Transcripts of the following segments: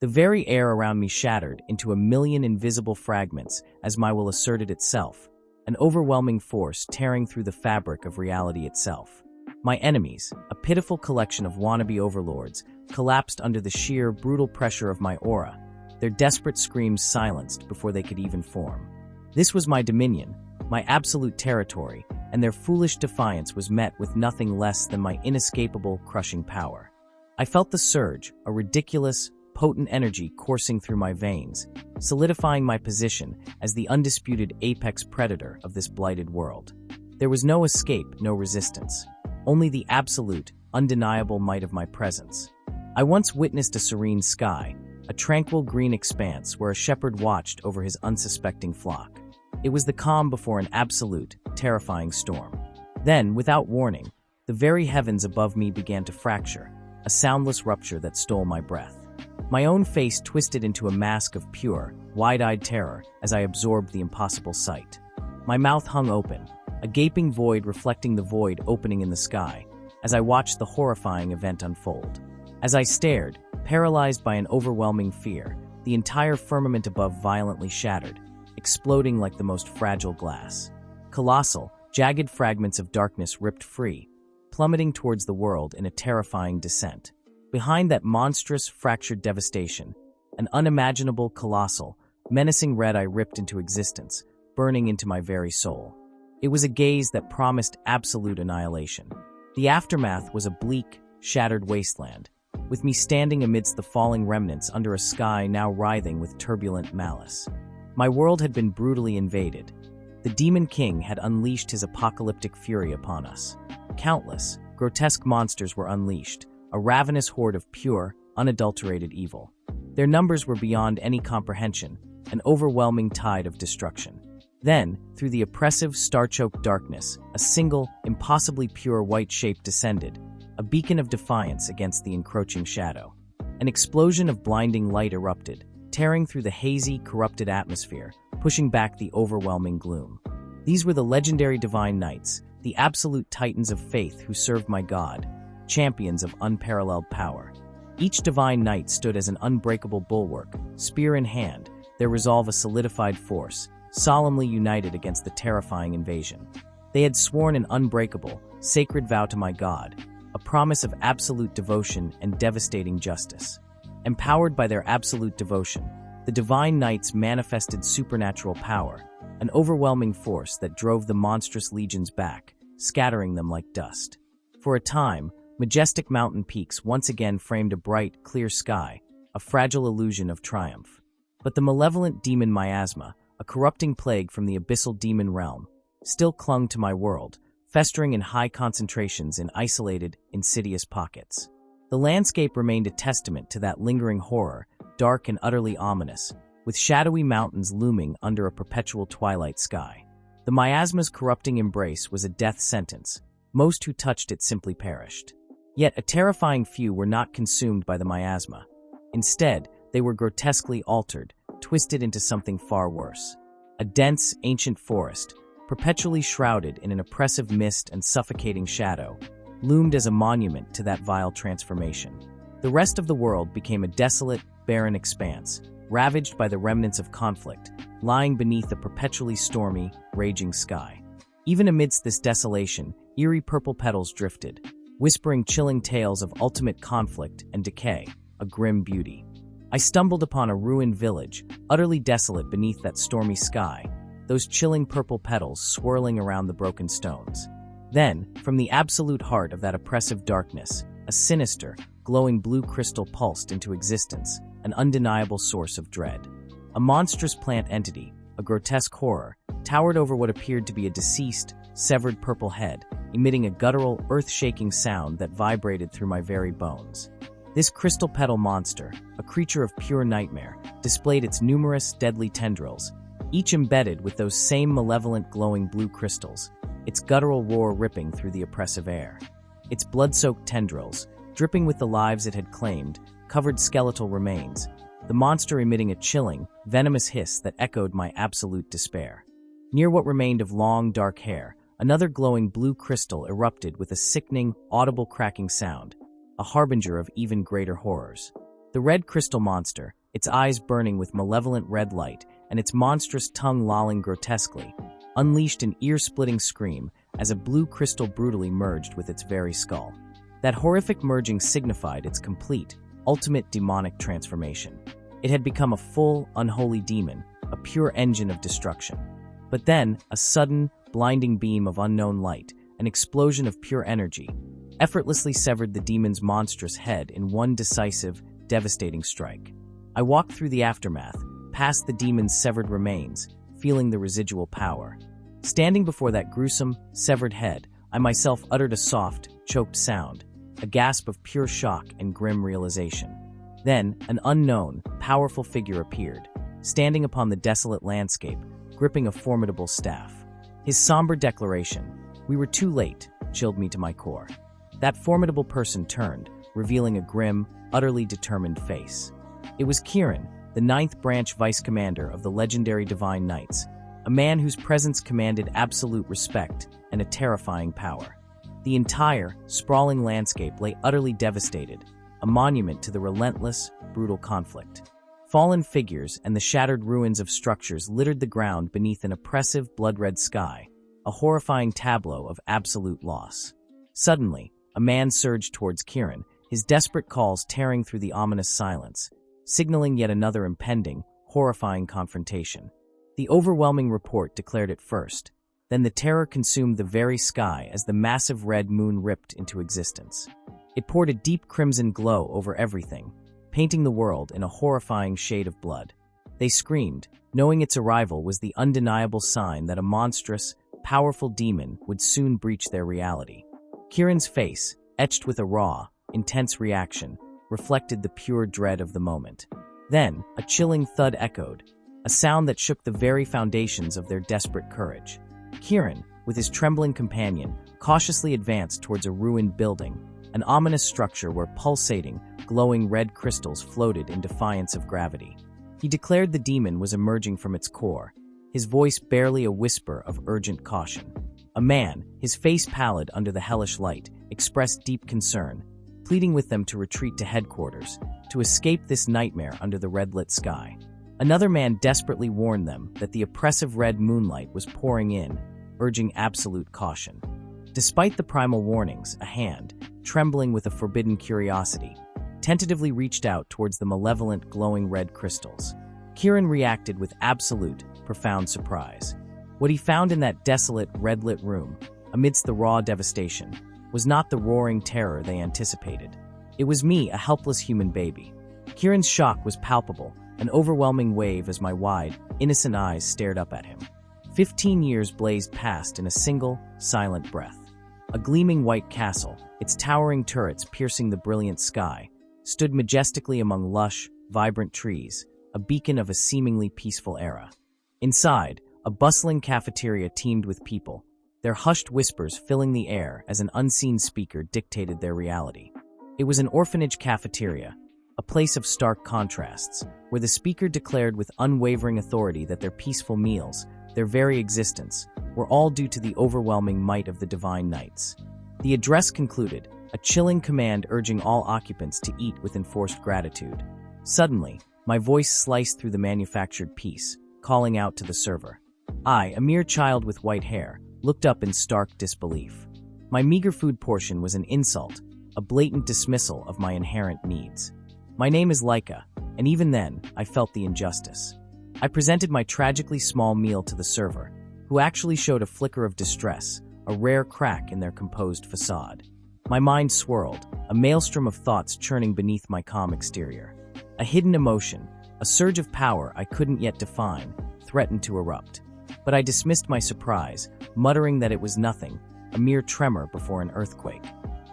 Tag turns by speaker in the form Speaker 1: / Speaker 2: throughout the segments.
Speaker 1: The very air around me shattered into a million invisible fragments as my will asserted itself, an overwhelming force tearing through the fabric of reality itself. My enemies, a pitiful collection of wannabe overlords, collapsed under the sheer, brutal pressure of my aura, their desperate screams silenced before they could even form. This was my dominion, my absolute territory, and their foolish defiance was met with nothing less than my inescapable, crushing power. I felt the surge, a ridiculous, potent energy coursing through my veins, solidifying my position as the undisputed apex predator of this blighted world. There was no escape, no resistance, only the absolute, undeniable might of my presence. I once witnessed a serene sky, a tranquil green expanse where a shepherd watched over his unsuspecting flock. It was the calm before an absolute, terrifying storm. Then, without warning, the very heavens above me began to fracture, a soundless rupture that stole my breath. My own face twisted into a mask of pure, wide-eyed terror as I absorbed the impossible sight. My mouth hung open, a gaping void reflecting the void opening in the sky, as I watched the horrifying event unfold. As I stared, paralyzed by an overwhelming fear, the entire firmament above violently shattered, exploding like the most fragile glass. Colossal, jagged fragments of darkness ripped free, plummeting towards the world in a terrifying descent. Behind that monstrous, fractured devastation, an unimaginable, colossal, menacing red eye ripped into existence, burning into my very soul. It was a gaze that promised absolute annihilation. The aftermath was a bleak, shattered wasteland, with me standing amidst the falling remnants under a sky now writhing with turbulent malice. My world had been brutally invaded. The Demon King had unleashed his apocalyptic fury upon us. Countless, grotesque monsters were unleashed, a ravenous horde of pure, unadulterated evil. Their numbers were beyond any comprehension, an overwhelming tide of destruction. Then, through the oppressive, star-choked darkness, a single, impossibly pure white shape descended, a beacon of defiance against the encroaching shadow. An explosion of blinding light erupted, tearing through the hazy, corrupted atmosphere, pushing back the overwhelming gloom. These were the legendary Divine Knights, the absolute titans of faith who served my God, champions of unparalleled power. Each divine knight stood as an unbreakable bulwark, spear in hand, their resolve a solidified force, solemnly united against the terrifying invasion. They had sworn an unbreakable, sacred vow to my God, a promise of absolute devotion and devastating justice. Empowered by their absolute devotion, the divine knights manifested supernatural power, an overwhelming force that drove the monstrous legions back, scattering them like dust. For a time, majestic mountain peaks once again framed a bright, clear sky, a fragile illusion of triumph. But the malevolent demon miasma, a corrupting plague from the abyssal demon realm, still clung to my world, festering in high concentrations in isolated, insidious pockets. The landscape remained a testament to that lingering horror, dark and utterly ominous, with shadowy mountains looming under a perpetual twilight sky. The miasma's corrupting embrace was a death sentence. Most who touched it simply perished. Yet a terrifying few were not consumed by the miasma. Instead, they were grotesquely altered, twisted into something far worse. A dense, ancient forest, perpetually shrouded in an oppressive mist and suffocating shadow, loomed as a monument to that vile transformation. The rest of the world became a desolate, barren expanse, ravaged by the remnants of conflict, lying beneath a perpetually stormy, raging sky. Even amidst this desolation, eerie purple petals drifted, whispering chilling tales of ultimate conflict and decay, a grim beauty. I stumbled upon a ruined village, utterly desolate beneath that stormy sky, those chilling purple petals swirling around the broken stones. Then, from the absolute heart of that oppressive darkness, a sinister, glowing blue crystal pulsed into existence, an undeniable source of dread. A monstrous plant entity, a grotesque horror, towered over what appeared to be a deceased, severed purple head, emitting a guttural, earth-shaking sound that vibrated through my very bones. This crystal petal monster, a creature of pure nightmare, displayed its numerous, deadly tendrils, each embedded with those same malevolent glowing blue crystals, its guttural roar ripping through the oppressive air. Its blood-soaked tendrils, dripping with the lives it had claimed, covered skeletal remains, the monster emitting a chilling, venomous hiss that echoed my absolute despair. Near what remained of long, dark hair, another glowing blue crystal erupted with a sickening, audible cracking sound, a harbinger of even greater horrors. The red crystal monster, its eyes burning with malevolent red light and its monstrous tongue lolling grotesquely, unleashed an ear-splitting scream as a blue crystal brutally merged with its very skull. That horrific merging signified its complete, ultimate demonic transformation. It had become a full, unholy demon, a pure engine of destruction. But then, a sudden, blinding beam of unknown light, an explosion of pure energy, effortlessly severed the demon's monstrous head in one decisive, devastating strike. I walked through the aftermath, past the demon's severed remains, feeling the residual power. Standing before that gruesome, severed head, I myself uttered a soft, choked sound, a gasp of pure shock and grim realization. Then, an unknown, powerful figure appeared, standing upon the desolate landscape, gripping a formidable staff. His somber declaration, "We were too late," chilled me to my core. That formidable person turned, revealing a grim, utterly determined face. It was Kieran, the 9th Branch Vice Commander of the legendary Divine Knights, a man whose presence commanded absolute respect and a terrifying power. The entire, sprawling landscape lay utterly devastated, a monument to the relentless, brutal conflict. Fallen figures and the shattered ruins of structures littered the ground beneath an oppressive, blood-red sky, a horrifying tableau of absolute loss. Suddenly, a man surged towards Kieran, his desperate calls tearing through the ominous silence, signaling yet another impending, horrifying confrontation. The overwhelming report declared it first. Then the terror consumed the very sky as the massive red moon ripped into existence. It poured a deep crimson glow over everything, painting the world in a horrifying shade of blood. They screamed, knowing its arrival was the undeniable sign that a monstrous, powerful demon would soon breach their reality. Kieran's face, etched with a raw, intense reaction, reflected the pure dread of the moment. Then, a chilling thud echoed, a sound that shook the very foundations of their desperate courage. Kieran, with his trembling companion, cautiously advanced towards a ruined building, an ominous structure where pulsating, glowing red crystals floated in defiance of gravity. He declared the demon was emerging from its core, his voice barely a whisper of urgent caution. A man, his face pallid under the hellish light, expressed deep concern, pleading with them to retreat to headquarters, to escape this nightmare under the red-lit sky. Another man desperately warned them that the oppressive red moonlight was pouring in, urging absolute caution. Despite the primal warnings, a hand, trembling with a forbidden curiosity, tentatively reached out towards the malevolent glowing red crystals. Kieran reacted with absolute, profound surprise. What he found in that desolate, red-lit room, amidst the raw devastation, was not the roaring terror they anticipated. It was me, a helpless human baby. Kieran's shock was palpable, an overwhelming wave as my wide, innocent eyes stared up at him. 15 years blazed past in a single, silent breath. A gleaming white castle, its towering turrets piercing the brilliant sky, stood majestically among lush, vibrant trees, a beacon of a seemingly peaceful era. Inside, a bustling cafeteria teemed with people, their hushed whispers filling the air as an unseen speaker dictated their reality. It was an orphanage cafeteria, a place of stark contrasts, where the speaker declared with unwavering authority that their peaceful meals, their very existence, were all due to the overwhelming might of the Divine Knights. The address concluded, a chilling command urging all occupants to eat with enforced gratitude. Suddenly, my voice sliced through the manufactured peace, calling out to the server. I, a mere child with white hair, looked up in stark disbelief. My meager food portion was an insult, a blatant dismissal of my inherent needs. My name is Leica, and even then, I felt the injustice. I presented my tragically small meal to the server, who actually showed a flicker of distress, a rare crack in their composed facade. My mind swirled, a maelstrom of thoughts churning beneath my calm exterior. A hidden emotion, a surge of power I couldn't yet define, threatened to erupt. But I dismissed my surprise, muttering that it was nothing, a mere tremor before an earthquake.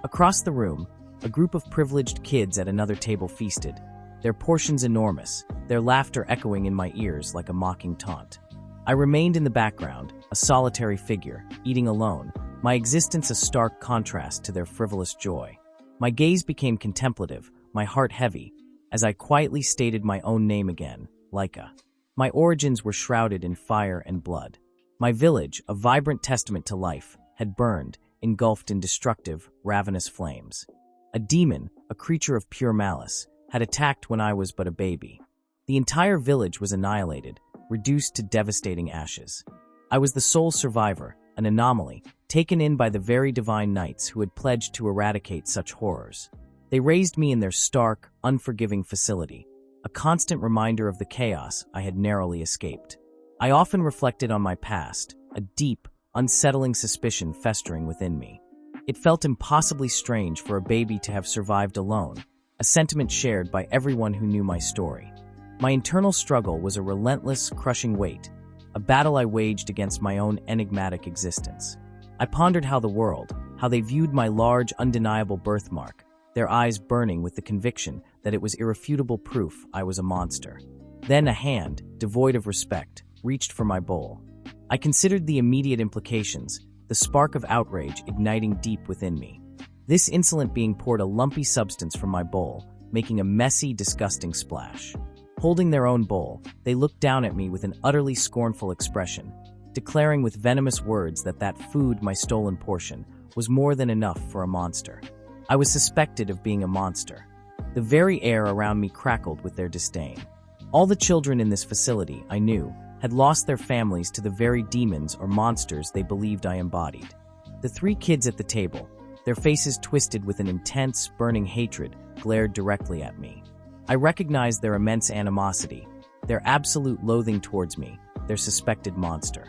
Speaker 1: Across the room, a group of privileged kids at another table feasted, their portions enormous, their laughter echoing in my ears like a mocking taunt. I remained in the background, a solitary figure, eating alone, my existence a stark contrast to their frivolous joy. My gaze became contemplative, my heart heavy, as I quietly stated my own name again, Leica. My origins were shrouded in fire and blood. My village, a vibrant testament to life, had burned, engulfed in destructive, ravenous flames. A demon, a creature of pure malice, had attacked when I was but a baby. The entire village was annihilated, reduced to devastating ashes. I was the sole survivor, an anomaly, taken in by the very divine knights who had pledged to eradicate such horrors. They raised me in their stark, unforgiving facility, a constant reminder of the chaos I had narrowly escaped. I often reflected on my past, a deep, unsettling suspicion festering within me. It felt impossibly strange for a baby to have survived alone, a sentiment shared by everyone who knew my story. My internal struggle was a relentless, crushing weight, a battle I waged against my own enigmatic existence. I pondered how the world, how they viewed my large, undeniable birthmark, their eyes burning with the conviction that it was irrefutable proof I was a monster. Then a hand, devoid of respect, reached for my bowl. I considered the immediate implications, the spark of outrage igniting deep within me. This insolent being poured a lumpy substance from my bowl, making a messy, disgusting splash. Holding their own bowl, they looked down at me with an utterly scornful expression, declaring with venomous words that food, my stolen portion, was more than enough for a monster. I was suspected of being a monster. The very air around me crackled with their disdain. All the children in this facility, I knew, had lost their families to the very demons or monsters they believed I embodied. The 3 kids at the table, their faces twisted with an intense, burning hatred, glared directly at me. I recognized their immense animosity, their absolute loathing towards me, their suspected monster.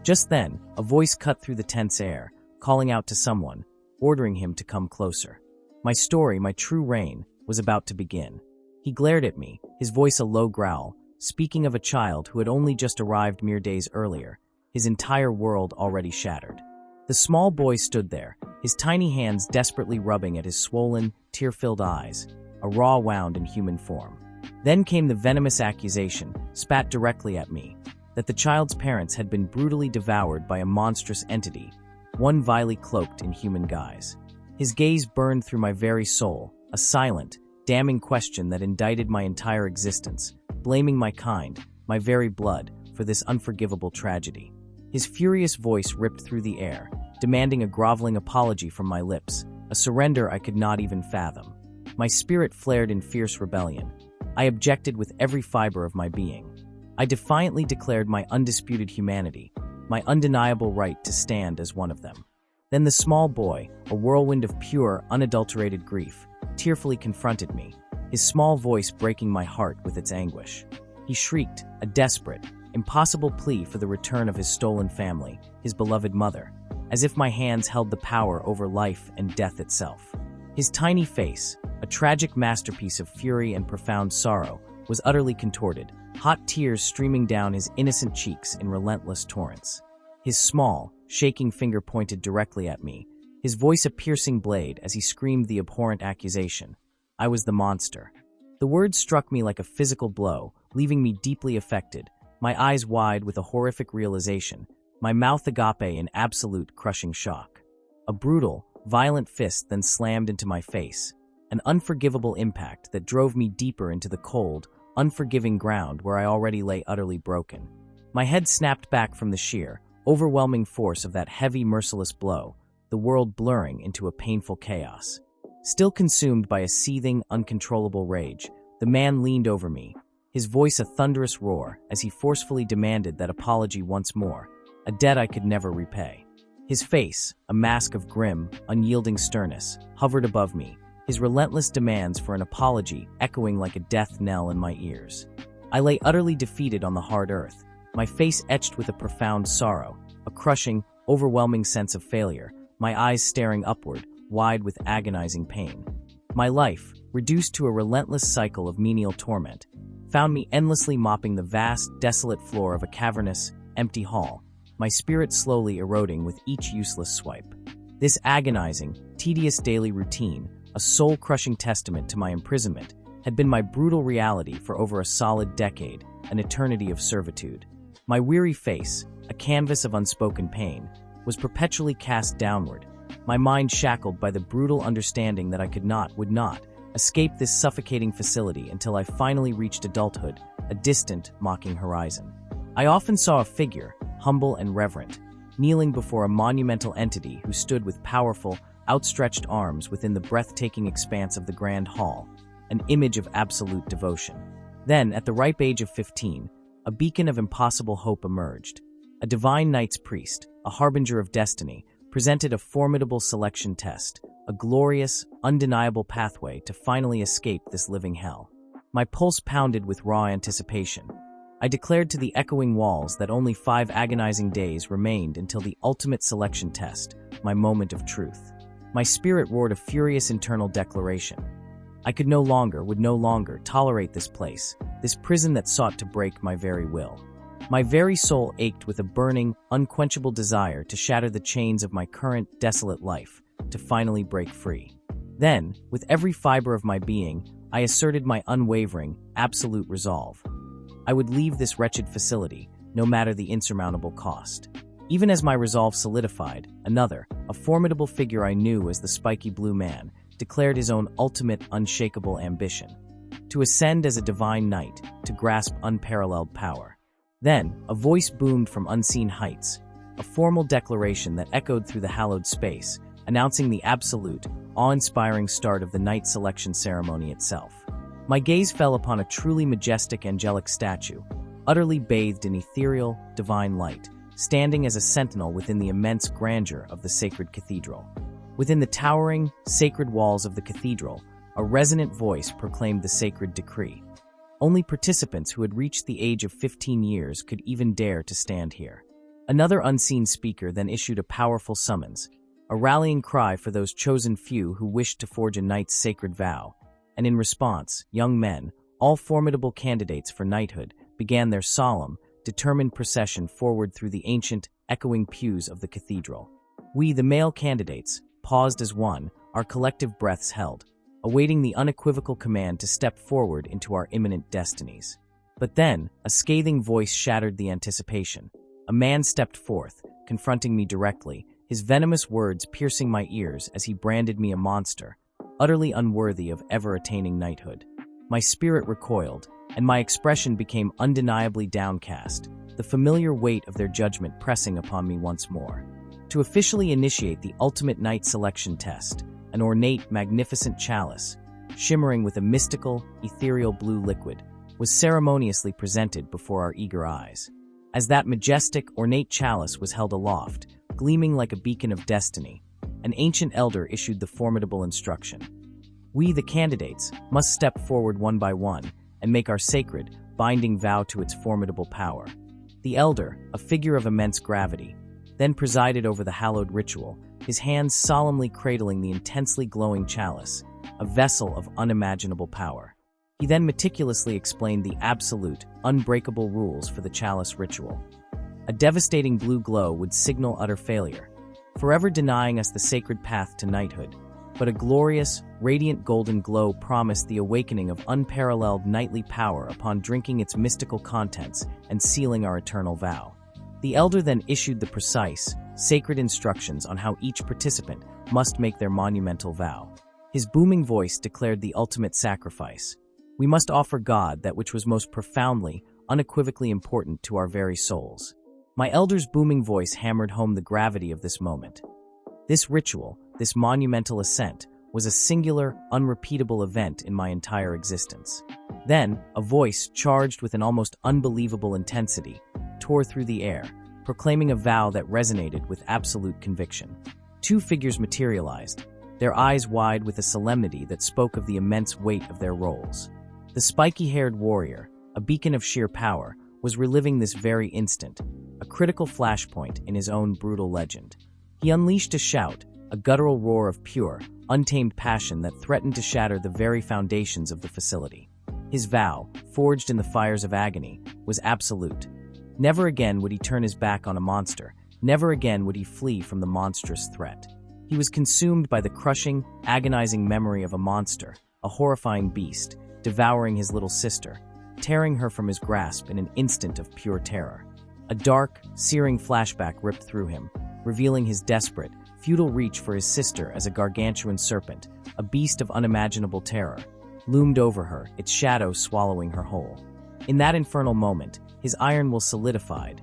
Speaker 1: Just then, a voice cut through the tense air, calling out to someone, ordering him to come closer. My story, my true reign, was about to begin. He glared at me, his voice a low growl, speaking of a child who had only just arrived mere days earlier, his entire world already shattered. The small boy stood there, his tiny hands desperately rubbing at his swollen, tear-filled eyes, a raw wound in human form. Then came the venomous accusation, spat directly at me, that the child's parents had been brutally devoured by a monstrous entity, one vilely cloaked in human guise. His gaze burned through my very soul, a silent, damning question that indicted my entire existence, blaming my kind, my very blood, for this unforgivable tragedy. His furious voice ripped through the air, demanding a groveling apology from my lips, a surrender I could not even fathom. My spirit flared in fierce rebellion. I objected with every fiber of my being. I defiantly declared my undisputed humanity, my undeniable right to stand as one of them. Then the small boy, a whirlwind of pure, unadulterated grief, tearfully confronted me, his small voice breaking my heart with its anguish. He shrieked, a desperate, impossible plea for the return of his stolen family, his beloved mother, as if my hands held the power over life and death itself. His tiny face, a tragic masterpiece of fury and profound sorrow, was utterly contorted, hot tears streaming down his innocent cheeks in relentless torrents. His small, shaking finger pointed directly at me, his voice a piercing blade as he screamed the abhorrent accusation. I was the monster. The words struck me like a physical blow, leaving me deeply affected, my eyes wide with a horrific realization, my mouth agape in absolute crushing shock. A brutal, violent fist then slammed into my face, an unforgivable impact that drove me deeper into the cold, unforgiving ground where I already lay utterly broken. My head snapped back from the sheer, overwhelming force of that heavy, merciless blow, the world blurring into a painful chaos. Still consumed by a seething, uncontrollable rage, the man leaned over me, his voice a thunderous roar as he forcefully demanded that apology once more, a debt I could never repay. His face, a mask of grim, unyielding sternness, hovered above me, his relentless demands for an apology echoing like a death knell in my ears. I lay utterly defeated on the hard earth, my face etched with a profound sorrow, a crushing, overwhelming sense of failure, my eyes staring upward, wide with agonizing pain. My life, reduced to a relentless cycle of menial torment, found me endlessly mopping the vast, desolate floor of a cavernous, empty hall, my spirit slowly eroding with each useless swipe. This agonizing, tedious daily routine, a soul-crushing testament to my imprisonment, had been my brutal reality for over a solid decade, an eternity of servitude. My weary face, a canvas of unspoken pain, was perpetually cast downward, my mind shackled by the brutal understanding that I would not, escape this suffocating facility until I finally reached adulthood, a distant, mocking horizon. I often saw a figure, humble and reverent, kneeling before a monumental entity who stood with powerful, outstretched arms within the breathtaking expanse of the grand hall, an image of absolute devotion. Then, at the ripe age of 15, a beacon of impossible hope emerged. A divine knight's priest, a harbinger of destiny, presented a formidable selection test, a glorious, undeniable pathway to finally escape this living hell. My pulse pounded with raw anticipation. I declared to the echoing walls that only 5 agonizing days remained until the ultimate selection test, my moment of truth. My spirit roared a furious internal declaration. I would no longer tolerate this place, this prison that sought to break my very will. My very soul ached with a burning, unquenchable desire to shatter the chains of my current, desolate life, to finally break free. Then, with every fiber of my being, I asserted my unwavering, absolute resolve. I would leave this wretched facility, no matter the insurmountable cost. Even as my resolve solidified, another, a formidable figure I knew as the Spiky Blue Man, declared his own ultimate, unshakable ambition: to ascend as a divine knight, to grasp unparalleled power. Then, a voice boomed from unseen heights, a formal declaration that echoed through the hallowed space, announcing the absolute, awe-inspiring start of the knight selection ceremony itself. My gaze fell upon a truly majestic angelic statue, utterly bathed in ethereal, divine light, standing as a sentinel within the immense grandeur of the sacred cathedral. Within the towering, sacred walls of the cathedral, a resonant voice proclaimed the sacred decree. Only participants who had reached the age of 15 years could even dare to stand here. Another unseen speaker then issued a powerful summons, a rallying cry for those chosen few who wished to forge a knight's sacred vow, and in response, young men, all formidable candidates for knighthood, began their solemn, determined procession forward through the ancient, echoing pews of the cathedral. We, the male candidates, paused as one, our collective breaths held, awaiting the unequivocal command to step forward into our imminent destinies. But then, a scathing voice shattered the anticipation. A man stepped forth, confronting me directly, his venomous words piercing my ears as he branded me a monster, utterly unworthy of ever attaining knighthood. My spirit recoiled, and my expression became undeniably downcast, the familiar weight of their judgment pressing upon me once more. To officially initiate the ultimate knight selection test, an ornate, magnificent chalice, shimmering with a mystical, ethereal blue liquid, was ceremoniously presented before our eager eyes. As that majestic, ornate chalice was held aloft, gleaming like a beacon of destiny, an ancient elder issued the formidable instruction. We, the candidates, must step forward one by one and make our sacred, binding vow to its formidable power. The elder, a figure of immense gravity, then presided over the hallowed ritual, his hands solemnly cradling the intensely glowing chalice, a vessel of unimaginable power. He then meticulously explained the absolute, unbreakable rules for the chalice ritual. A devastating blue glow would signal utter failure, forever denying us the sacred path to knighthood, but a glorious, radiant golden glow promised the awakening of unparalleled knightly power upon drinking its mystical contents and sealing our eternal vow. The elder then issued the precise, sacred instructions on how each participant must make their monumental vow. His booming voice declared the ultimate sacrifice. We must offer God that which was most profoundly, unequivocally important to our very souls. My elder's booming voice hammered home the gravity of this moment. This ritual, this monumental ascent, was a singular, unrepeatable event in my entire existence. Then, a voice charged with an almost unbelievable intensity tore through the air, proclaiming a vow that resonated with absolute conviction. 2 figures materialized, their eyes wide with a solemnity that spoke of the immense weight of their roles. The spiky-haired warrior, a beacon of sheer power, was reliving this very instant, a critical flashpoint in his own brutal legend. He unleashed a shout, a guttural roar of pure, untamed passion that threatened to shatter the very foundations of the facility. His vow, forged in the fires of agony, was absolute. Never again would he turn his back on a monster, never again would he flee from the monstrous threat. He was consumed by the crushing, agonizing memory of a monster, a horrifying beast, devouring his little sister, tearing her from his grasp in an instant of pure terror. A dark, searing flashback ripped through him, revealing his desperate, futile reach for his sister as a gargantuan serpent, a beast of unimaginable terror, loomed over her, its shadow swallowing her whole. In that infernal moment, his iron will solidified.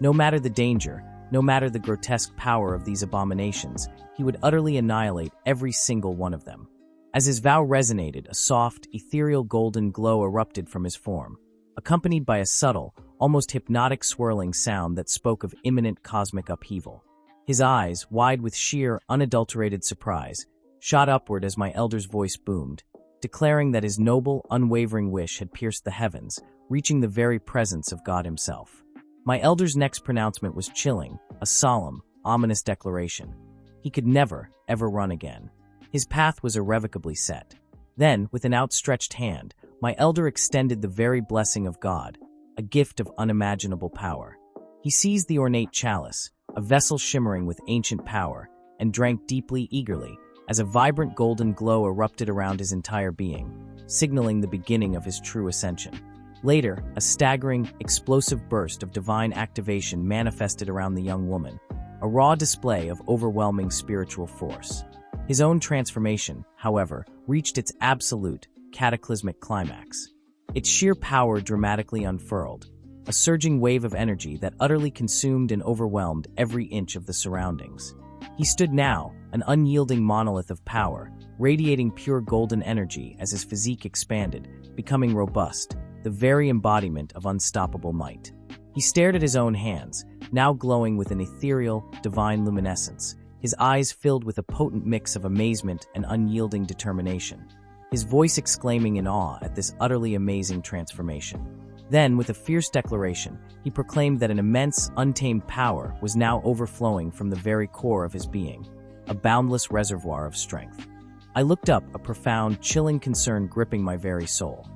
Speaker 1: No matter the danger, no matter the grotesque power of these abominations, he would utterly annihilate every single one of them. As his vow resonated, a soft, ethereal golden glow erupted from his form, accompanied by a subtle, almost hypnotic swirling sound that spoke of imminent cosmic upheaval. His eyes, wide with sheer, unadulterated surprise, shot upward as my elder's voice boomed, declaring that his noble, unwavering wish had pierced the heavens, reaching the very presence of God himself. My elder's next pronouncement was chilling, a solemn, ominous declaration. He could never, ever run again. His path was irrevocably set. Then, with an outstretched hand, my elder extended the very blessing of God, a gift of unimaginable power. He seized the ornate chalice, a vessel shimmering with ancient power, and drank deeply, eagerly, as a vibrant golden glow erupted around his entire being, signaling the beginning of his true ascension. Later, a staggering, explosive burst of divine activation manifested around the young woman, a raw display of overwhelming spiritual force. His own transformation, however, reached its absolute, cataclysmic climax. Its sheer power dramatically unfurled, a surging wave of energy that utterly consumed and overwhelmed every inch of the surroundings. He stood now, an unyielding monolith of power, radiating pure golden energy as his physique expanded, becoming robust, the very embodiment of unstoppable might. He stared at his own hands, now glowing with an ethereal, divine luminescence, his eyes filled with a potent mix of amazement and unyielding determination, his voice exclaiming in awe at this utterly amazing transformation. Then, with a fierce declaration, he proclaimed that an immense, untamed power was now overflowing from the very core of his being, a boundless reservoir of strength. I looked up, a profound, chilling concern gripping my very soul.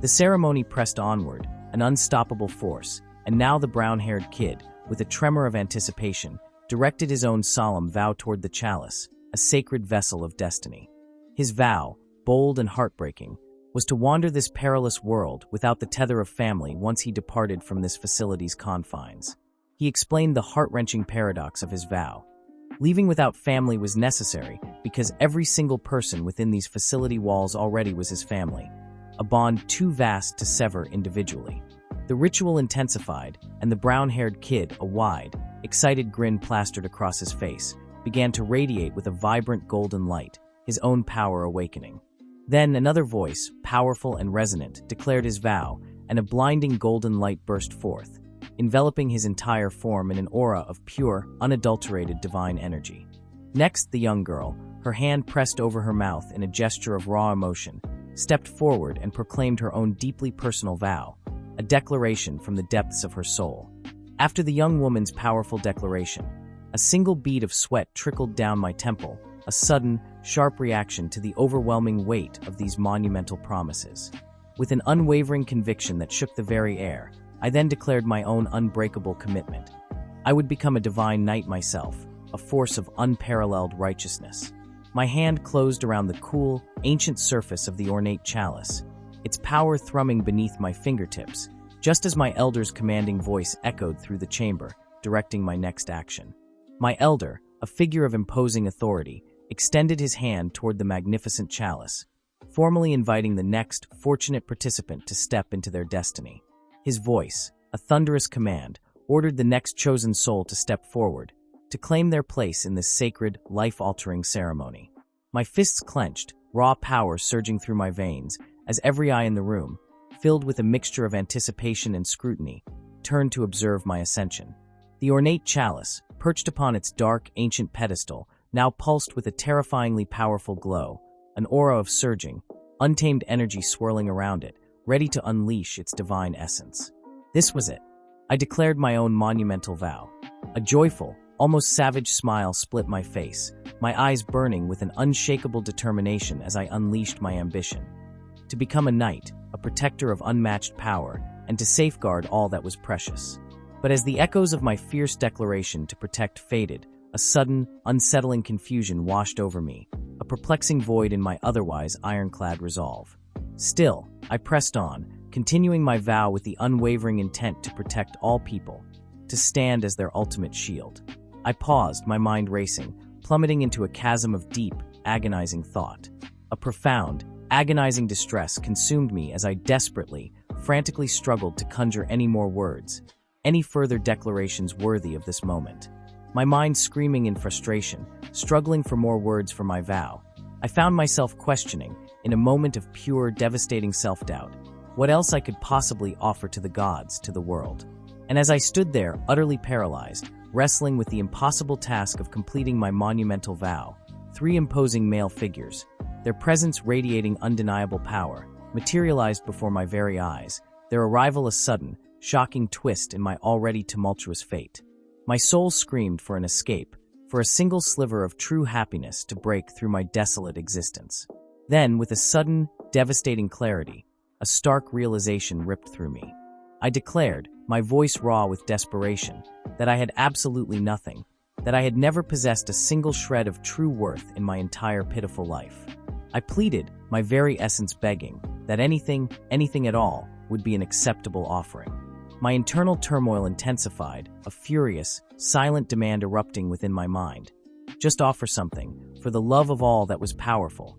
Speaker 1: The ceremony pressed onward, an unstoppable force, and now the brown-haired kid, with a tremor of anticipation, directed his own solemn vow toward the chalice, a sacred vessel of destiny. His vow, bold and heartbreaking, was to wander this perilous world without the tether of family once he departed from this facility's confines. He explained the heart-wrenching paradox of his vow. Leaving without family was necessary because every single person within these facility walls already was his family, a bond too vast to sever individually. The ritual intensified, and the brown-haired kid, a wide, excited grin plastered across his face, began to radiate with a vibrant golden light, his own power awakening. Then another voice, powerful and resonant, declared his vow, and a blinding golden light burst forth, enveloping his entire form in an aura of pure, unadulterated divine energy. Next, the young girl, her hand pressed over her mouth in a gesture of raw emotion, stepped forward and proclaimed her own deeply personal vow, a declaration from the depths of her soul. After the young woman's powerful declaration, a single bead of sweat trickled down my temple, a sudden, sharp reaction to the overwhelming weight of these monumental promises. With an unwavering conviction that shook the very air, I then declared my own unbreakable commitment. I would become a divine knight myself, a force of unparalleled righteousness. My hand closed around the cool, ancient surface of the ornate chalice, its power thrumming beneath my fingertips, just as my elder's commanding voice echoed through the chamber, directing my next action. My elder, a figure of imposing authority, extended his hand toward the magnificent chalice, formally inviting the next fortunate participant to step into their destiny. His voice, a thunderous command, ordered the next chosen soul to step forward, to claim their place in this sacred, life-altering ceremony. My fists clenched, raw power surging through my veins, as every eye in the room, filled with a mixture of anticipation and scrutiny, turned to observe my ascension. The ornate chalice, perched upon its dark, ancient pedestal, now pulsed with a terrifyingly powerful glow, an aura of surging, untamed energy swirling around it, ready to unleash its divine essence. This was it. I declared my own monumental vow. A joyful, almost savage smile split my face, my eyes burning with an unshakable determination as I unleashed my ambition. To become a knight, a protector of unmatched power, and to safeguard all that was precious. But as the echoes of my fierce declaration to protect faded, a sudden, unsettling confusion washed over me, a perplexing void in my otherwise ironclad resolve. Still, I pressed on, continuing my vow with the unwavering intent to protect all people, to stand as their ultimate shield. I paused, my mind racing, plummeting into a chasm of deep, agonizing thought. A profound, agonizing distress consumed me as I desperately, frantically struggled to conjure any more words, any further declarations worthy of this moment. My mind screaming in frustration, struggling for more words for my vow, I found myself questioning, in a moment of pure, devastating self-doubt, what else I could possibly offer to the gods, to the world. And as I stood there, utterly paralyzed, wrestling with the impossible task of completing my monumental vow, three imposing male figures, their presence radiating undeniable power, materialized before my very eyes, their arrival a sudden, shocking twist in my already tumultuous fate. My soul screamed for an escape, for a single sliver of true happiness to break through my desolate existence. Then, with a sudden, devastating clarity, a stark realization ripped through me. I declared, my voice raw with desperation, that I had absolutely nothing, that I had never possessed a single shred of true worth in my entire pitiful life. I pleaded, my very essence begging, that anything at all, would be an acceptable offering. My internal turmoil intensified, a furious, silent demand erupting within my mind. Just offer something, for the love of all that was powerful.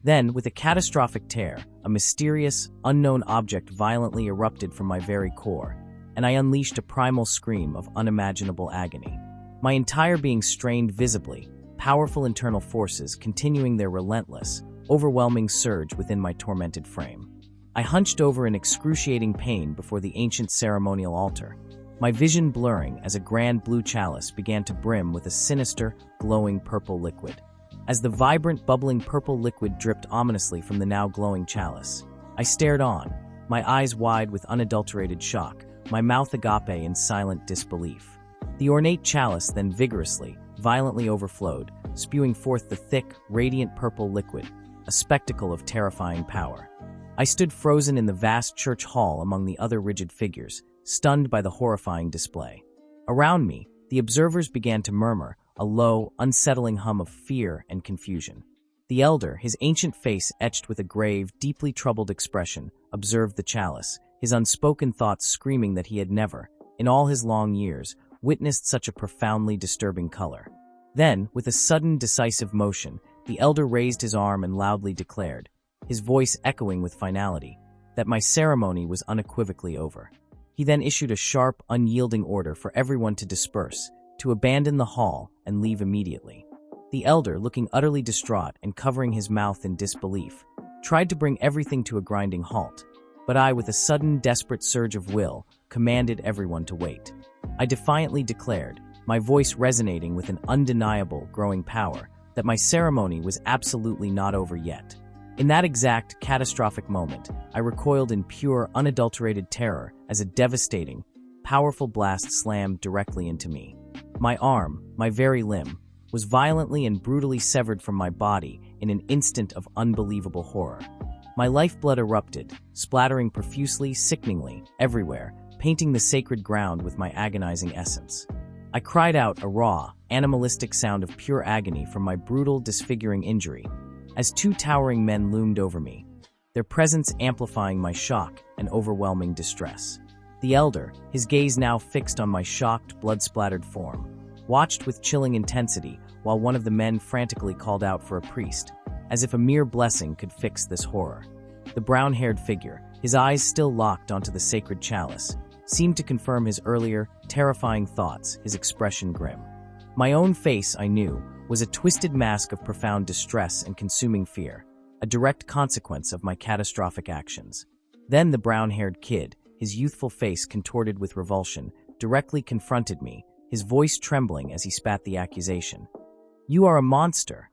Speaker 1: Then, with a catastrophic tear, a mysterious, unknown object violently erupted from my very core, and I unleashed a primal scream of unimaginable agony. My entire being strained visibly, powerful internal forces continuing their relentless, overwhelming surge within my tormented frame. I hunched over in excruciating pain before the ancient ceremonial altar, my vision blurring as a grand blue chalice began to brim with a sinister, glowing purple liquid. As the vibrant, bubbling purple liquid dripped ominously from the now glowing chalice, I stared on, my eyes wide with unadulterated shock, my mouth agape in silent disbelief. The ornate chalice then vigorously, violently overflowed, spewing forth the thick, radiant purple liquid, a spectacle of terrifying power. I stood frozen in the vast church hall among the other rigid figures, stunned by the horrifying display. Around me, the observers began to murmur, a low, unsettling hum of fear and confusion. The elder, his ancient face etched with a grave, deeply troubled expression, observed the chalice, his unspoken thoughts screaming that he had never, in all his long years, witnessed such a profoundly disturbing color. Then, with a sudden, decisive motion, the elder raised his arm and loudly declared, his voice echoing with finality, that my ceremony was unequivocally over. He then issued a sharp, unyielding order for everyone to disperse, to abandon the hall and leave immediately. The elder, looking utterly distraught and covering his mouth in disbelief, tried to bring everything to a grinding halt, but I, with a sudden, desperate surge of will, commanded everyone to wait. I defiantly declared, my voice resonating with an undeniable, growing power, that my ceremony was absolutely not over yet. In that exact, catastrophic moment, I recoiled in pure, unadulterated terror as a devastating, powerful blast slammed directly into me. My arm, my very limb, was violently and brutally severed from my body in an instant of unbelievable horror. My lifeblood erupted, splattering profusely, sickeningly, everywhere, painting the sacred ground with my agonizing essence. I cried out a raw, animalistic sound of pure agony from my brutal, disfiguring injury, as two towering men loomed over me, their presence amplifying my shock and overwhelming distress. The elder, his gaze now fixed on my shocked, blood-splattered form, watched with chilling intensity while one of the men frantically called out for a priest, as if a mere blessing could fix this horror. The brown-haired figure, his eyes still locked onto the sacred chalice, seemed to confirm his earlier, terrifying thoughts, his expression grim. My own face, I knew, was a twisted mask of profound distress and consuming fear, a direct consequence of my catastrophic actions. Then the brown-haired kid, his youthful face contorted with revulsion, directly confronted me, his voice trembling as he spat the accusation. "You are a monster."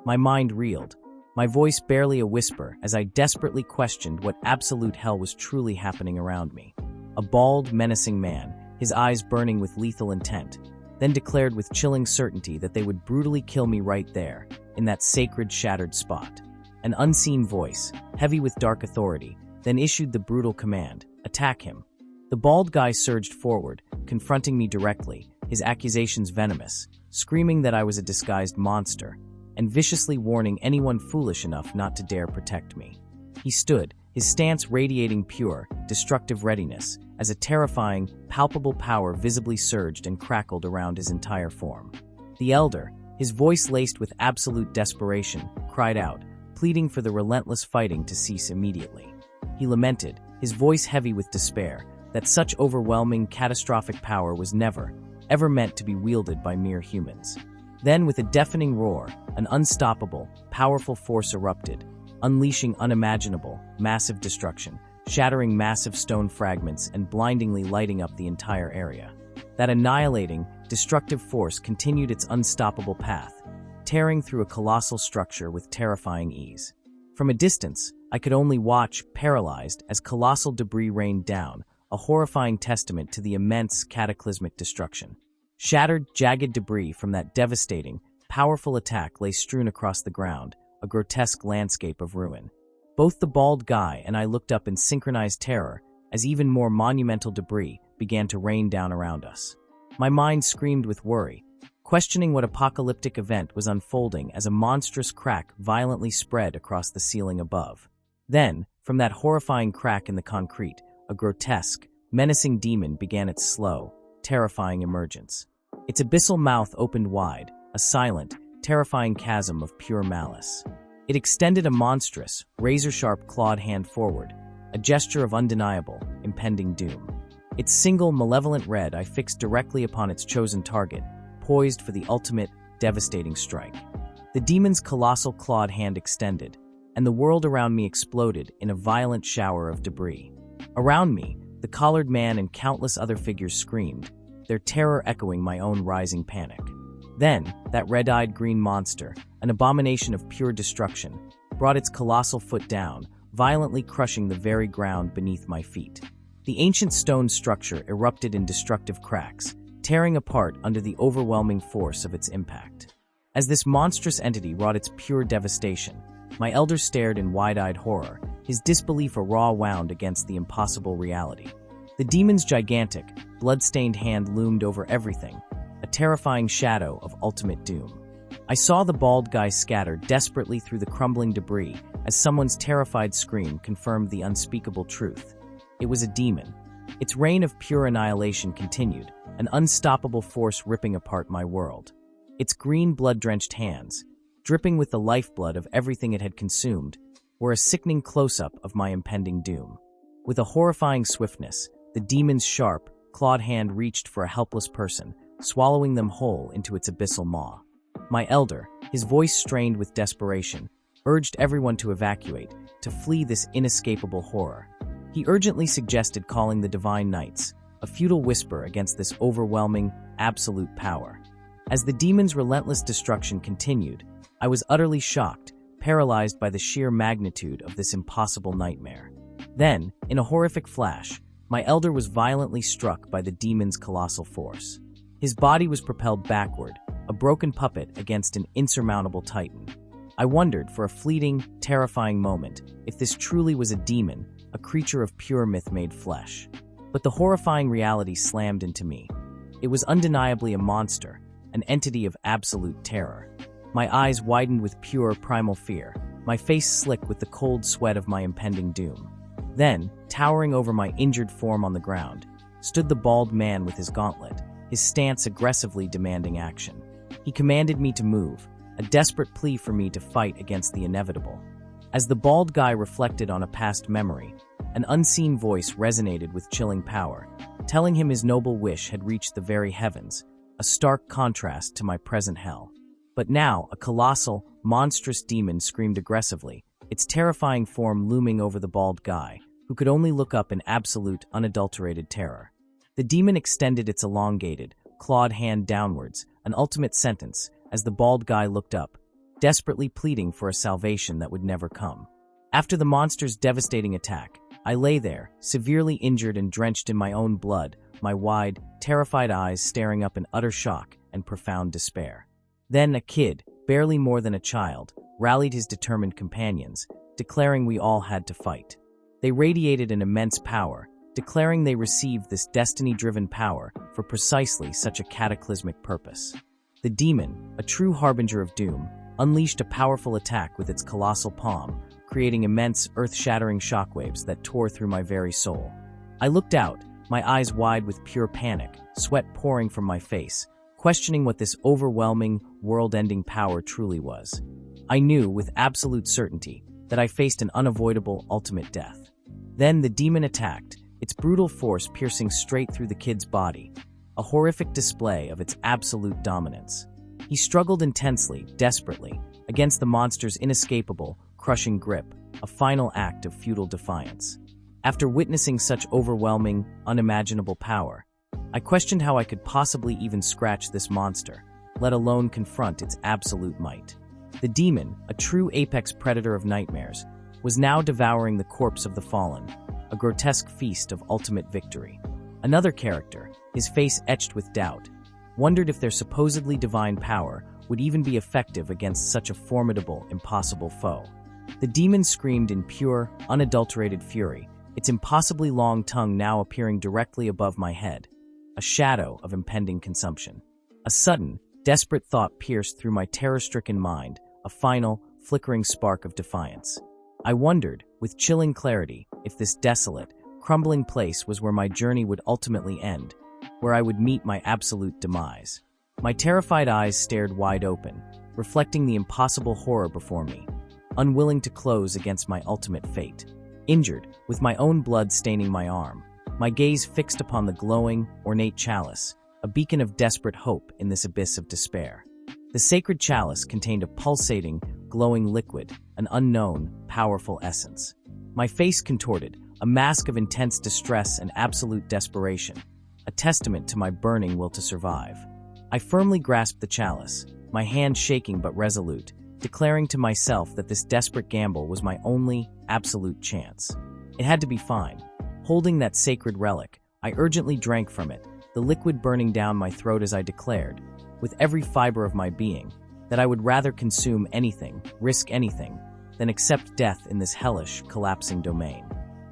Speaker 1: My mind reeled, my voice barely a whisper as I desperately questioned what absolute hell was truly happening around me. A bald, menacing man, his eyes burning with lethal intent, then declared with chilling certainty that they would brutally kill me right there, in that sacred, shattered spot. An unseen voice, heavy with dark authority, then issued the brutal command, "Attack him." The bald guy surged forward, confronting me directly, his accusations venomous, screaming that I was a disguised monster, and viciously warning anyone foolish enough not to dare protect me. He stood, his stance radiating pure, destructive readiness, as a terrifying, palpable power visibly surged and crackled around his entire form. The elder, his voice laced with absolute desperation, cried out, pleading for the relentless fighting to cease immediately. He lamented, his voice heavy with despair, that such overwhelming, catastrophic power was never, ever meant to be wielded by mere humans. Then, with a deafening roar, an unstoppable, powerful force erupted, unleashing unimaginable, massive destruction, shattering massive stone fragments and blindingly lighting up the entire area. That annihilating, destructive force continued its unstoppable path, tearing through a colossal structure with terrifying ease. From a distance, I could only watch, paralyzed, as colossal debris rained down, a horrifying testament to the immense, cataclysmic destruction. Shattered, jagged debris from that devastating, powerful attack lay strewn across the ground, a grotesque landscape of ruin. Both the bald guy and I looked up in synchronized terror as even more monumental debris began to rain down around us. My mind screamed with worry, questioning what apocalyptic event was unfolding as a monstrous crack violently spread across the ceiling above. Then, from that horrifying crack in the concrete, a grotesque, menacing demon began its slow, terrifying emergence. Its abyssal mouth opened wide, a silent, terrifying chasm of pure malice. It extended a monstrous, razor-sharp clawed hand forward, a gesture of undeniable, impending doom. Its single, malevolent red eye fixed directly upon its chosen target, poised for the ultimate, devastating strike. The demon's colossal clawed hand extended, and the world around me exploded in a violent shower of debris. Around me, the collared man and countless other figures screamed, their terror echoing my own rising panic. Then, that red-eyed green monster, an abomination of pure destruction, brought its colossal foot down, violently crushing the very ground beneath my feet. The ancient stone structure erupted in destructive cracks, tearing apart under the overwhelming force of its impact. As this monstrous entity wrought its pure devastation, my elder stared in wide-eyed horror, his disbelief a raw wound against the impossible reality. The demon's gigantic, blood-stained hand loomed over everything, a terrifying shadow of ultimate doom. I saw the bald guy scatter desperately through the crumbling debris as someone's terrified scream confirmed the unspeakable truth. It was a demon. Its reign of pure annihilation continued, an unstoppable force ripping apart my world. Its green blood-drenched hands, dripping with the lifeblood of everything it had consumed, were a sickening close-up of my impending doom. With a horrifying swiftness, the demon's sharp, clawed hand reached for a helpless person, swallowing them whole into its abyssal maw. My elder, his voice strained with desperation, urged everyone to evacuate, to flee this inescapable horror. He urgently suggested calling the Divine Knights, a futile whisper against this overwhelming, absolute power. As the demon's relentless destruction continued, I was utterly shocked, paralyzed by the sheer magnitude of this impossible nightmare. Then, in a horrific flash, my elder was violently struck by the demon's colossal force. His body was propelled backward, a broken puppet against an insurmountable titan. I wondered for a fleeting, terrifying moment if this truly was a demon, a creature of pure myth-made flesh. But the horrifying reality slammed into me. It was undeniably a monster, an entity of absolute terror. My eyes widened with pure, primal fear, my face slick with the cold sweat of my impending doom. Then, towering over my injured form on the ground, stood the bald man with his gauntlet, his stance aggressively demanding action. He commanded me to move, a desperate plea for me to fight against the inevitable. As the bald guy reflected on a past memory, an unseen voice resonated with chilling power, telling him his noble wish had reached the very heavens, a stark contrast to my present hell. But now, a colossal, monstrous demon screamed aggressively, its terrifying form looming over the bald guy, who could only look up in absolute, unadulterated terror. The demon extended its elongated, clawed hand downwards, an ultimate sentence, as the bald guy looked up, desperately pleading for a salvation that would never come. After the monster's devastating attack, I lay there, severely injured and drenched in my own blood, my wide, terrified eyes staring up in utter shock and profound despair. Then a kid, barely more than a child, rallied his determined companions, declaring we all had to fight. They radiated an immense power, declaring they received this destiny-driven power for precisely such a cataclysmic purpose. The demon, a true harbinger of doom, unleashed a powerful attack with its colossal palm, creating immense, earth-shattering shockwaves that tore through my very soul. I looked out, my eyes wide with pure panic, sweat pouring from my face, questioning what this overwhelming, world-ending power truly was. I knew, with absolute certainty, that I faced an unavoidable, ultimate death. Then the demon attacked, its brutal force piercing straight through the kid's body, a horrific display of its absolute dominance. He struggled intensely, desperately, against the monster's inescapable, crushing grip, a final act of futile defiance. After witnessing such overwhelming, unimaginable power, I questioned how I could possibly even scratch this monster, let alone confront its absolute might. The demon, a true apex predator of nightmares, was now devouring the corpse of the fallen, a grotesque feast of ultimate victory. Another character, his face etched with doubt, wondered if their supposedly divine power would even be effective against such a formidable, impossible foe. The demon screamed in pure, unadulterated fury, its impossibly long tongue now appearing directly above my head, a shadow of impending consumption. A sudden, desperate thought pierced through my terror-stricken mind, a final, flickering spark of defiance. I wondered, with chilling clarity, if this desolate, crumbling place was where my journey would ultimately end, where I would meet my absolute demise. My terrified eyes stared wide open, reflecting the impossible horror before me, unwilling to close against my ultimate fate. Injured, with my own blood staining my arm, my gaze fixed upon the glowing, ornate chalice, a beacon of desperate hope in this abyss of despair. The sacred chalice contained a pulsating, glowing liquid, an unknown, powerful essence. My face contorted, a mask of intense distress and absolute desperation, a testament to my burning will to survive. I firmly grasped the chalice, my hand shaking but resolute, declaring to myself that this desperate gamble was my only, absolute chance. It had to be fine. Holding that sacred relic, I urgently drank from it, the liquid burning down my throat as I declared, with every fiber of my being, that I would rather consume anything, risk anything, than accept death in this hellish, collapsing domain.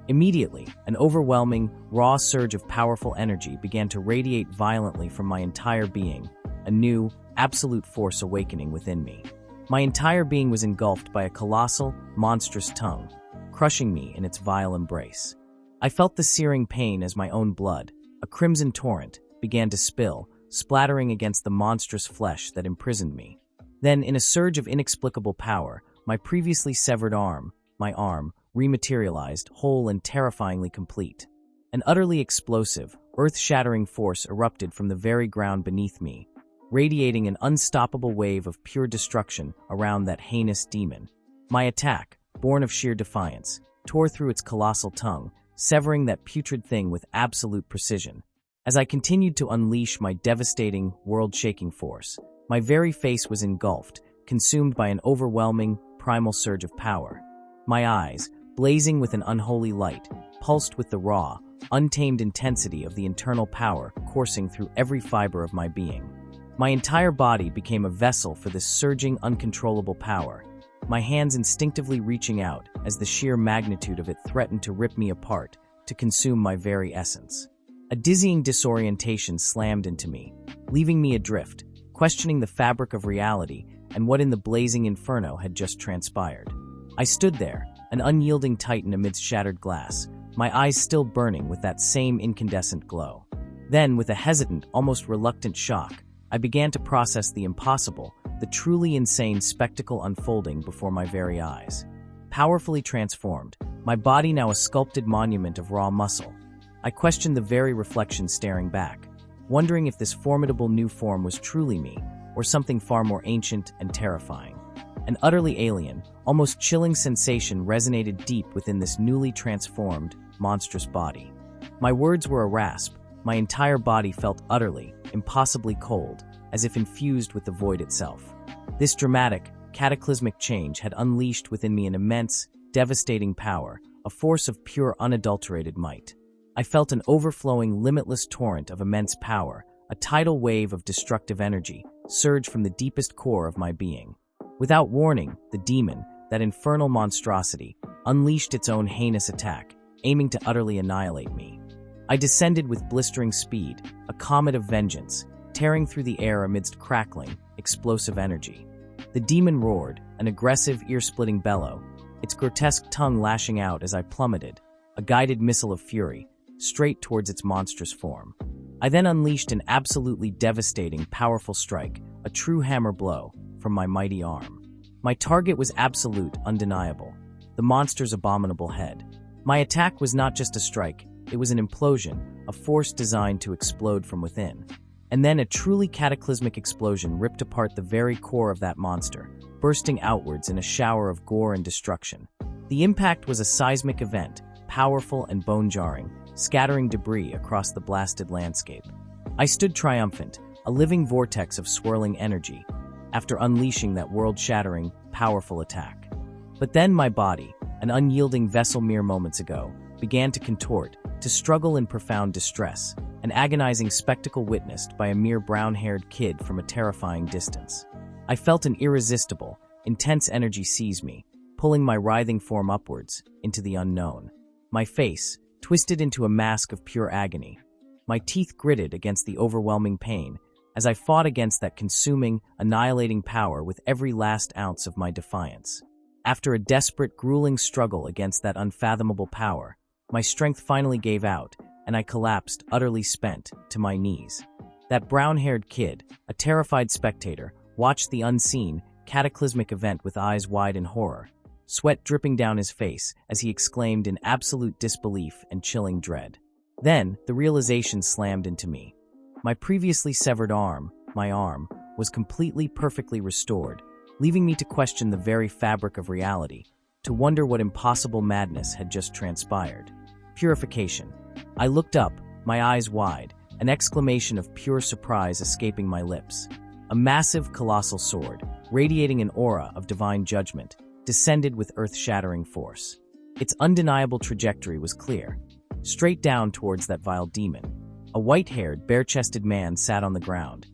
Speaker 1: Immediately, an overwhelming, raw surge of powerful energy began to radiate violently from my entire being, a new, absolute force awakening within me. My entire being was engulfed by a colossal, monstrous tongue, crushing me in its vile embrace. I felt the searing pain as my own blood, a crimson torrent, began to spill, splattering against the monstrous flesh that imprisoned me. Then, in a surge of inexplicable power, my previously severed arm, rematerialized, whole and terrifyingly complete. An utterly explosive, earth-shattering force erupted from the very ground beneath me, radiating an unstoppable wave of pure destruction around that heinous demon. My attack, born of sheer defiance, tore through its colossal tongue, severing that putrid thing with absolute precision. As I continued to unleash my devastating, world-shaking force, my very face was engulfed, consumed by an overwhelming, primal surge of power. My eyes, blazing with an unholy light, pulsed with the raw, untamed intensity of the internal power coursing through every fiber of my being. My entire body became a vessel for this surging, uncontrollable power, my hands instinctively reaching out as the sheer magnitude of it threatened to rip me apart, to consume my very essence. A dizzying disorientation slammed into me, leaving me adrift, questioning the fabric of reality and what in the blazing inferno had just transpired. I stood there, an unyielding titan amidst shattered glass, my eyes still burning with that same incandescent glow. Then, with a hesitant, almost reluctant shock, I began to process the impossible, the truly insane spectacle unfolding before my very eyes. Powerfully transformed, my body now a sculpted monument of raw muscle, I questioned the very reflection staring back, wondering if this formidable new form was truly me, or something far more ancient and terrifying. An utterly alien, almost chilling sensation resonated deep within this newly transformed, monstrous body. My words were a rasp, my entire body felt utterly, impossibly cold, as if infused with the void itself. This dramatic, cataclysmic change had unleashed within me an immense, devastating power, a force of pure unadulterated might. I felt an overflowing, limitless torrent of immense power, a tidal wave of destructive energy, surge from the deepest core of my being. Without warning, the demon, that infernal monstrosity, unleashed its own heinous attack, aiming to utterly annihilate me. I descended with blistering speed, a comet of vengeance, tearing through the air amidst crackling, explosive energy. The demon roared, an aggressive, ear-splitting bellow, its grotesque tongue lashing out as I plummeted, a guided missile of fury, straight towards its monstrous form. I then unleashed an absolutely devastating, powerful strike, a true hammer blow, from my mighty arm. My target was absolute, undeniable, the monster's abominable head. My attack was not just a strike, it was an implosion, a force designed to explode from within. And then a truly cataclysmic explosion ripped apart the very core of that monster, bursting outwards in a shower of gore and destruction. The impact was a seismic event, powerful and bone-jarring, scattering debris across the blasted landscape. I stood triumphant, a living vortex of swirling energy, after unleashing that world-shattering, powerful attack. But then my body, an unyielding vessel mere moments ago, began to contort, to struggle in profound distress, an agonizing spectacle witnessed by a mere brown-haired kid from a terrifying distance. I felt an irresistible, intense energy seize me, pulling my writhing form upwards, into the unknown. My face, twisted into a mask of pure agony. My teeth gritted against the overwhelming pain, as I fought against that consuming, annihilating power with every last ounce of my defiance. After a desperate, grueling struggle against that unfathomable power, my strength finally gave out, and I collapsed, utterly spent, to my knees. That brown-haired kid, a terrified spectator, watched the unseen, cataclysmic event with eyes wide in horror, sweat dripping down his face as he exclaimed in absolute disbelief and chilling dread. Then, the realization slammed into me. My previously severed arm, my arm, was completely, perfectly restored, leaving me to question the very fabric of reality, to wonder what impossible madness had just transpired. Purification. I looked up, my eyes wide, an exclamation of pure surprise escaping my lips. A massive, colossal sword, radiating an aura of divine judgment, descended with earth-shattering force. Its undeniable trajectory was clear, straight down towards that vile demon. A white-haired, bare-chested man sat on the ground,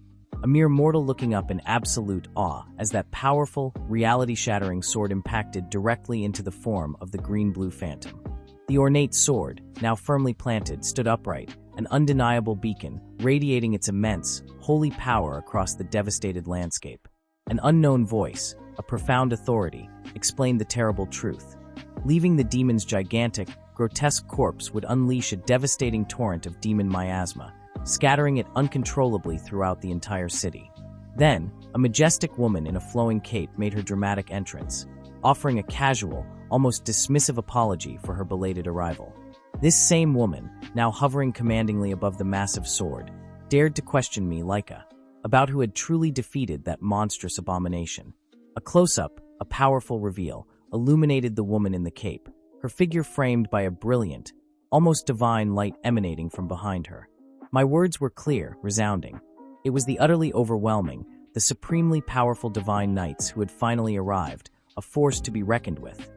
Speaker 1: a mere mortal looking up in absolute awe as that powerful, reality-shattering sword impacted directly into the form of the green-blue phantom. The ornate sword, now firmly planted, stood upright, an undeniable beacon, radiating its immense, holy power across the devastated landscape. An unknown voice, a profound authority, explained the terrible truth. Leaving the demon's gigantic, grotesque corpse would unleash a devastating torrent of demon miasma, scattering it uncontrollably throughout the entire city. Then, a majestic woman in a flowing cape made her dramatic entrance, offering a casual, almost dismissive apology for her belated arrival. This same woman, now hovering commandingly above the massive sword, dared to question me, Leica, about who had truly defeated that monstrous abomination. A close-up, a powerful reveal, illuminated the woman in the cape, her figure framed by a brilliant, almost divine light emanating from behind her. My words were clear, resounding. It was the utterly overwhelming, the supremely powerful divine knights who had finally arrived, a force to be reckoned with.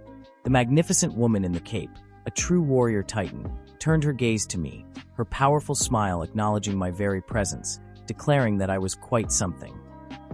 Speaker 1: The magnificent woman in the cape, a true warrior titan, turned her gaze to me, her powerful smile acknowledging my very presence, declaring that I was quite something.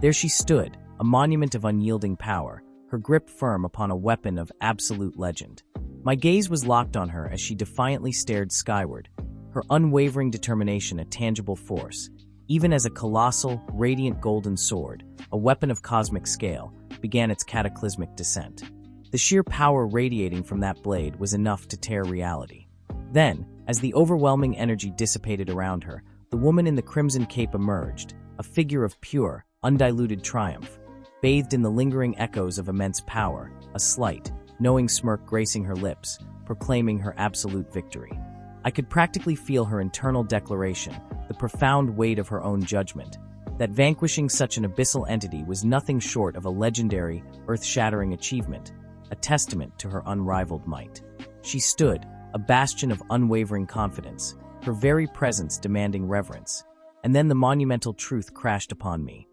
Speaker 1: There she stood, a monument of unyielding power, her grip firm upon a weapon of absolute legend. My gaze was locked on her as she defiantly stared skyward, her unwavering determination a tangible force, even as a colossal, radiant golden sword, a weapon of cosmic scale, began its cataclysmic descent. The sheer power radiating from that blade was enough to tear reality. Then, as the overwhelming energy dissipated around her, the woman in the crimson cape emerged, a figure of pure, undiluted triumph, bathed in the lingering echoes of immense power, a slight, knowing smirk gracing her lips, proclaiming her absolute victory. I could practically feel her internal declaration, the profound weight of her own judgment, that vanquishing such an abyssal entity was nothing short of a legendary, earth-shattering achievement, a testament to her unrivaled might. She stood, a bastion of unwavering confidence, her very presence demanding reverence, and then the monumental truth crashed upon me.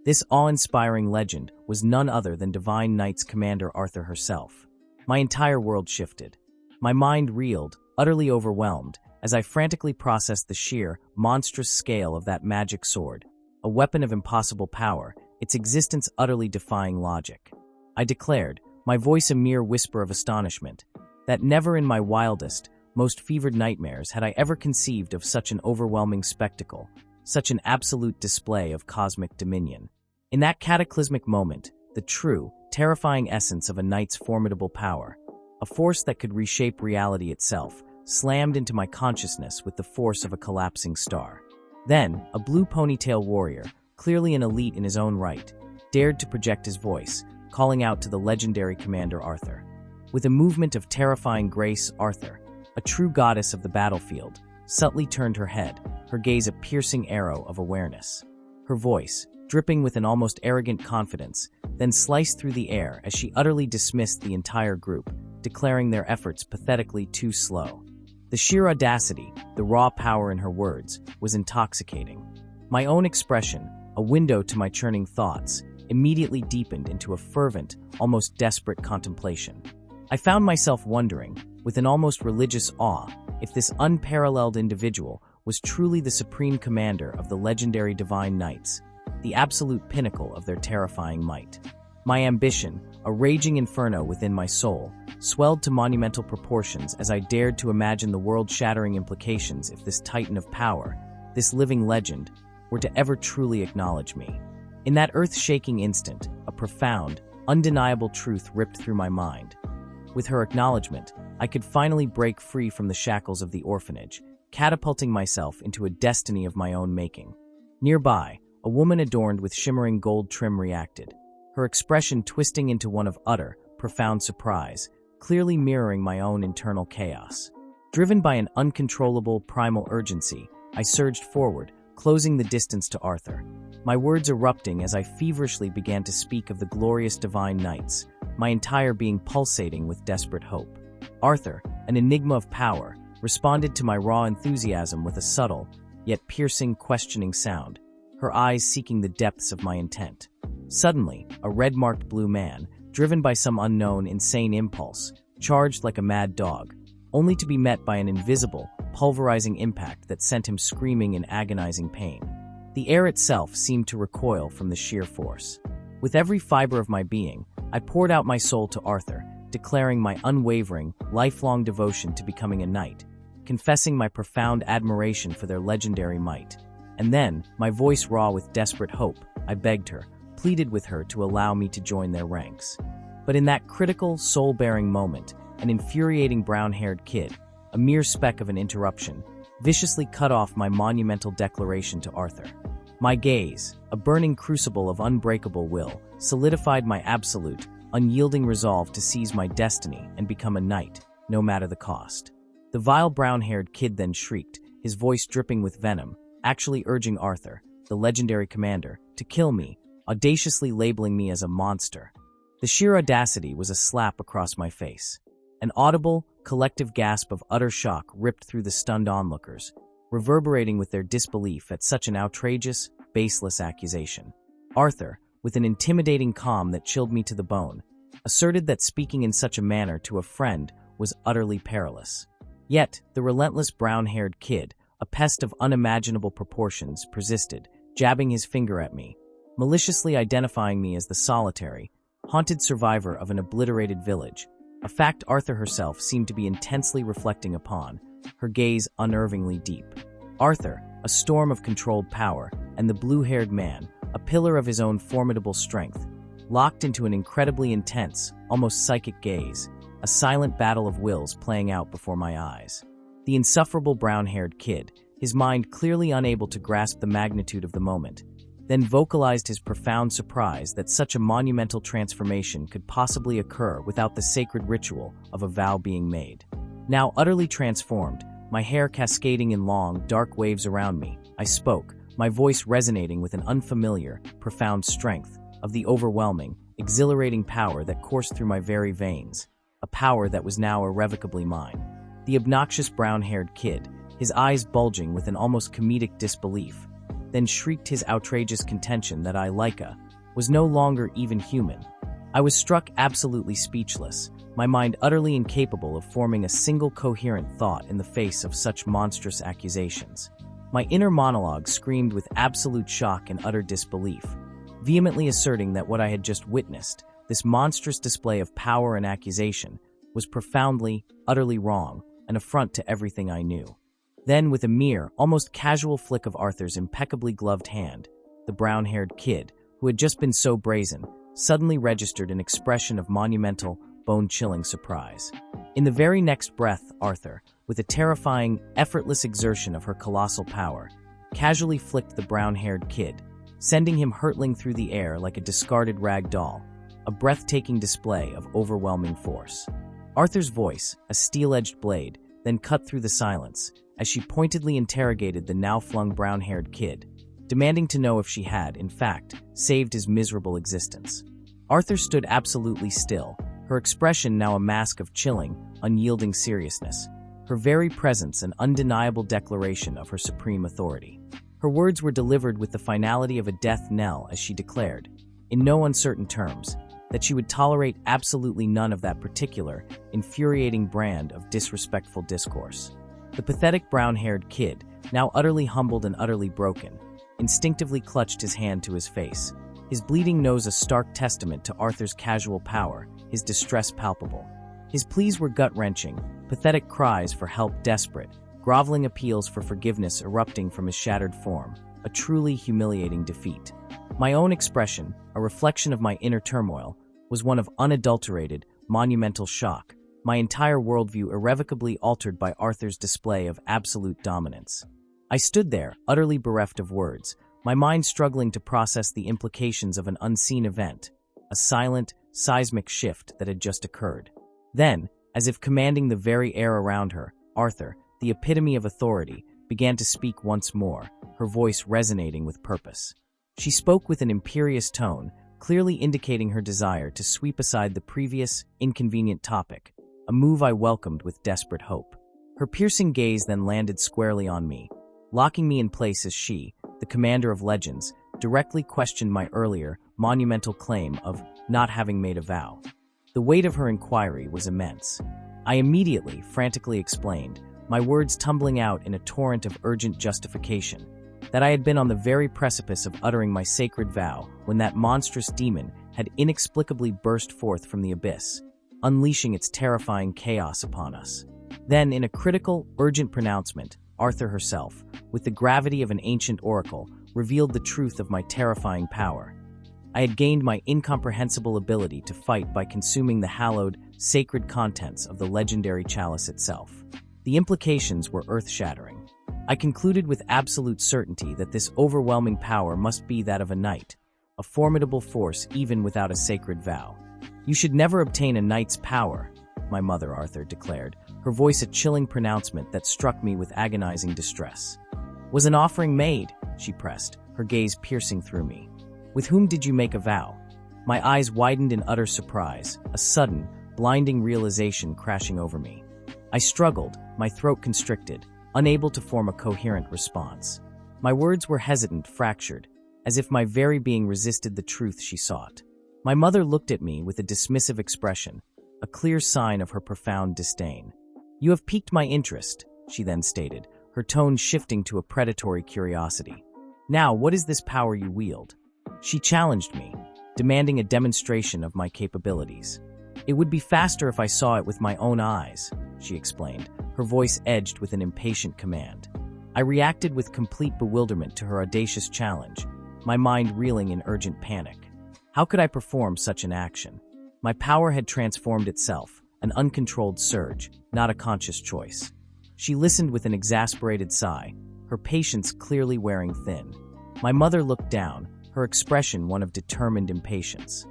Speaker 1: This awe-inspiring legend was none other than Divine Knight's commander Arthur herself. My entire world shifted. My mind reeled, utterly overwhelmed, as I frantically processed the sheer, monstrous scale of that magic sword, a weapon of impossible power, its existence utterly defying logic. I declared, my voice a mere whisper of astonishment, that never in my wildest, most fevered nightmares had I ever conceived of such an overwhelming spectacle, such an absolute display of cosmic dominion. In that cataclysmic moment, the true, terrifying essence of a knight's formidable power, a force that could reshape reality itself, slammed into my consciousness with the force of a collapsing star. Then, a blue ponytail warrior, clearly an elite in his own right, dared to project his voice, calling out to the legendary commander Arthur. With a movement of terrifying grace, Arthur, a true goddess of the battlefield, subtly turned her head, her gaze a piercing arrow of awareness. Her voice, dripping with an almost arrogant confidence, then sliced through the air as she utterly dismissed the entire group, declaring their efforts pathetically too slow. The sheer audacity, the raw power in her words, was intoxicating. My own expression, a window to my churning thoughts, immediately deepened into a fervent, almost desperate contemplation. I found myself wondering, with an almost religious awe, if this unparalleled individual was truly the supreme commander of the legendary Divine Knights, the absolute pinnacle of their terrifying might. My ambition, a raging inferno within my soul, swelled to monumental proportions as I dared to imagine the world-shattering implications if this titan of power, this living legend, were to ever truly acknowledge me. In that earth-shaking instant, a profound, undeniable truth ripped through my mind. With her acknowledgement, I could finally break free from the shackles of the orphanage, catapulting myself into a destiny of my own making. Nearby, a woman adorned with shimmering gold trim reacted, her expression twisting into one of utter, profound surprise, clearly mirroring my own internal chaos. Driven by an uncontrollable, primal urgency, I surged forward, closing the distance to Arthur. My words erupting as I feverishly began to speak of the glorious Divine Knights, my entire being pulsating with desperate hope. Arthur, an enigma of power, responded to my raw enthusiasm with a subtle, yet piercing, questioning sound, her eyes seeking the depths of my intent. Suddenly, a red-marked blue man, driven by some unknown, insane impulse, charged like a mad dog, only to be met by an invisible, pulverizing impact that sent him screaming in agonizing pain. The air itself seemed to recoil from the sheer force. With every fiber of my being, I poured out my soul to Arthur, declaring my unwavering, lifelong devotion to becoming a knight, confessing my profound admiration for their legendary might. And then, my voice raw with desperate hope, I begged her, pleaded with her to allow me to join their ranks. But in that critical, soul-bearing moment, an infuriating brown-haired kid, a mere speck of an interruption, viciously cut off my monumental declaration to Arthur. My gaze, a burning crucible of unbreakable will, solidified my absolute, unyielding resolve to seize my destiny and become a knight, no matter the cost. The vile brown-haired kid then shrieked, his voice dripping with venom, actually urging Arthur, the legendary commander, to kill me, audaciously labeling me as a monster. The sheer audacity was a slap across my face. An audible, collective gasp of utter shock ripped through the stunned onlookers, reverberating with their disbelief at such an outrageous, baseless accusation. Arthur, with an intimidating calm that chilled me to the bone, asserted that speaking in such a manner to a friend was utterly perilous. Yet, the relentless brown-haired kid, a pest of unimaginable proportions, persisted, jabbing his finger at me, maliciously identifying me as the solitary, haunted survivor of an obliterated village, a fact Arthur herself seemed to be intensely reflecting upon, her gaze unnervingly deep. Arthur, a storm of controlled power, and the blue-haired man, a pillar of his own formidable strength, locked into an incredibly intense, almost psychic gaze, a silent battle of wills playing out before my eyes. The insufferable brown-haired kid, his mind clearly unable to grasp the magnitude of the moment, then vocalized his profound surprise that such a monumental transformation could possibly occur without the sacred ritual of a vow being made. Now utterly transformed, my hair cascading in long, dark waves around me, I spoke, my voice resonating with an unfamiliar, profound strength of the overwhelming, exhilarating power that coursed through my very veins, a power that was now irrevocably mine. The obnoxious brown-haired kid, his eyes bulging with an almost comedic disbelief, then shrieked his outrageous contention that I, Leica, was no longer even human. I was struck absolutely speechless, my mind utterly incapable of forming a single coherent thought in the face of such monstrous accusations. My inner monologue screamed with absolute shock and utter disbelief, vehemently asserting that what I had just witnessed, this monstrous display of power and accusation, was profoundly, utterly wrong, an affront to everything I knew. Then, with a mere, almost casual flick of Arthur's impeccably gloved hand, the brown-haired kid, who had just been so brazen, suddenly registered an expression of monumental, bone-chilling surprise. In the very next breath, Arthur, with a terrifying, effortless exertion of her colossal power, casually flicked the brown-haired kid, sending him hurtling through the air like a discarded rag doll, a breathtaking display of overwhelming force. Arthur's voice, a steel-edged blade, then cut through the silence, as she pointedly interrogated the now-flung brown-haired kid, demanding to know if she had, in fact, saved his miserable existence. Arthur stood absolutely still, her expression now a mask of chilling, unyielding seriousness, her very presence an undeniable declaration of her supreme authority. Her words were delivered with the finality of a death knell as she declared, in no uncertain terms, that she would tolerate absolutely none of that particular, infuriating brand of disrespectful discourse. The pathetic brown-haired kid, now utterly humbled and utterly broken, instinctively clutched his hand to his face, his bleeding nose a stark testament to Arthur's casual power, his distress palpable. His pleas were gut-wrenching, pathetic cries for help desperate, groveling appeals for forgiveness erupting from his shattered form, a truly humiliating defeat. My own expression, a reflection of my inner turmoil, was one of unadulterated, monumental shock, my entire worldview irrevocably altered by Arthur's display of absolute dominance. I stood there, utterly bereft of words, my mind struggling to process the implications of an unseen event, a silent, seismic shift that had just occurred. Then, as if commanding the very air around her, Arthur, the epitome of authority, began to speak once more, her voice resonating with purpose. She spoke with an imperious tone, clearly indicating her desire to sweep aside the previous, inconvenient topic, a move I welcomed with desperate hope. Her piercing gaze then landed squarely on me, locking me in place as she, the commander of legends, directly questioned my earlier, monumental claim of not having made a vow. The weight of her inquiry was immense. I immediately, frantically explained, my words tumbling out in a torrent of urgent justification, that I had been on the very precipice of uttering my sacred vow when that monstrous demon had inexplicably burst forth from the abyss, unleashing its terrifying chaos upon us. Then, in a critical, urgent pronouncement, Arthur herself, with the gravity of an ancient oracle, revealed the truth of my terrifying power. I had gained my incomprehensible ability to fight by consuming the hallowed, sacred contents of the legendary chalice itself. The implications were earth-shattering. I concluded with absolute certainty that this overwhelming power must be that of a knight, a formidable force even without a sacred vow. You should never obtain a knight's power, my mother Arthur declared, her voice a chilling pronouncement that struck me with agonizing distress. Was an offering made? She pressed, her gaze piercing through me. With whom did you make a vow? My eyes widened in utter surprise, a sudden, blinding realization crashing over me. I struggled, my throat constricted, unable to form a coherent response. My words were hesitant, fractured, as if my very being resisted the truth she sought. My mother looked at me with a dismissive expression, a clear sign of her profound disdain. You have piqued my interest, she then stated, her tone shifting to a predatory curiosity. Now, what is this power you wield? She challenged me, demanding a demonstration of my capabilities. It would be faster if I saw it with my own eyes, she explained, her voice edged with an impatient command. I reacted with complete bewilderment to her audacious challenge, my mind reeling in urgent panic. How could I perform such an action? My power had transformed itself, an uncontrolled surge, not a conscious choice. She listened with an exasperated sigh, her patience clearly wearing thin. My mother looked down, her expression one of determined impatience.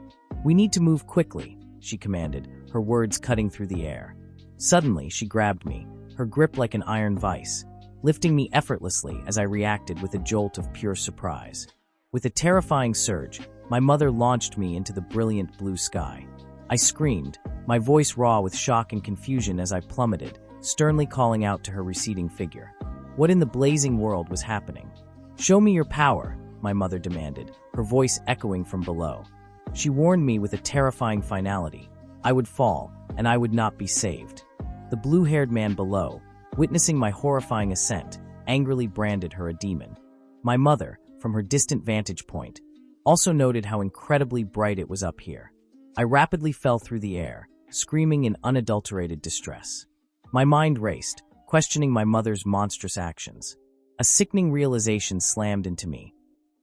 Speaker 1: We need to move quickly, she commanded, her words cutting through the air. Suddenly, she grabbed me, her grip like an iron vice, lifting me effortlessly as I reacted with a jolt of pure surprise. With a terrifying surge, my mother launched me into the brilliant blue sky. I screamed, my voice raw with shock and confusion as I plummeted, sternly calling out to her receding figure. What in the blazing world was happening? Show me your power, my mother demanded, her voice echoing from below. She warned me with a terrifying finality. I would fall, and I would not be saved. The blue-haired man below, witnessing my horrifying ascent, angrily branded her a demon. My mother, from her distant vantage point, also noted how incredibly bright it was up here. I rapidly fell through the air, screaming in unadulterated distress. My mind raced, questioning my mother's monstrous actions. A sickening realization slammed into me.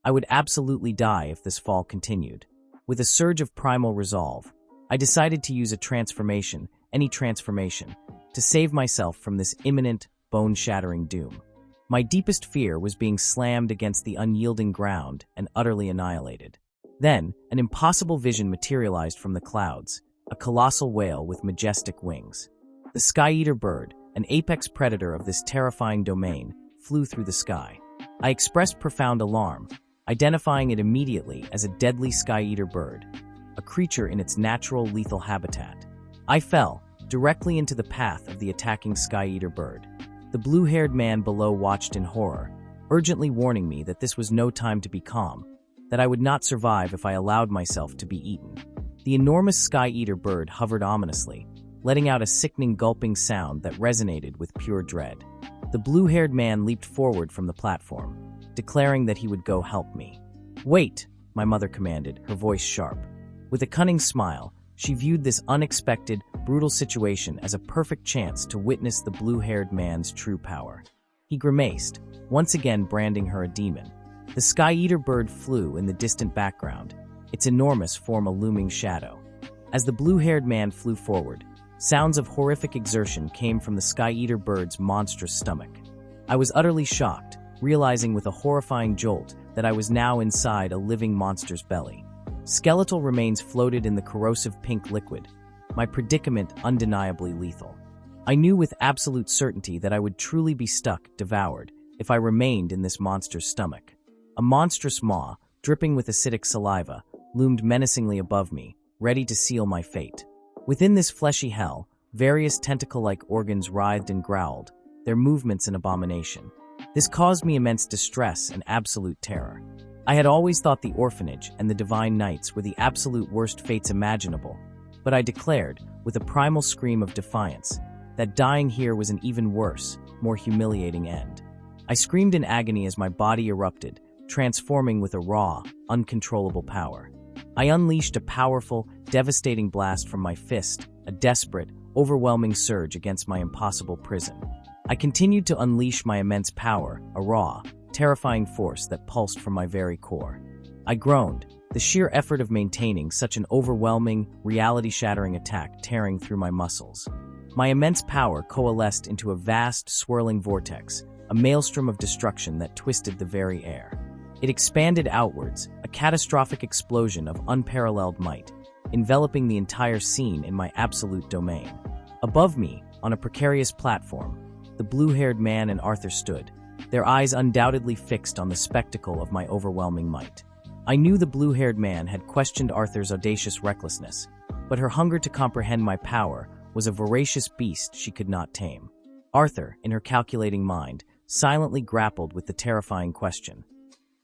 Speaker 1: I would absolutely die if this fall continued. With a surge of primal resolve, I decided to use a transformation, any transformation, to save myself from this imminent, bone-shattering doom. My deepest fear was being slammed against the unyielding ground and utterly annihilated. Then, an impossible vision materialized from the clouds, a colossal whale with majestic wings. The sky-eater bird, an apex predator of this terrifying domain, flew through the sky. I expressed profound alarm, identifying it immediately as a deadly sky-eater bird, a creature in its natural lethal habitat. I fell directly into the path of the attacking sky-eater bird. The blue-haired man below watched in horror, urgently warning me that this was no time to be calm, that I would not survive if I allowed myself to be eaten. The enormous sky-eater bird hovered ominously, letting out a sickening gulping sound that resonated with pure dread. The blue-haired man leaped forward from the platform, declaring that he would go help me. "Wait," my mother commanded, her voice sharp. With a cunning smile, she viewed this unexpected, brutal situation as a perfect chance to witness the blue-haired man's true power. He grimaced, once again branding her a demon. The sky-eater bird flew in the distant background, its enormous form a looming shadow. As the blue-haired man flew forward, sounds of horrific exertion came from the sky-eater bird's monstrous stomach. I was utterly shocked, realizing with a horrifying jolt that I was now inside a living monster's belly. Skeletal remains floated in the corrosive pink liquid, my predicament undeniably lethal. I knew with absolute certainty that I would truly be stuck, devoured, if I remained in this monster's stomach. A monstrous maw, dripping with acidic saliva, loomed menacingly above me, ready to seal my fate. Within this fleshy hell, various tentacle-like organs writhed and growled, their movements an abomination. This caused me immense distress and absolute terror. I had always thought the orphanage and the divine nights were the absolute worst fates imaginable, but I declared, with a primal scream of defiance, that dying here was an even worse, more humiliating end. I screamed in agony as my body erupted, transforming with a raw, uncontrollable power. I unleashed a powerful, devastating blast from my fist, a desperate, overwhelming surge against my impossible prison. I continued to unleash my immense power, a raw, terrifying force that pulsed from my very core. I groaned, the sheer effort of maintaining such an overwhelming, reality-shattering attack tearing through my muscles. My immense power coalesced into a vast, swirling vortex, a maelstrom of destruction that twisted the very air. It expanded outwards, a catastrophic explosion of unparalleled might, enveloping the entire scene in my absolute domain. Above me, on a precarious platform, the blue-haired man and Arthur stood, their eyes undoubtedly fixed on the spectacle of my overwhelming might. I knew the blue-haired man had questioned Arthur's audacious recklessness, but her hunger to comprehend my power was a voracious beast she could not tame. Arthur, in her calculating mind, silently grappled with the terrifying question.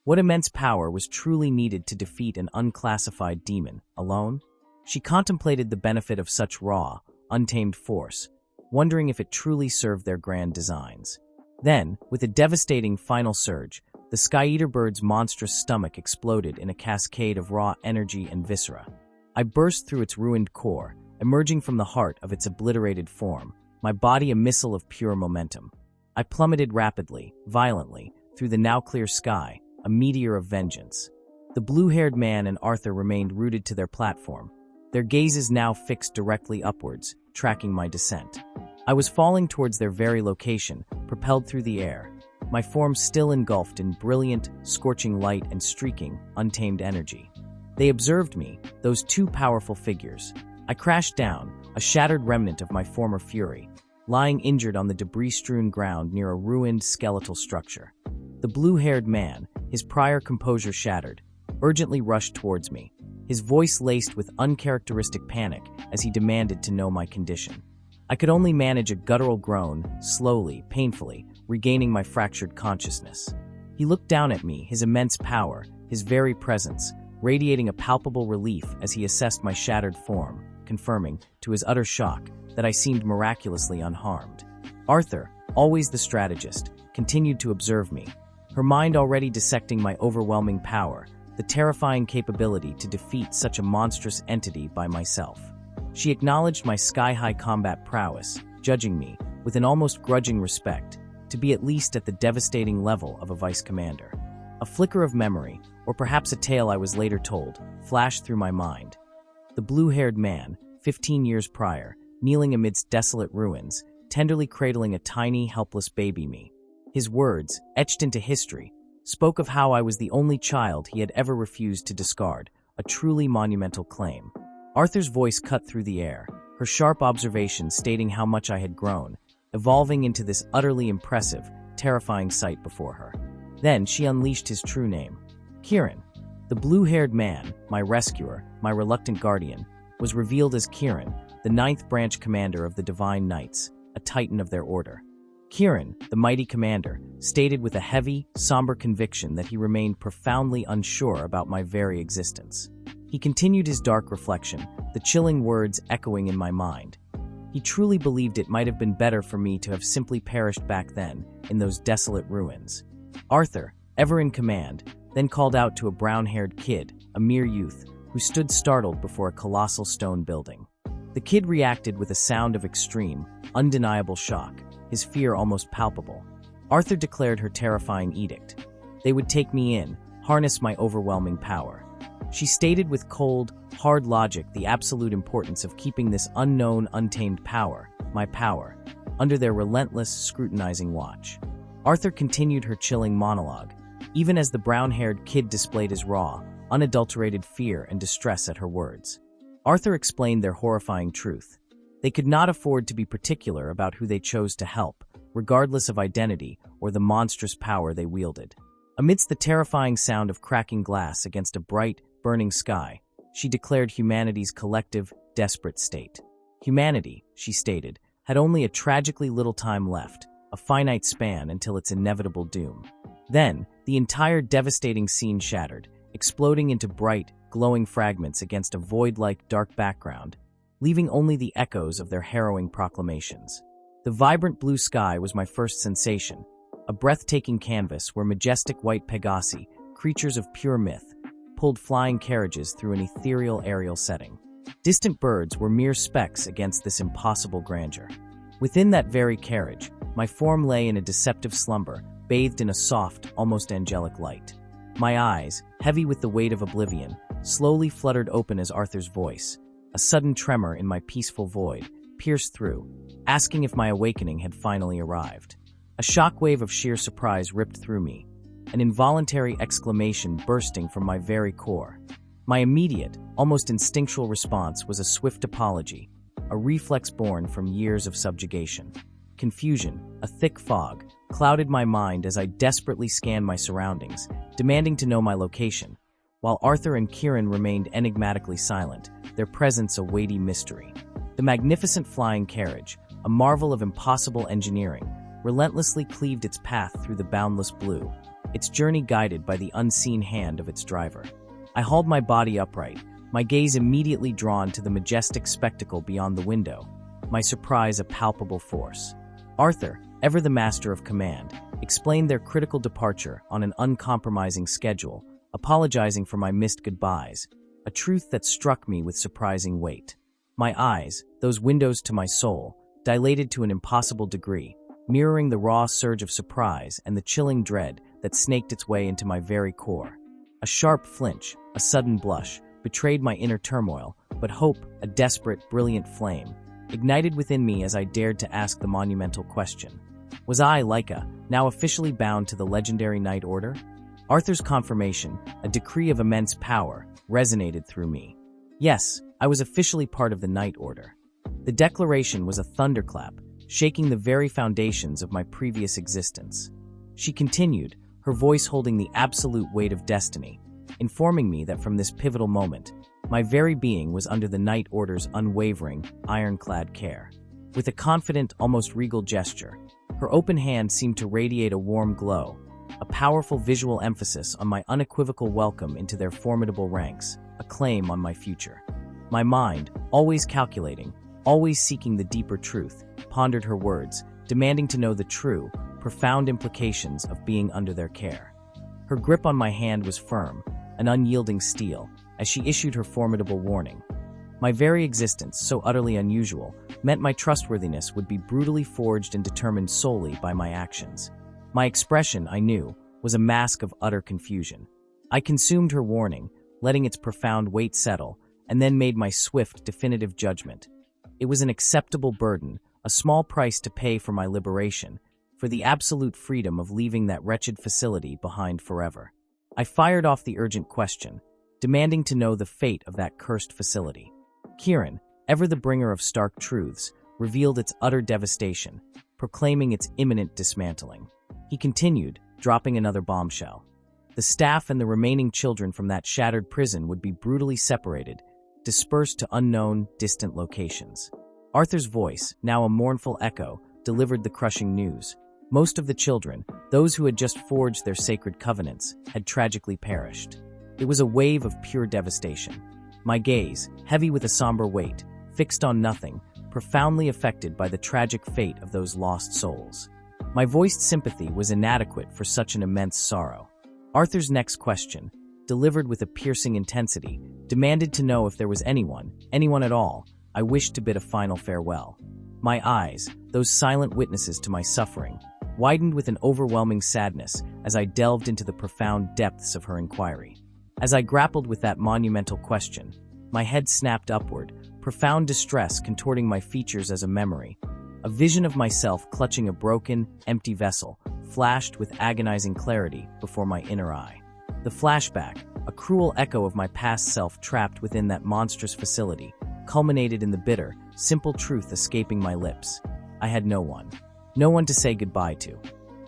Speaker 1: What immense power was truly needed to defeat an unclassified demon, alone? She contemplated the benefit of such raw, untamed force, wondering if it truly served their grand designs. Then, with a devastating final surge, the sky-eater bird's monstrous stomach exploded in a cascade of raw energy and viscera. I burst through its ruined core, emerging from the heart of its obliterated form, my body a missile of pure momentum. I plummeted rapidly, violently, through the now clear sky, a meteor of vengeance. The blue-haired man and Arthur remained rooted to their platform, their gazes now fixed directly upwards, tracking my descent. I was falling towards their very location, propelled through the air, my form still engulfed in brilliant, scorching light and streaking, untamed energy. They observed me, those two powerful figures. I crashed down, a shattered remnant of my former fury, lying injured on the debris-strewn ground near a ruined skeletal structure. The blue-haired man, his prior composure shattered, urgently rushed towards me, his voice laced with uncharacteristic panic as he demanded to know my condition. I could only manage a guttural groan, slowly, painfully, regaining my fractured consciousness. He looked down at me, his immense power, his very presence, radiating a palpable relief as he assessed my shattered form, confirming, to his utter shock, that I seemed miraculously unharmed. Arthur, always the strategist, continued to observe me, her mind already dissecting my overwhelming power, the terrifying capability to defeat such a monstrous entity by myself. She acknowledged my sky-high combat prowess, judging me, with an almost grudging respect, to be at least at the devastating level of a vice commander. A flicker of memory, or perhaps a tale I was later told, flashed through my mind. The blue-haired man, 15 years prior, kneeling amidst desolate ruins, tenderly cradling a tiny, helpless baby me. His words, etched into history, spoke of how I was the only child he had ever refused to discard, a truly monumental claim. Arthur's voice cut through the air, her sharp observation stating how much I had grown, evolving into this utterly impressive, terrifying sight before her. Then she unleashed his true name. Kirin. The blue-haired man, my rescuer, my reluctant guardian, was revealed as Kirin, the 9th branch commander of the Divine Knights, a titan of their order. Kirin, the mighty commander, stated with a heavy, somber conviction that he remained profoundly unsure about my very existence. He continued his dark reflection, the chilling words echoing in my mind. He truly believed it might have been better for me to have simply perished back then, in those desolate ruins. Arthur, ever in command, then called out to a brown-haired kid, a mere youth, who stood startled before a colossal stone building. The kid reacted with a sound of extreme, undeniable shock, his fear almost palpable. Arthur declared her terrifying edict. They would take me in, harness my overwhelming power. She stated with cold, hard logic the absolute importance of keeping this unknown, untamed power, my power, under their relentless, scrutinizing watch. Arthur continued her chilling monologue, even as the brown-haired kid displayed his raw, unadulterated fear and distress at her words. Arthur explained their horrifying truth. They could not afford to be particular about who they chose to help, regardless of identity or the monstrous power they wielded. Amidst the terrifying sound of cracking glass against a bright, burning sky, she declared humanity's collective, desperate state. Humanity, she stated, had only a tragically little time left, a finite span until its inevitable doom. Then, the entire devastating scene shattered, exploding into bright, glowing fragments against a void-like dark background, leaving only the echoes of their harrowing proclamations. The vibrant blue sky was my first sensation, a breathtaking canvas where majestic white Pegasi, creatures of pure myth, pulled flying carriages through an ethereal aerial setting. Distant birds were mere specks against this impossible grandeur. Within that very carriage, my form lay in a deceptive slumber, bathed in a soft, almost angelic light. My eyes, heavy with the weight of oblivion, slowly fluttered open as Arthur's voice, a sudden tremor in my peaceful void, pierced through, asking if my awakening had finally arrived. A shockwave of sheer surprise ripped through me, an involuntary exclamation bursting from my very core. My immediate, almost instinctual response was a swift apology, a reflex born from years of subjugation. Confusion, a thick fog, clouded my mind as I desperately scanned my surroundings, demanding to know my location, while Arthur and Kirin remained enigmatically silent, their presence a weighty mystery. The magnificent flying carriage, a marvel of impossible engineering, relentlessly cleaved its path through the boundless blue, its journey guided by the unseen hand of its driver. I hauled my body upright, my gaze immediately drawn to the majestic spectacle beyond the window, my surprise a palpable force. Arthur, ever the master of command, explained their critical departure on an uncompromising schedule, apologizing for my missed goodbyes, a truth that struck me with surprising weight. My eyes, those windows to my soul, dilated to an impossible degree, mirroring the raw surge of surprise and the chilling dread that snaked its way into my very core. A sharp flinch, a sudden blush, betrayed my inner turmoil, but hope, a desperate, brilliant flame, ignited within me as I dared to ask the monumental question. Was I, Leica, now officially bound to the legendary Knight Order? Arthur's confirmation, a decree of immense power, resonated through me. Yes, I was officially part of the Knight Order. The declaration was a thunderclap, shaking the very foundations of my previous existence. She continued, her voice holding the absolute weight of destiny, informing me that from this pivotal moment, my very being was under the Knight Order's unwavering, ironclad care. With a confident, almost regal gesture, her open hand seemed to radiate a warm glow, a powerful visual emphasis on my unequivocal welcome into their formidable ranks, a claim on my future. My mind, always calculating, always seeking the deeper truth, pondered her words, demanding to know the true, profound implications of being under their care. Her grip on my hand was firm, an unyielding steel, as she issued her formidable warning. My very existence, so utterly unusual, meant my trustworthiness would be brutally forged and determined solely by my actions. My expression, I knew, was a mask of utter confusion. I consumed her warning, letting its profound weight settle, and then made my swift, definitive judgment. It was an acceptable burden, a small price to pay for my liberation, for the absolute freedom of leaving that wretched facility behind forever. I fired off the urgent question, demanding to know the fate of that cursed facility. Kirin, ever the bringer of stark truths, revealed its utter devastation, proclaiming its imminent dismantling. He continued, dropping another bombshell. The staff and the remaining children from that shattered prison would be brutally separated, dispersed to unknown, distant locations. Arthur's voice, now a mournful echo, delivered the crushing news. Most of the children, those who had just forged their sacred covenants, had tragically perished. It was a wave of pure devastation. My gaze, heavy with a somber weight, fixed on nothing, profoundly affected by the tragic fate of those lost souls. My voiced sympathy was inadequate for such an immense sorrow. Arthur's next question, delivered with a piercing intensity, demanded to know if there was anyone at all, I wished to bid a final farewell. My eyes, those silent witnesses to my suffering, widened with an overwhelming sadness as I delved into the profound depths of her inquiry. As I grappled with that monumental question, my head snapped upward, profound distress contorting my features as a memory. A vision of myself clutching a broken, empty vessel flashed with agonizing clarity before my inner eye. The flashback, a cruel echo of my past self trapped within that monstrous facility, culminated in the bitter, simple truth escaping my lips. I had no one to say goodbye to.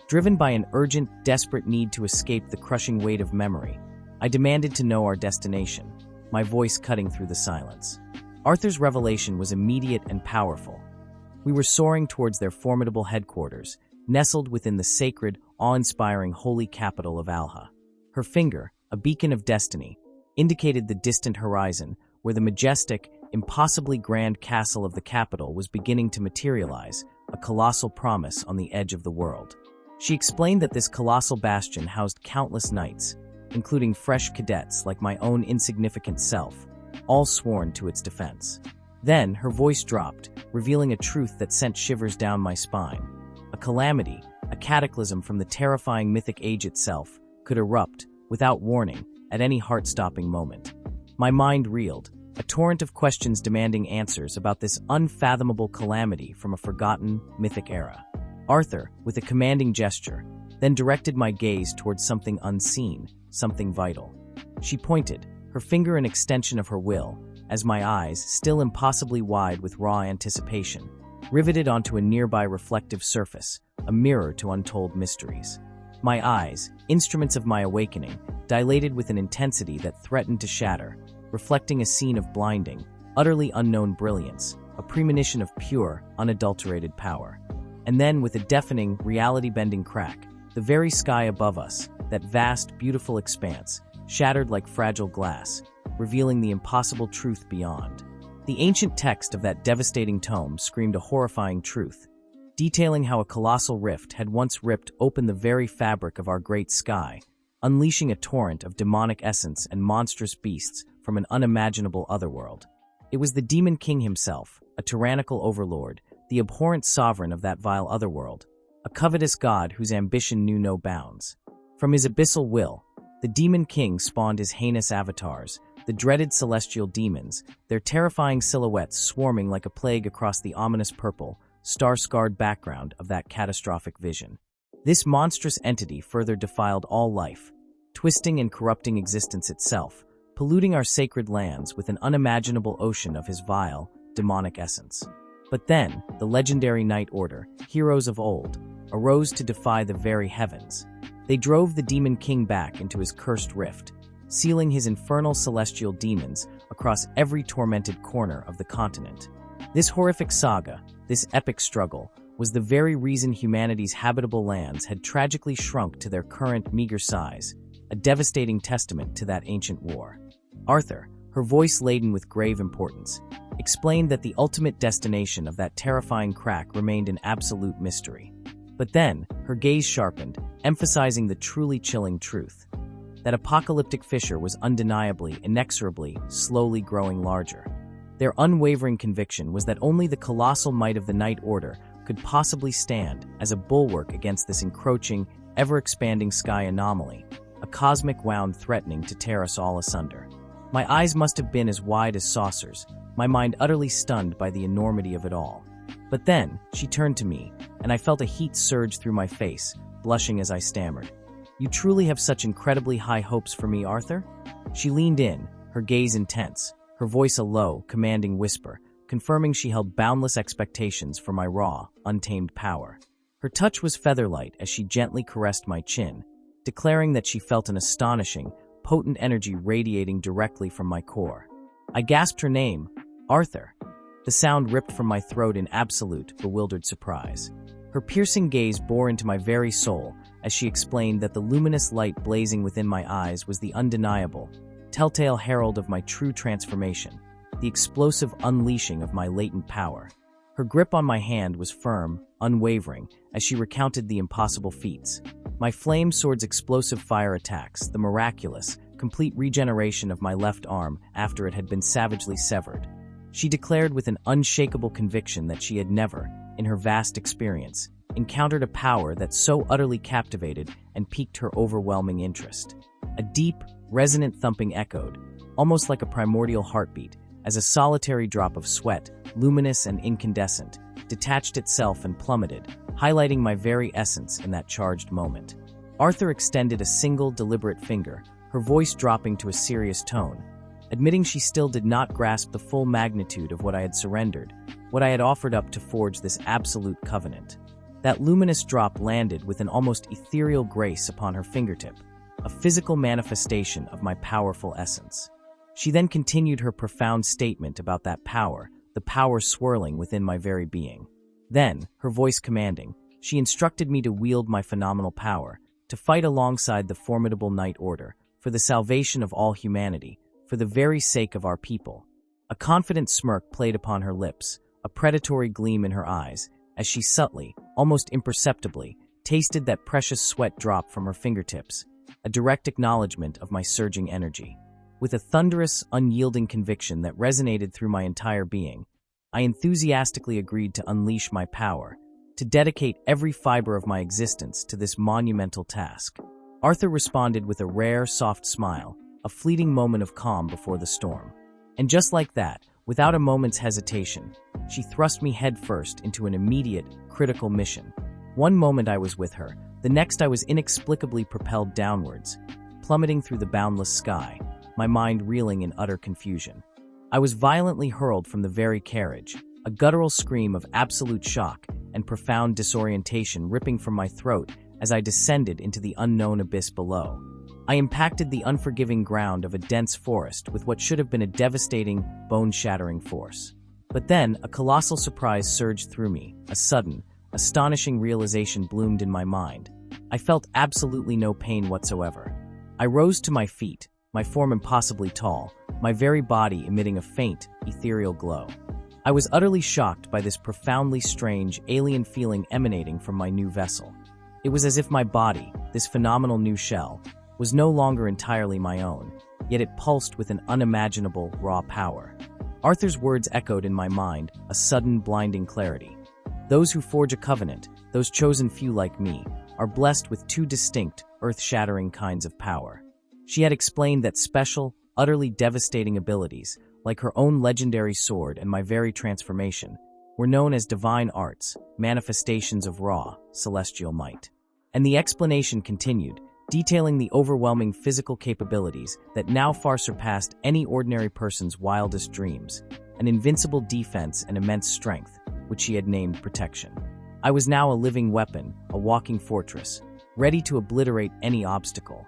Speaker 1: Driven by an urgent, desperate need to escape the crushing weight of memory, I demanded to know our destination, my voice cutting through the silence. Arthur's revelation was immediate and powerful. We were soaring towards their formidable headquarters, nestled within the sacred, awe-inspiring holy capital of Alha. Her finger, a beacon of destiny, indicated the distant horizon where the majestic, impossibly grand castle of the capital was beginning to materialize, a colossal promise on the edge of the world. She explained that this colossal bastion housed countless knights, including fresh cadets like my own insignificant self, all sworn to its defense. Then her voice dropped, revealing a truth that sent shivers down my spine. A calamity, a cataclysm from the terrifying mythic age itself, could erupt, without warning, at any heart-stopping moment. My mind reeled, a torrent of questions demanding answers about this unfathomable calamity from a forgotten, mythic era. Arthur, with a commanding gesture, then directed my gaze towards something unseen, something vital. She pointed, her finger an extension of her will, as my eyes, still impossibly wide with raw anticipation, riveted onto a nearby reflective surface, a mirror to untold mysteries. My eyes, instruments of my awakening, dilated with an intensity that threatened to shatter, reflecting a scene of blinding, utterly unknown brilliance, a premonition of pure, unadulterated power. And then, with a deafening, reality-bending crack, the very sky above us, that vast, beautiful expanse, shattered like fragile glass, revealing the impossible truth beyond. The ancient text of that devastating tome screamed a horrifying truth, detailing how a colossal rift had once ripped open the very fabric of our great sky, unleashing a torrent of demonic essence and monstrous beasts from an unimaginable otherworld. It was the Demon King himself, a tyrannical overlord, the abhorrent sovereign of that vile otherworld, a covetous god whose ambition knew no bounds. From his abyssal will, the Demon King spawned his heinous avatars, the dreaded celestial demons, their terrifying silhouettes swarming like a plague across the ominous purple, star-scarred background of that catastrophic vision. This monstrous entity further defiled all life, twisting and corrupting existence itself, polluting our sacred lands with an unimaginable ocean of his vile, demonic essence. But then, the legendary Knight Order, heroes of old, arose to defy the very heavens. They drove the Demon King back into his cursed rift, sealing his infernal celestial demons across every tormented corner of the continent. This horrific saga, this epic struggle, was the very reason humanity's habitable lands had tragically shrunk to their current meager size, a devastating testament to that ancient war. Arthur, her voice laden with grave importance, explained that the ultimate destination of that terrifying crack remained an absolute mystery. But then, her gaze sharpened, emphasizing the truly chilling truth. That apocalyptic fissure was undeniably, inexorably, slowly growing larger. Their unwavering conviction was that only the colossal might of the Knight Order could possibly stand as a bulwark against this encroaching, ever-expanding sky anomaly, a cosmic wound threatening to tear us all asunder. My eyes must have been as wide as saucers, my mind utterly stunned by the enormity of it all. But then, she turned to me, and I felt a heat surge through my face, blushing as I stammered. "You truly have such incredibly high hopes for me, Arthur?" She leaned in, her gaze intense, her voice a low, commanding whisper, confirming she held boundless expectations for my raw, untamed power. Her touch was feather-light as she gently caressed my chin, declaring that she felt an astonishing, potent energy radiating directly from my core. I gasped her name, Arthur. The sound ripped from my throat in absolute, bewildered surprise. Her piercing gaze bore into my very soul as she explained that the luminous light blazing within my eyes was the undeniable, telltale herald of my true transformation, the explosive unleashing of my latent power. Her grip on my hand was firm, unwavering, as she recounted the impossible feats. My flame sword's explosive fire attacks, the miraculous, complete regeneration of my left arm after it had been savagely severed. She declared with an unshakable conviction that she had never, in her vast experience, encountered a power that so utterly captivated and piqued her overwhelming interest. A deep, resonant thumping echoed, almost like a primordial heartbeat, as a solitary drop of sweat, luminous and incandescent, detached itself and plummeted, highlighting my very essence in that charged moment. Arthur extended a single, deliberate finger, her voice dropping to a serious tone, admitting she still did not grasp the full magnitude of what I had surrendered, what I had offered up to forge this absolute covenant. That luminous drop landed with an almost ethereal grace upon her fingertip, a physical manifestation of my powerful essence. She then continued her profound statement about that power, the power swirling within my very being. Then, her voice commanding, she instructed me to wield my phenomenal power, to fight alongside the formidable Night Order, for the salvation of all humanity, for the very sake of our people. A confident smirk played upon her lips, a predatory gleam in her eyes, as she subtly, almost imperceptibly, tasted that precious sweat drop from her fingertips, a direct acknowledgement of my surging energy. With a thunderous, unyielding conviction that resonated through my entire being, I enthusiastically agreed to unleash my power, to dedicate every fiber of my existence to this monumental task. Arthur responded with a rare, soft smile, a fleeting moment of calm before the storm. And just like that, without a moment's hesitation, she thrust me headfirst into an immediate, critical mission. One moment I was with her, the next I was inexplicably propelled downwards, plummeting through the boundless sky, my mind reeling in utter confusion. I was violently hurled from the very carriage, a guttural scream of absolute shock and profound disorientation ripping from my throat as I descended into the unknown abyss below. I impacted the unforgiving ground of a dense forest with what should have been a devastating, bone-shattering force. But then, a colossal surprise surged through me, a sudden, astonishing realization bloomed in my mind. I felt absolutely no pain whatsoever. I rose to my feet, my form impossibly tall, my very body emitting a faint, ethereal glow. I was utterly shocked by this profoundly strange, alien feeling emanating from my new vessel. It was as if my body, this phenomenal new shell, was no longer entirely my own, yet it pulsed with an unimaginable, raw power. Arthur's words echoed in my mind, a sudden, blinding clarity. Those who forge a covenant, those chosen few like me, are blessed with two distinct, earth-shattering kinds of power. She had explained that special, utterly devastating abilities, like her own legendary sword and my very transformation, were known as divine arts, manifestations of raw, celestial might. And the explanation continued, detailing the overwhelming physical capabilities that now far surpassed any ordinary person's wildest dreams, an invincible defense and immense strength, which she had named protection. I was now a living weapon, a walking fortress, ready to obliterate any obstacle.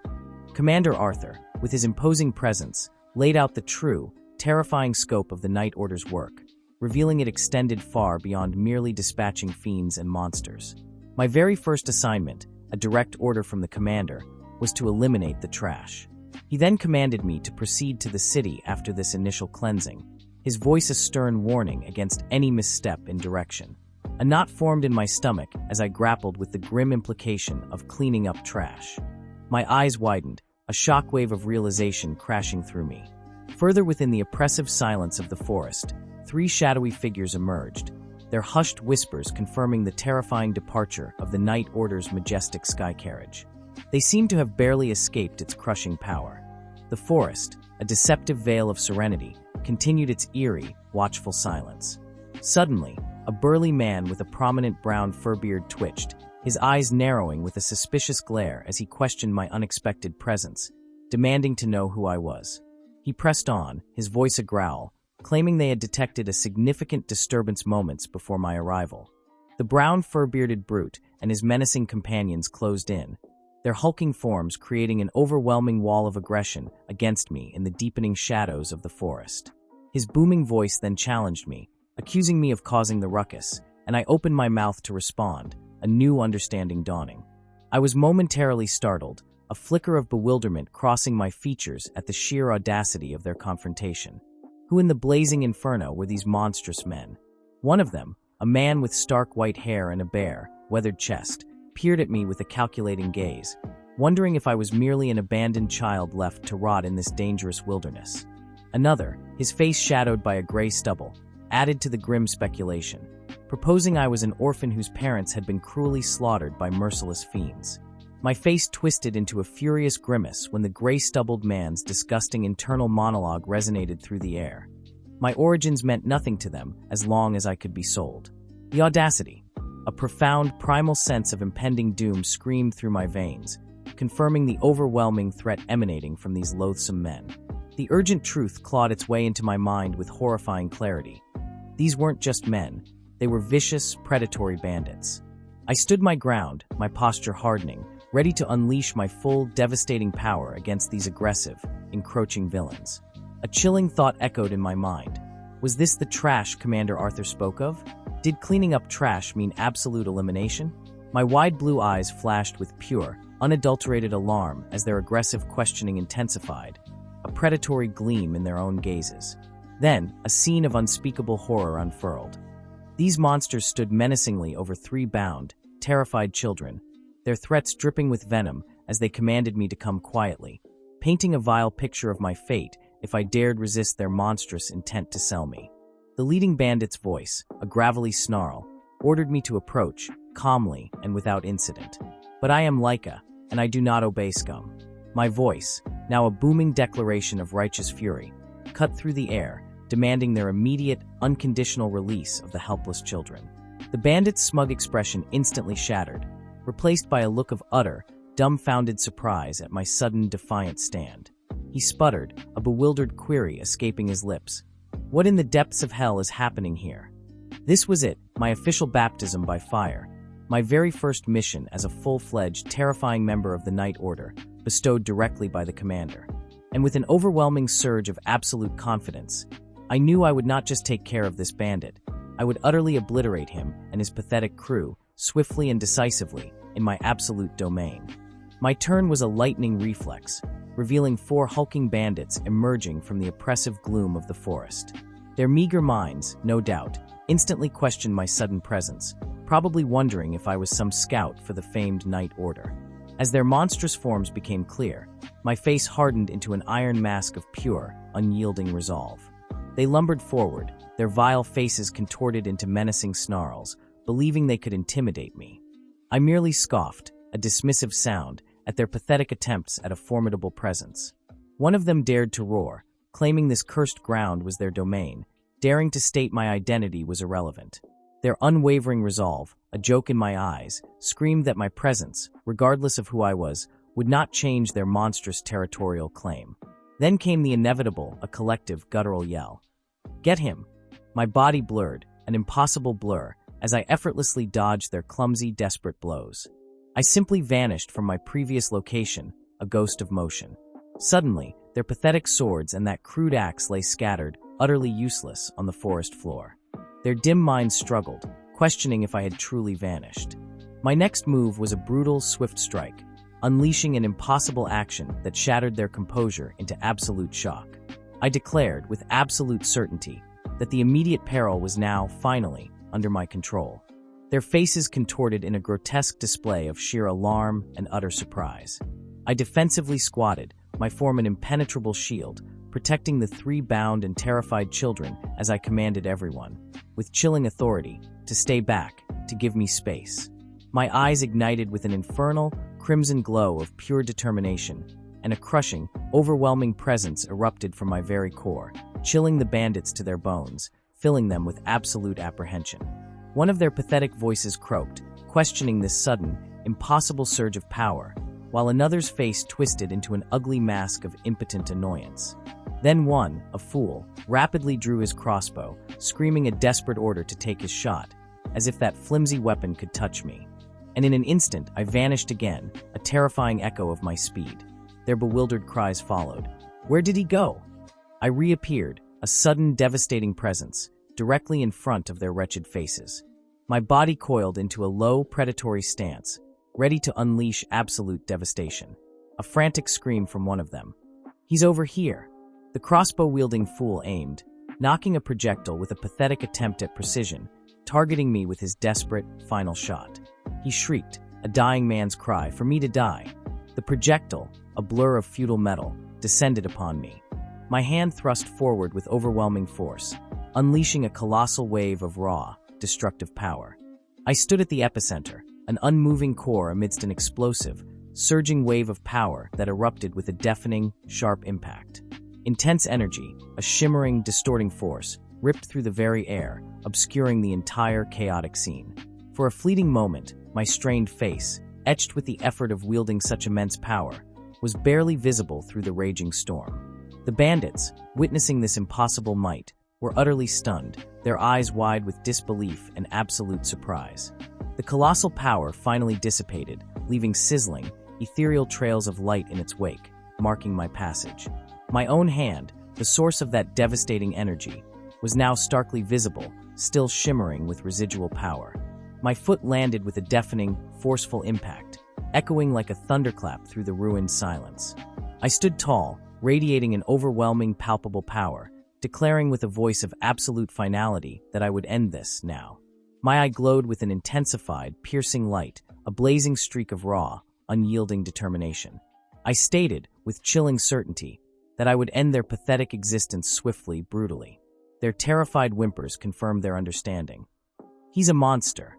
Speaker 1: Commander Arthur, with his imposing presence, laid out the true, terrifying scope of the Night Order's work, revealing it extended far beyond merely dispatching fiends and monsters. My very first assignment, a direct order from the commander, was to eliminate the trash. He then commanded me to proceed to the city after this initial cleansing, his voice a stern warning against any misstep in direction. A knot formed in my stomach as I grappled with the grim implication of cleaning up trash. My eyes widened, a shockwave of realization crashing through me. Further within the oppressive silence of the forest, three shadowy figures emerged, their hushed whispers confirming the terrifying departure of the Night Order's majestic sky carriage. They seemed to have barely escaped its crushing power. The forest, a deceptive veil of serenity, continued its eerie, watchful silence. Suddenly, a burly man with a prominent brown fur beard twitched, his eyes narrowing with a suspicious glare as he questioned my unexpected presence, demanding to know who I was. He pressed on, his voice a growl, claiming they had detected a significant disturbance moments before my arrival. The brown fur-bearded brute and his menacing companions closed in, their hulking forms creating an overwhelming wall of aggression against me in the deepening shadows of the forest. His booming voice then challenged me, accusing me of causing the ruckus, and I opened my mouth to respond, a new understanding dawning. I was momentarily startled, a flicker of bewilderment crossing my features at the sheer audacity of their confrontation. Who in the blazing inferno were these monstrous men? One of them, a man with stark white hair and a bare, weathered chest, peered at me with a calculating gaze, wondering if I was merely an abandoned child left to rot in this dangerous wilderness. Another, his face shadowed by a gray stubble, added to the grim speculation, proposing I was an orphan whose parents had been cruelly slaughtered by merciless fiends. My face twisted into a furious grimace when the gray-stubbled man's disgusting internal monologue resonated through the air. My origins meant nothing to them as long as I could be sold. The audacity, a profound primal sense of impending doom screamed through my veins, confirming the overwhelming threat emanating from these loathsome men. The urgent truth clawed its way into my mind with horrifying clarity. These weren't just men, they were vicious, predatory bandits. I stood my ground, my posture hardening, ready to unleash my full, devastating power against these aggressive, encroaching villains. A chilling thought echoed in my mind. Was this the trash Commander Arthur spoke of? Did cleaning up trash mean absolute elimination? My wide blue eyes flashed with pure, unadulterated alarm as their aggressive questioning intensified, a predatory gleam in their own gazes. Then, a scene of unspeakable horror unfurled. These monsters stood menacingly over three bound, terrified children, their threats dripping with venom as they commanded me to come quietly, painting a vile picture of my fate if I dared resist their monstrous intent to sell me. The leading bandit's voice, a gravelly snarl, ordered me to approach, calmly and without incident. But I am Leica, and I do not obey scum. My voice, now a booming declaration of righteous fury, cut through the air, demanding their immediate, unconditional release of the helpless children. The bandit's smug expression instantly shattered, replaced by a look of utter, dumbfounded surprise at my sudden, defiant stand. He sputtered, a bewildered query escaping his lips. What in the depths of hell is happening here? This was it, my official baptism by fire, my very first mission as a full-fledged, terrifying member of the Night Order, bestowed directly by the commander. And with an overwhelming surge of absolute confidence, I knew I would not just take care of this bandit, I would utterly obliterate him and his pathetic crew, swiftly and decisively, in my absolute domain. My turn was a lightning reflex, revealing four hulking bandits emerging from the oppressive gloom of the forest. Their meager minds, no doubt, instantly questioned my sudden presence, probably wondering if I was some scout for the famed Night Order. As their monstrous forms became clear, my face hardened into an iron mask of pure, unyielding resolve. They lumbered forward, their vile faces contorted into menacing snarls, believing they could intimidate me. I merely scoffed, a dismissive sound, at their pathetic attempts at a formidable presence. One of them dared to roar, claiming this cursed ground was their domain, daring to state my identity was irrelevant. Their unwavering resolve, a joke in my eyes, screamed that my presence, regardless of who I was, would not change their monstrous territorial claim. Then came the inevitable, a collective, guttural yell. Get him! My body blurred, an impossible blur, as I effortlessly dodged their clumsy, desperate blows. I simply vanished from my previous location, a ghost of motion. Suddenly, their pathetic swords and that crude axe lay scattered, utterly useless, on the forest floor. Their dim minds struggled, questioning if I had truly vanished. My next move was a brutal, swift strike, unleashing an impossible action that shattered their composure into absolute shock. I declared, with absolute certainty, that the immediate peril was now, finally, under my control. Their faces contorted in a grotesque display of sheer alarm and utter surprise. I defensively squatted, my form an impenetrable shield, protecting the three bound and terrified children as I commanded everyone, with chilling authority, to stay back, to give me space. My eyes ignited with an infernal, crimson glow of pure determination, and a crushing, overwhelming presence erupted from my very core, chilling the bandits to their bones, filling them with absolute apprehension. One of their pathetic voices croaked, questioning this sudden, impossible surge of power, while another's face twisted into an ugly mask of impotent annoyance. Then one, a fool, rapidly drew his crossbow, screaming a desperate order to take his shot, as if that flimsy weapon could touch me. And in an instant, I vanished again, a terrifying echo of my speed. Their bewildered cries followed. Where did he go? I reappeared, a sudden, devastating presence, directly in front of their wretched faces. My body coiled into a low, predatory stance, ready to unleash absolute devastation. A frantic scream from one of them. He's over here. The crossbow-wielding fool aimed, knocking a projectile with a pathetic attempt at precision, targeting me with his desperate, final shot. He shrieked, a dying man's cry for me to die. The projectile, a blur of futile metal, descended upon me. My hand thrust forward with overwhelming force, unleashing a colossal wave of raw, destructive power. I stood at the epicenter, an unmoving core amidst an explosive, surging wave of power that erupted with a deafening, sharp impact. Intense energy, a shimmering, distorting force, ripped through the very air, obscuring the entire chaotic scene. For a fleeting moment, my strained face, etched with the effort of wielding such immense power, was barely visible through the raging storm. The bandits, witnessing this impossible might, were utterly stunned, their eyes wide with disbelief and absolute surprise. The colossal power finally dissipated, leaving sizzling, ethereal trails of light in its wake, marking my passage. My own hand, the source of that devastating energy, was now starkly visible, still shimmering with residual power. My foot landed with a deafening, forceful impact, echoing like a thunderclap through the ruined silence. I stood tall, radiating an overwhelming, palpable power, declaring with a voice of absolute finality that I would end this now. My eye glowed with an intensified, piercing light, a blazing streak of raw, unyielding determination. I stated, with chilling certainty, that I would end their pathetic existence swiftly, brutally. Their terrified whimpers confirmed their understanding. He's a monster.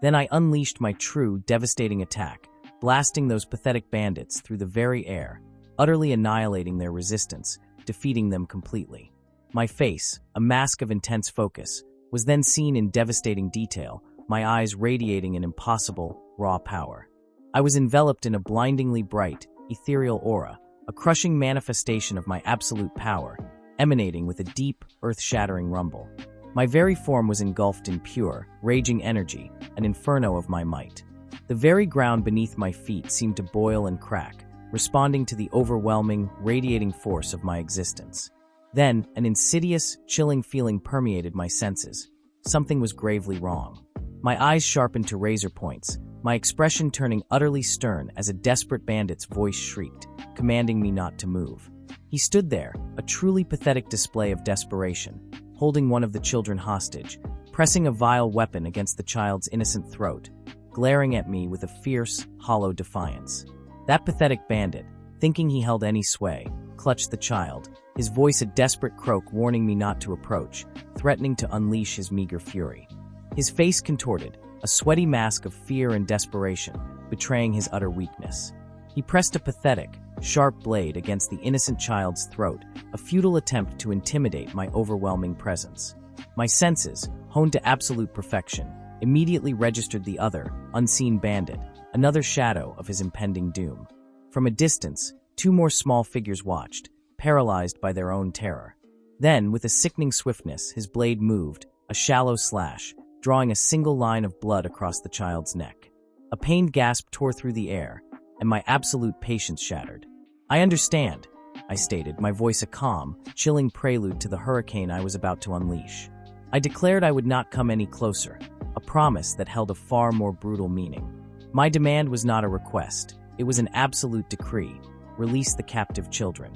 Speaker 1: Then I unleashed my true, devastating attack, blasting those pathetic bandits through the very air, utterly annihilating their resistance, defeating them completely. My face, a mask of intense focus, was then seen in devastating detail, my eyes radiating an impossible, raw power. I was enveloped in a blindingly bright, ethereal aura, a crushing manifestation of my absolute power, emanating with a deep, earth-shattering rumble. My very form was engulfed in pure, raging energy, an inferno of my might. The very ground beneath my feet seemed to boil and crack, responding to the overwhelming, radiating force of my existence. Then, an insidious, chilling feeling permeated my senses. Something was gravely wrong. My eyes sharpened to razor points, my expression turning utterly stern as a desperate bandit's voice shrieked, commanding me not to move. He stood there, a truly pathetic display of desperation, holding one of the children hostage, pressing a vile weapon against the child's innocent throat, glaring at me with a fierce, hollow defiance. That pathetic bandit, thinking he held any sway, clutched the child, his voice a desperate croak warning me not to approach, threatening to unleash his meager fury. His face contorted, a sweaty mask of fear and desperation, betraying his utter weakness. He pressed a pathetic, sharp blade against the innocent child's throat, a futile attempt to intimidate my overwhelming presence. My senses, honed to absolute perfection, immediately registered the other, unseen bandit, another shadow of his impending doom. From a distance, two more small figures watched, paralyzed by their own terror. Then, with a sickening swiftness, his blade moved, a shallow slash, drawing a single line of blood across the child's neck. A pained gasp tore through the air, and my absolute patience shattered. "I understand," I stated, my voice a calm, chilling prelude to the hurricane I was about to unleash. I declared I would not come any closer, a promise that held a far more brutal meaning. My demand was not a request, it was an absolute decree: release the captive children.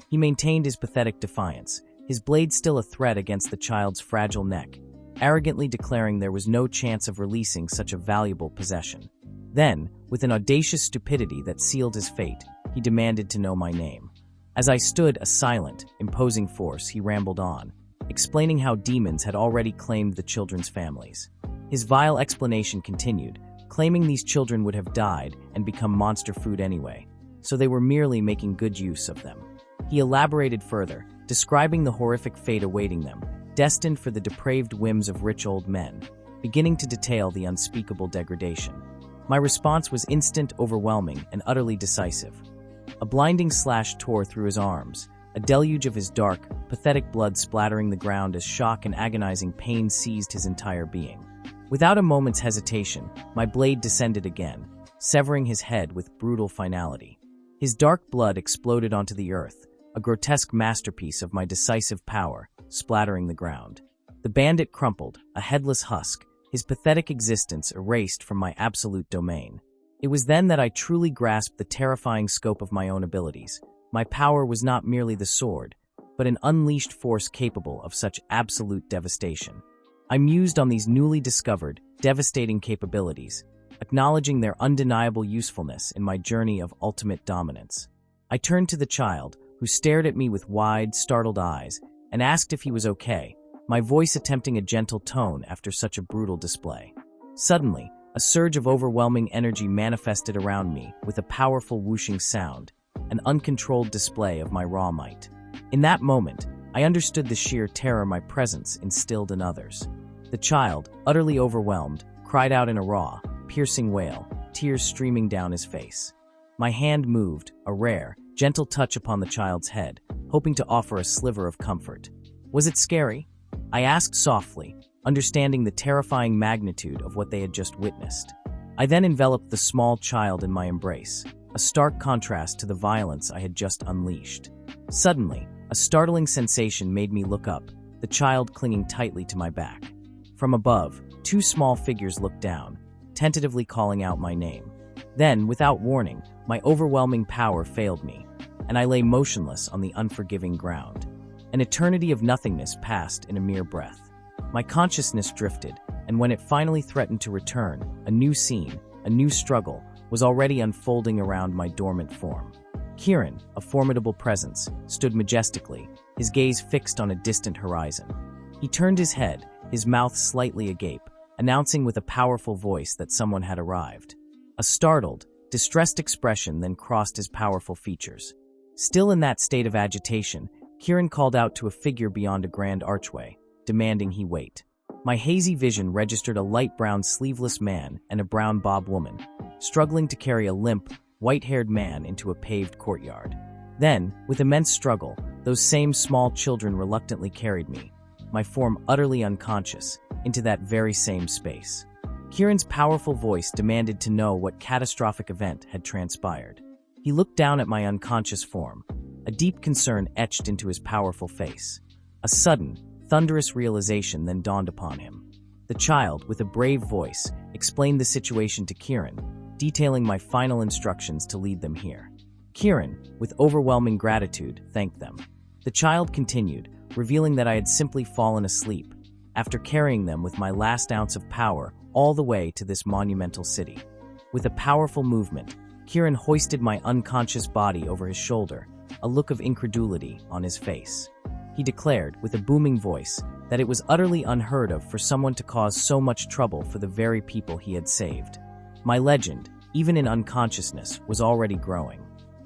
Speaker 1: He maintained his pathetic defiance, his blade still a threat against the child's fragile neck, arrogantly declaring there was no chance of releasing such a valuable possession. Then, with an audacious stupidity that sealed his fate, he demanded to know my name. As I stood, a silent, imposing force, he rambled on, explaining how demons had already claimed the children's families. His vile explanation continued, claiming these children would have died and become monster food anyway, so they were merely making good use of them. He elaborated further, describing the horrific fate awaiting them, destined for the depraved whims of rich old men, beginning to detail the unspeakable degradation. My response was instant, overwhelming, and utterly decisive. A blinding slash tore through his arms, a deluge of his dark, pathetic blood splattering the ground as shock and agonizing pain seized his entire being. Without a moment's hesitation, my blade descended again, severing his head with brutal finality. His dark blood exploded onto the earth, a grotesque masterpiece of my decisive power, splattering the ground. The bandit crumpled, a headless husk, his pathetic existence erased from my absolute domain. It was then that I truly grasped the terrifying scope of my own abilities. My power was not merely the sword, but an unleashed force capable of such absolute devastation. I mused on these newly discovered, devastating capabilities, acknowledging their undeniable usefulness in my journey of ultimate dominance. I turned to the child, who stared at me with wide, startled eyes, and asked if he was okay, my voice attempting a gentle tone after such a brutal display. Suddenly, a surge of overwhelming energy manifested around me with a powerful whooshing sound, an uncontrolled display of my raw might. In that moment, I understood the sheer terror my presence instilled in others. The child, utterly overwhelmed, cried out in a raw, piercing wail, tears streaming down his face. My hand moved, a rare, gentle touch upon the child's head, hoping to offer a sliver of comfort. Was it scary? I asked softly, understanding the terrifying magnitude of what they had just witnessed. I then enveloped the small child in my embrace, a stark contrast to the violence I had just unleashed. Suddenly, a startling sensation made me look up, the child clinging tightly to my back. From above, two small figures looked down, tentatively calling out my name. Then, without warning, my overwhelming power failed me, and I lay motionless on the unforgiving ground. An eternity of nothingness passed in a mere breath. My consciousness drifted, and when it finally threatened to return, a new scene, a new struggle, was already unfolding around my dormant form. Kieran, a formidable presence, stood majestically, his gaze fixed on a distant horizon. He turned his head, his mouth slightly agape, announcing with a powerful voice that someone had arrived. A startled, distressed expression then crossed his powerful features. Still in that state of agitation, Kieran called out to a figure beyond a grand archway, demanding he wait. My hazy vision registered a light brown sleeveless man and a brown bob woman, struggling to carry a limp, white-haired man into a paved courtyard. Then, with immense struggle, those same small children reluctantly carried me, my form utterly unconscious, into that very same space. Kieran's powerful voice demanded to know what catastrophic event had transpired. He looked down at my unconscious form, a deep concern etched into his powerful face. A sudden, thunderous realization then dawned upon him. The child, with a brave voice, explained the situation to Kieran, detailing my final instructions to lead them here. Kieran, with overwhelming gratitude, thanked them. The child continued, revealing that I had simply fallen asleep, after carrying them with my last ounce of power all the way to this monumental city. With a powerful movement, Kieran hoisted my unconscious body over his shoulder, a look of incredulity on his face. He declared, with a booming voice, that it was utterly unheard of for someone to cause so much trouble for the very people he had saved. My legend, even in unconsciousness, was already growing.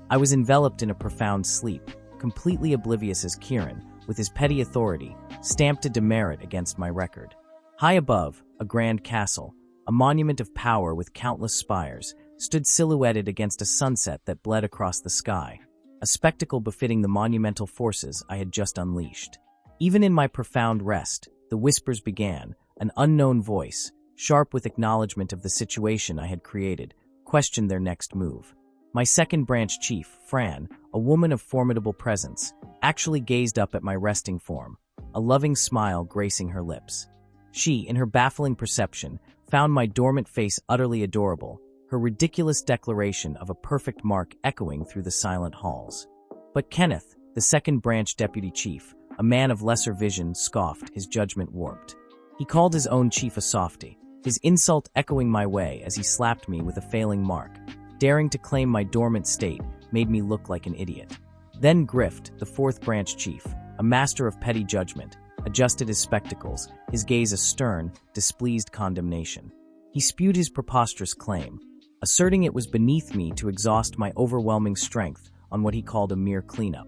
Speaker 1: I was enveloped in a profound sleep, completely oblivious as Kieran, with his petty authority, stamped a demerit against my record. High above, a grand castle, a monument of power with countless spires, stood silhouetted against a sunset that bled across the sky, a spectacle befitting the monumental forces I had just unleashed. Even in my profound rest, the whispers began, an unknown voice, sharp with acknowledgement of the situation I had created, questioned their next move. My second branch chief, Fran, a woman of formidable presence, actually gazed up at my resting form, a loving smile gracing her lips. She, in her baffling perception, found my dormant face utterly adorable, her ridiculous declaration of a perfect mark echoing through the silent halls. But Kenneth, the second branch deputy chief, a man of lesser vision, scoffed, his judgment warped. He called his own chief a softy, his insult echoing my way as he slapped me with a failing mark. Daring to claim my dormant state made me look like an idiot. Then Grift, the fourth branch chief, a master of petty judgment, adjusted his spectacles, his gaze a stern, displeased condemnation. He spewed his preposterous claim, asserting it was beneath me to exhaust my overwhelming strength on what he called a mere cleanup.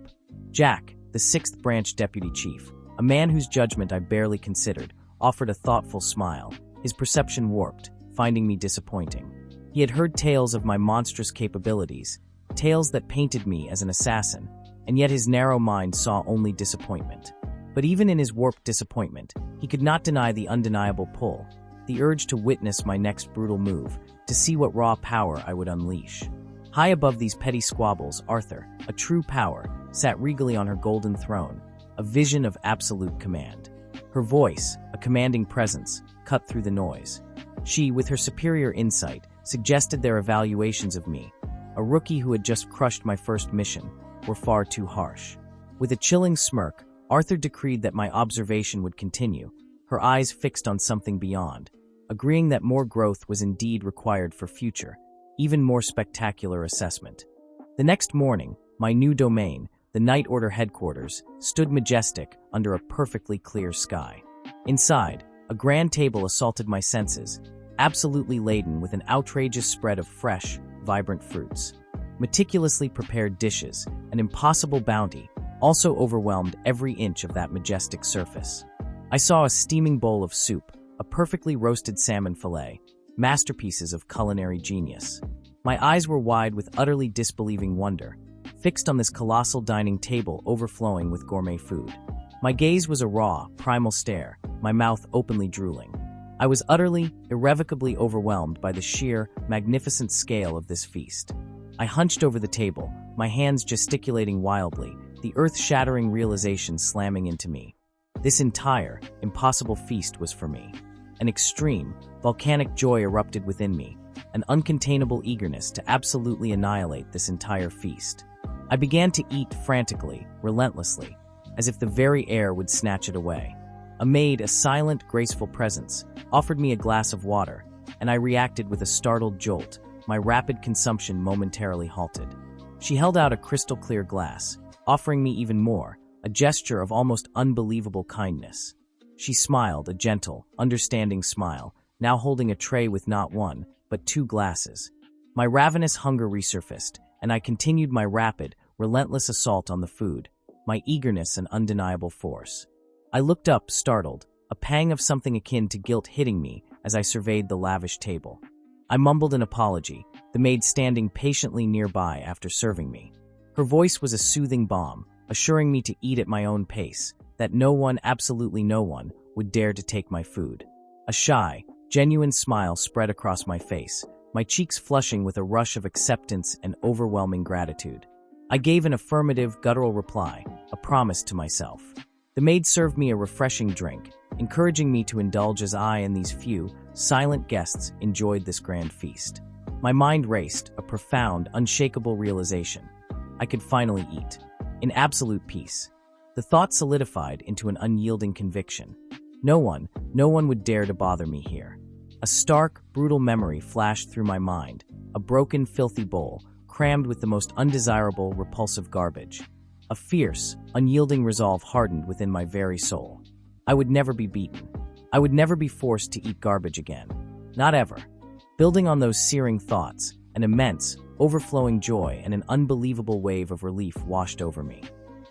Speaker 1: Jack, the sixth branch deputy chief, a man whose judgment I barely considered, offered a thoughtful smile, his perception warped, finding me disappointing. He had heard tales of my monstrous capabilities, tales that painted me as an assassin, and yet his narrow mind saw only disappointment. But even in his warped disappointment, he could not deny the undeniable pull, the urge to witness my next brutal move, to see what raw power I would unleash. High above these petty squabbles, Arthur, a true power, sat regally on her golden throne, a vision of absolute command. Her voice, a commanding presence, cut through the noise. She, with her superior insight, suggested their evaluations of me, a rookie who had just crushed my first mission, were far too harsh. With a chilling smirk, Arthur decreed that my observation would continue, her eyes fixed on something beyond, agreeing that more growth was indeed required for future, even more spectacular assessment. The next morning, my new domain, the Night Order headquarters, stood majestic under a perfectly clear sky. Inside, a grand table assaulted my senses, absolutely laden with an outrageous spread of fresh, vibrant fruits. Meticulously prepared dishes, an impossible bounty, also overwhelmed every inch of that majestic surface. I saw a steaming bowl of soup, a perfectly roasted salmon fillet, masterpieces of culinary genius. My eyes were wide with utterly disbelieving wonder, fixed on this colossal dining table overflowing with gourmet food. My gaze was a raw, primal stare, my mouth openly drooling. I was utterly, irrevocably overwhelmed by the sheer, magnificent scale of this feast. I hunched over the table, my hands gesticulating wildly, the earth-shattering realization slamming into me. This entire, impossible feast was for me. An extreme, volcanic joy erupted within me, an uncontainable eagerness to absolutely annihilate this entire feast. I began to eat frantically, relentlessly, as if the very air would snatch it away. A maid, a silent, graceful presence, offered me a glass of water, and I reacted with a startled jolt, my rapid consumption momentarily halted. She held out a crystal-clear glass, offering me even more, a gesture of almost unbelievable kindness. She smiled, a gentle, understanding smile, now holding a tray with not one, but 2 glasses. My ravenous hunger resurfaced, and I continued my rapid, relentless assault on the food, my eagerness an undeniable force. I looked up, startled, a pang of something akin to guilt hitting me as I surveyed the lavish table. I mumbled an apology, the maid standing patiently nearby after serving me. Her voice was a soothing balm, assuring me to eat at my own pace, that no one, absolutely no one, would dare to take my food. A shy, genuine smile spread across my face, my cheeks flushing with a rush of acceptance and overwhelming gratitude. I gave an affirmative, guttural reply, a promise to myself. The maid served me a refreshing drink, encouraging me to indulge as I and these few, silent guests enjoyed this grand feast. My mind raced, a profound, unshakable realization. I could finally eat. In absolute peace. The thought solidified into an unyielding conviction. No one would dare to bother me here. A stark, brutal memory flashed through my mind, a broken, filthy bowl, crammed with the most undesirable, repulsive garbage. A fierce, unyielding resolve hardened within my very soul. I would never be beaten. I would never be forced to eat garbage again. Not ever. Building on those searing thoughts, an immense, overflowing joy and an unbelievable wave of relief washed over me.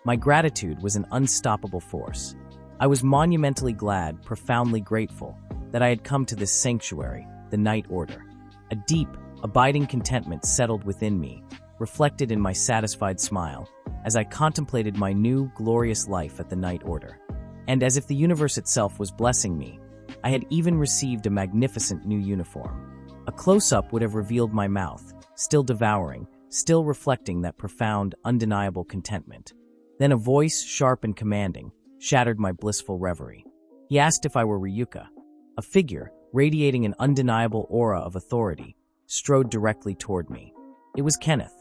Speaker 1: My gratitude was an unstoppable force. I was monumentally glad, profoundly grateful, that I had come to this sanctuary, the Night Order. A deep, abiding contentment settled within me, reflected in my satisfied smile, as I contemplated my new, glorious life at the Night Order. And as if the universe itself was blessing me, I had even received a magnificent new uniform. A close-up would have revealed my mouth, still devouring, still reflecting that profound, undeniable contentment. Then a voice, sharp and commanding, shattered my blissful reverie. He asked if I were Ryuka. A figure, radiating an undeniable aura of authority, strode directly toward me. It was Kenneth.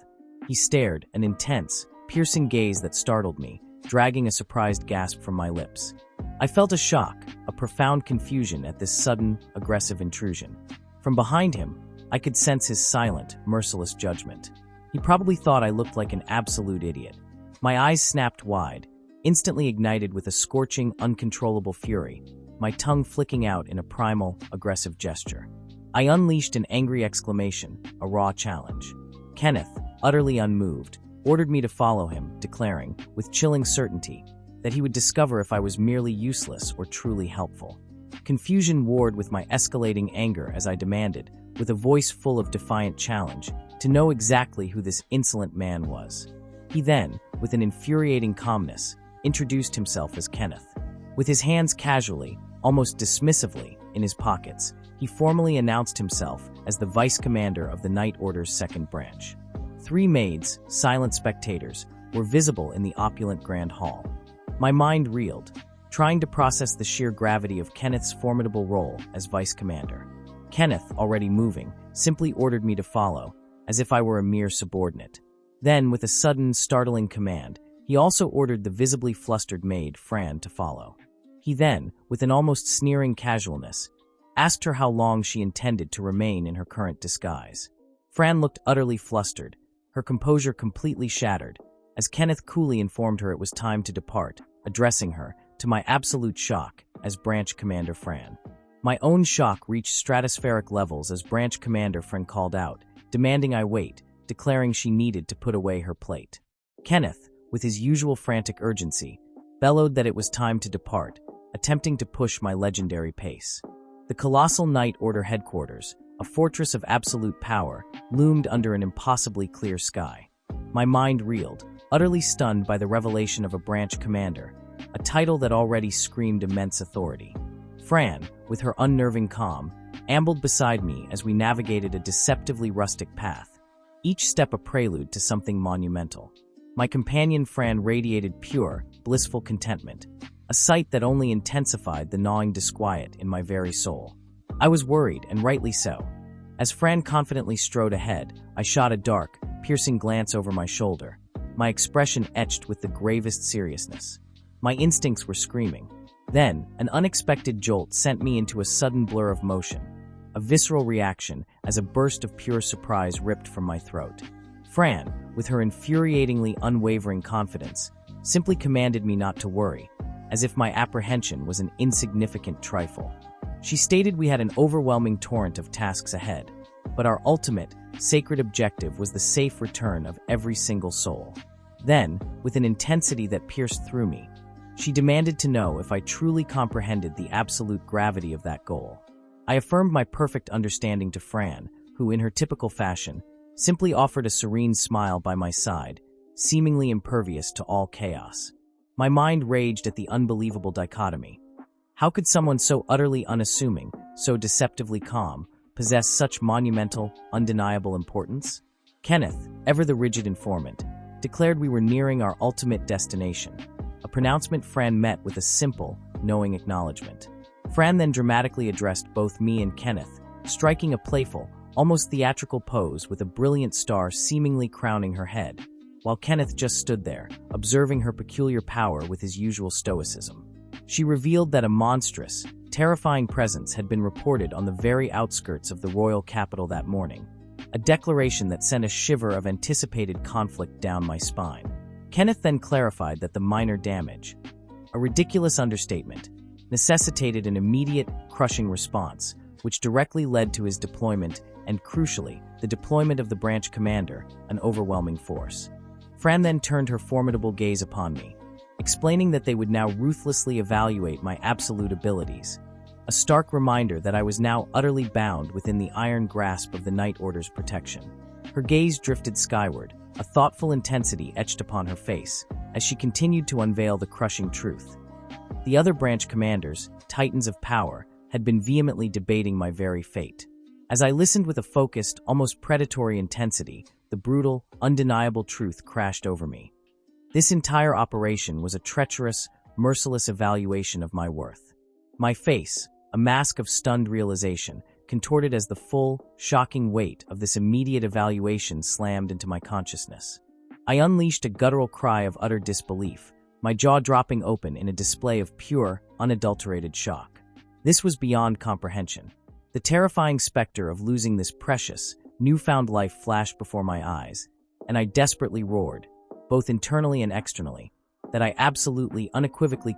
Speaker 1: He stared, an intense, piercing gaze that startled me, dragging a surprised gasp from my lips. I felt a shock, a profound confusion at this sudden, aggressive intrusion. From behind him, I could sense his silent, merciless judgment. He probably thought I looked like an absolute idiot. My eyes snapped wide, instantly ignited with a scorching, uncontrollable fury, my tongue flicking out in a primal, aggressive gesture. I unleashed an angry exclamation, a raw challenge. Kenneth, utterly unmoved, ordered me to follow him, declaring, with chilling certainty, that he would discover if I was merely useless or truly helpful. Confusion warred with my escalating anger as I demanded, with a voice full of defiant challenge, to know exactly who this insolent man was. He then, with an infuriating calmness, introduced himself as Kenneth. With his hands casually, almost dismissively, in his pockets, he formally announced himself as the Vice Commander of the Night Order's second branch. 3 maids, silent spectators, were visible in the opulent Grand Hall. My mind reeled, trying to process the sheer gravity of Kenneth's formidable role as Vice Commander. Kenneth, already moving, simply ordered me to follow, as if I were a mere subordinate. Then, with a sudden, startling command, he also ordered the visibly flustered maid, Fran, to follow. He then, with an almost sneering casualness, asked her how long she intended to remain in her current disguise. Fran looked utterly flustered, her composure completely shattered, as Kenneth coolly informed her it was time to depart, addressing her, to my absolute shock, as Branch Commander Fran. My own shock reached stratospheric levels as Branch Commander Fran called out, demanding I wait, declaring she needed to put away her plate. Kenneth, with his usual frantic urgency, bellowed that it was time to depart, attempting to push my legendary pace. The colossal Night Order headquarters, a fortress of absolute power, loomed under an impossibly clear sky. My mind reeled, utterly stunned by the revelation of a branch commander, a title that already screamed immense authority. Fran, with her unnerving calm, ambled beside me as we navigated a deceptively rustic path, each step a prelude to something monumental. My companion Fran radiated pure, blissful contentment, a sight that only intensified the gnawing disquiet in my very soul. I was worried, and rightly so. As Fran confidently strode ahead, I shot a dark, piercing glance over my shoulder, my expression etched with the gravest seriousness. My instincts were screaming. Then, an unexpected jolt sent me into a sudden blur of motion, a visceral reaction as a burst of pure surprise ripped from my throat. Fran, with her infuriatingly unwavering confidence, simply commanded me not to worry, as if my apprehension was an insignificant trifle. She stated we had an overwhelming torrent of tasks ahead, but our ultimate, sacred objective was the safe return of every single soul. Then, with an intensity that pierced through me, she demanded to know if I truly comprehended the absolute gravity of that goal. I affirmed my perfect understanding to Fran, who, in her typical fashion, simply offered a serene smile by my side, seemingly impervious to all chaos. My mind raged at the unbelievable dichotomy. How could someone so utterly unassuming, so deceptively calm, possess such monumental, undeniable importance? Kenneth, ever the rigid informant, declared we were nearing our ultimate destination, a pronouncement Fran met with a simple, knowing acknowledgement. Fran then dramatically addressed both me and Kenneth, striking a playful, almost theatrical pose with a brilliant star seemingly crowning her head, while Kenneth just stood there, observing her peculiar power with his usual stoicism. She revealed that a monstrous, terrifying presence had been reported on the very outskirts of the royal capital that morning, a declaration that sent a shiver of anticipated conflict down my spine. Kenneth then clarified that the minor damage, a ridiculous understatement, necessitated an immediate, crushing response, which directly led to his deployment and, crucially, the deployment of the branch commander, an overwhelming force. Fran then turned her formidable gaze upon me, explaining that they would now ruthlessly evaluate my absolute abilities, a stark reminder that I was now utterly bound within the iron grasp of the Night Order's protection. Her gaze drifted skyward, a thoughtful intensity etched upon her face, as she continued to unveil the crushing truth. The other branch commanders, titans of power, had been vehemently debating my very fate. As I listened with a focused, almost predatory intensity, the brutal, undeniable truth crashed over me. This entire operation was a treacherous, merciless evaluation of my worth. My face, a mask of stunned realization, contorted as the full, shocking weight of this immediate evaluation slammed into my consciousness. I unleashed a guttural cry of utter disbelief, my jaw dropping open in a display of pure, unadulterated shock. This was beyond comprehension. The terrifying specter of losing this precious, newfound life flashed before my eyes, and I desperately roared, both internally and externally, that I absolutely, unequivocally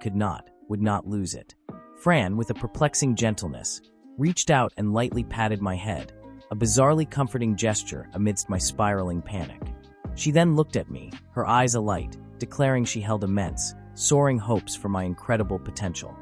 Speaker 1: would not lose it. Fran, with a perplexing gentleness, reached out and lightly patted my head, a bizarrely comforting gesture amidst my spiraling panic. She then looked at me, her eyes alight, declaring she held immense, soaring hopes for my incredible potential.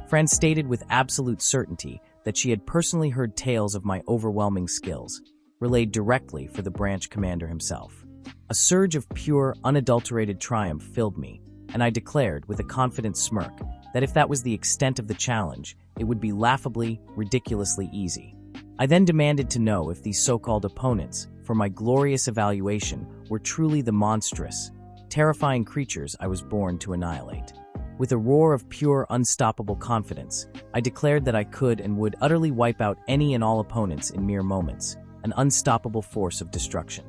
Speaker 1: Fran stated with absolute certainty that she had personally heard tales of my overwhelming skills, relayed directly for the branch commander himself. A surge of pure, unadulterated triumph filled me, and I declared with a confident smirk that if that was the extent of the challenge, it would be laughably, ridiculously easy. I then demanded to know if these so-called opponents, for my glorious evaluation, were truly the monstrous, terrifying creatures I was born to annihilate. With a roar of pure, unstoppable confidence, I declared that I could and would utterly wipe out any and all opponents in mere moments, an unstoppable force of destruction.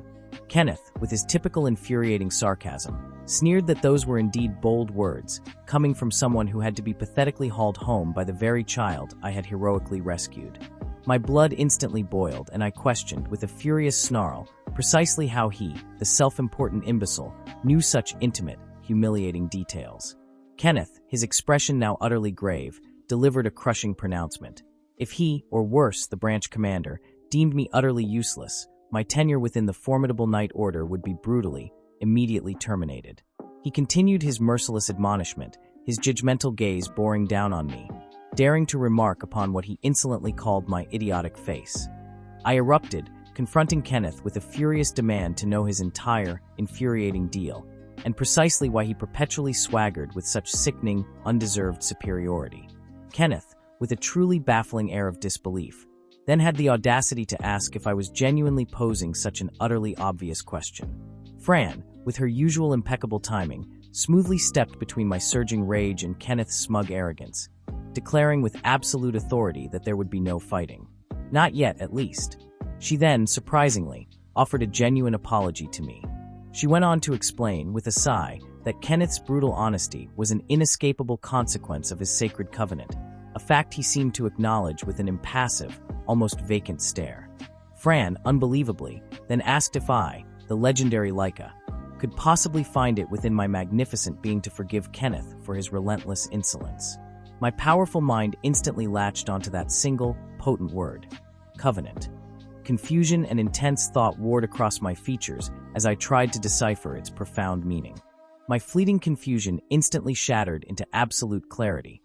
Speaker 1: Kenneth, with his typical infuriating sarcasm, sneered that those were indeed bold words, coming from someone who had to be pathetically hauled home by the very child I had heroically rescued. My blood instantly boiled, and I questioned, with a furious snarl, precisely how he, the self-important imbecile, knew such intimate, humiliating details. Kenneth, his expression now utterly grave, delivered a crushing pronouncement. If he, or worse, the branch commander, deemed me utterly useless, my tenure within the formidable Night Order would be brutally, immediately terminated. He continued his merciless admonishment, his judgmental gaze boring down on me, daring to remark upon what he insolently called my idiotic face. I erupted, confronting Kenneth with a furious demand to know his entire, infuriating deal, and precisely why he perpetually swaggered with such sickening, undeserved superiority. Kenneth, with a truly baffling air of disbelief, then had the audacity to ask if I was genuinely posing such an utterly obvious question. Fran, with her usual impeccable timing, smoothly stepped between my surging rage and Kenneth's smug arrogance, declaring with absolute authority that there would be no fighting. Not yet, at least. She then, surprisingly, offered a genuine apology to me. She went on to explain, with a sigh, that Kenneth's brutal honesty was an inescapable consequence of his sacred covenant, a fact he seemed to acknowledge with an impassive, almost vacant stare. Fran, unbelievably, then asked if I, the legendary Leica, could possibly find it within my magnificent being to forgive Kenneth for his relentless insolence. My powerful mind instantly latched onto that single, potent word, covenant. Confusion and intense thought warred across my features as I tried to decipher its profound meaning. My fleeting confusion instantly shattered into absolute clarity.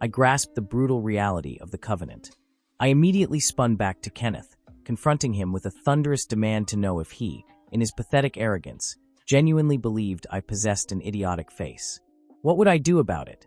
Speaker 1: I grasped the brutal reality of the covenant. I immediately spun back to Kenneth, confronting him with a thunderous demand to know if he, in his pathetic arrogance, genuinely believed I possessed an idiotic face. What would I do about it?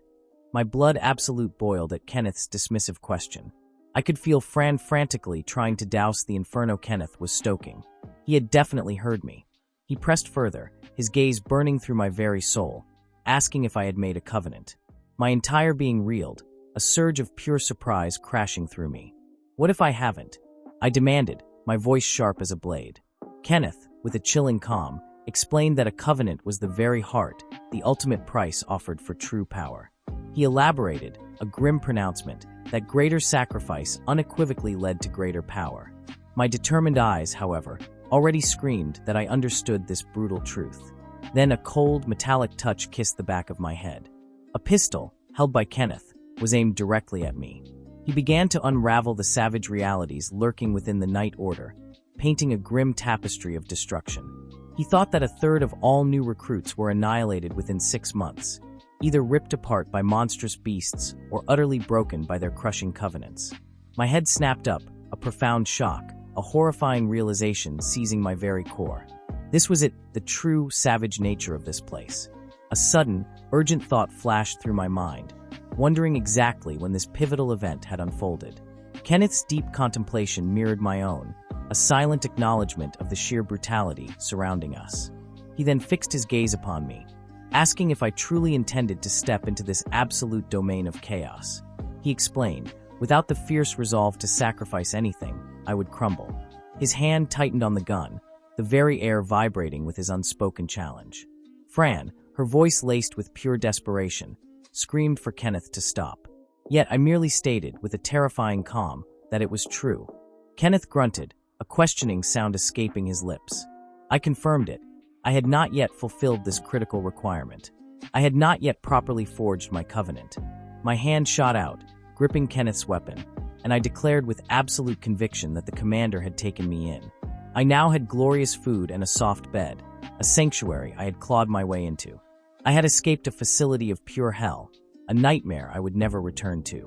Speaker 1: My blood absolute boiled at Kenneth's dismissive question. I could feel Fran frantically trying to douse the inferno Kenneth was stoking. He had definitely heard me. He pressed further, his gaze burning through my very soul, asking if I had made a covenant. My entire being reeled, a surge of pure surprise crashing through me. What if I haven't? I demanded, my voice sharp as a blade. Kenneth, with a chilling calm, explained that a covenant was the very heart, the ultimate price offered for true power. He elaborated, a grim pronouncement, that greater sacrifice unequivocally led to greater power. My determined eyes, however, already screamed that I understood this brutal truth. Then a cold, metallic touch kissed the back of my head. A pistol, held by Kenneth, was aimed directly at me. He began to unravel the savage realities lurking within the Night Order, painting a grim tapestry of destruction. He thought that a third of all new recruits were annihilated within 6 months, either ripped apart by monstrous beasts or utterly broken by their crushing covenants. My head snapped up, a profound shock, a horrifying realization seizing my very core. This was it, the true, savage nature of this place. A sudden, urgent thought flashed through my mind, wondering exactly when this pivotal event had unfolded. Kenneth's deep contemplation mirrored my own, a silent acknowledgement of the sheer brutality surrounding us. He then fixed his gaze upon me, asking if I truly intended to step into this absolute domain of chaos. He explained, without the fierce resolve to sacrifice anything, I would crumble. His hand tightened on the gun, the very air vibrating with his unspoken challenge. Fran, her voice laced with pure desperation, screamed for Kenneth to stop. Yet I merely stated, with a terrifying calm, that it was true. Kenneth grunted, a questioning sound escaping his lips. I confirmed it. I had not yet fulfilled this critical requirement. I had not yet properly forged my covenant. My hand shot out, gripping Kenneth's weapon, and I declared with absolute conviction that the commander had taken me in. I now had glorious food and a soft bed, a sanctuary I had clawed my way into. I had escaped a facility of pure hell, a nightmare I would never return to.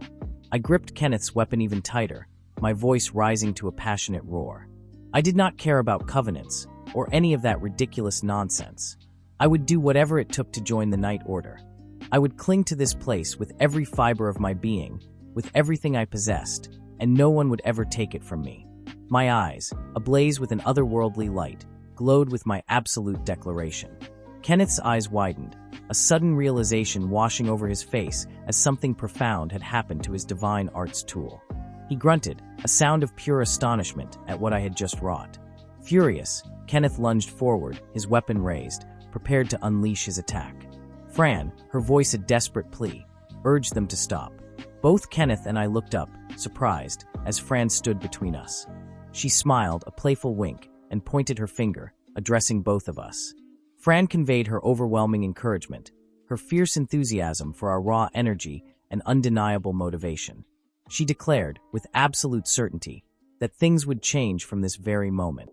Speaker 1: I gripped Kenneth's weapon even tighter, my voice rising to a passionate roar. I did not care about covenants, or any of that ridiculous nonsense. I would do whatever it took to join the Night Order. I would cling to this place with every fiber of my being, with everything I possessed, and no one would ever take it from me. My eyes, ablaze with an otherworldly light, glowed with my absolute declaration. Kenneth's eyes widened, a sudden realization washing over his face as something profound had happened to his divine arts tool. He grunted, a sound of pure astonishment at what I had just wrought. Furious, Kenneth lunged forward, his weapon raised, prepared to unleash his attack. Fran, her voice a desperate plea, urged them to stop. Both Kenneth and I looked up, surprised, as Fran stood between us. She smiled, a playful wink, and pointed her finger, addressing both of us. Fran conveyed her overwhelming encouragement, her fierce enthusiasm for our raw energy and undeniable motivation. She declared, with absolute certainty, that things would change from this very moment.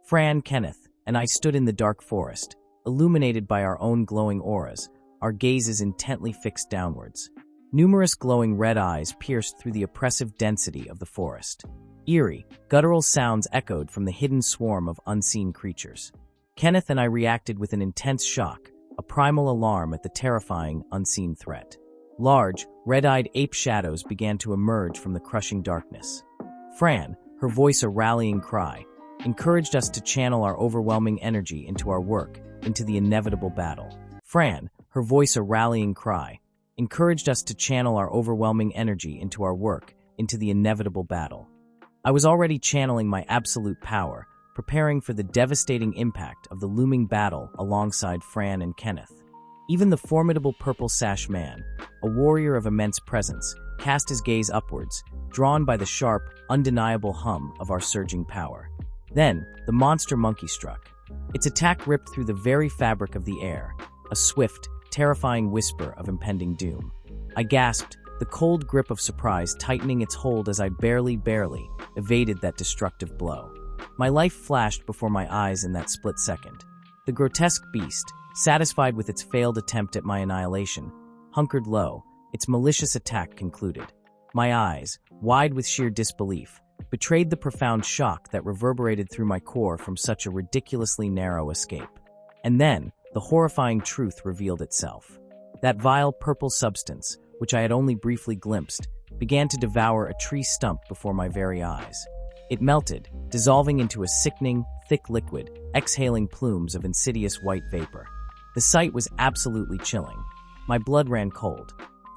Speaker 1: Fran, Kenneth, and I stood in the dark forest, illuminated by our own glowing auras, our gazes intently fixed downwards. Numerous glowing red eyes pierced through the oppressive density of the forest. Eerie, guttural sounds echoed from the hidden swarm of unseen creatures. Kenneth and I reacted with an intense shock, a primal alarm at the terrifying, unseen threat. Large, red-eyed ape shadows began to emerge from the crushing darkness. Fran, her voice a rallying cry, encouraged us to channel our overwhelming energy into our work, into the inevitable battle. Fran, her voice a rallying cry, encouraged us to channel our overwhelming energy into our work, into the inevitable battle. I was already channeling my absolute power, preparing for the devastating impact of the looming battle alongside Fran and Kenneth. Even the formidable purple sash man, a warrior of immense presence, cast his gaze upwards, drawn by the sharp, undeniable hum of our surging power. Then, the monster monkey struck. Its attack ripped through the very fabric of the air, a swift, terrifying whisper of impending doom. I gasped, the cold grip of surprise tightening its hold as I barely evaded that destructive blow. My life flashed before my eyes in that split second. The grotesque beast, satisfied with its failed attempt at my annihilation, hunkered low, its malicious attack concluded. My eyes, wide with sheer disbelief, betrayed the profound shock that reverberated through my core from such a ridiculously narrow escape. And then, the horrifying truth revealed itself. That vile purple substance, which I had only briefly glimpsed, began to devour a tree stump before my very eyes. It melted, dissolving into a sickening, thick liquid, exhaling plumes of insidious white vapor. The sight was absolutely chilling. My blood ran cold.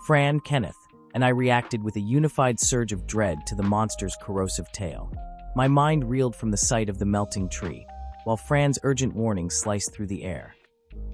Speaker 1: Fran, Kenneth, and I reacted with a unified surge of dread to the monster's corrosive tail. My mind reeled from the sight of the melting tree, while Fran's urgent warning sliced through the air.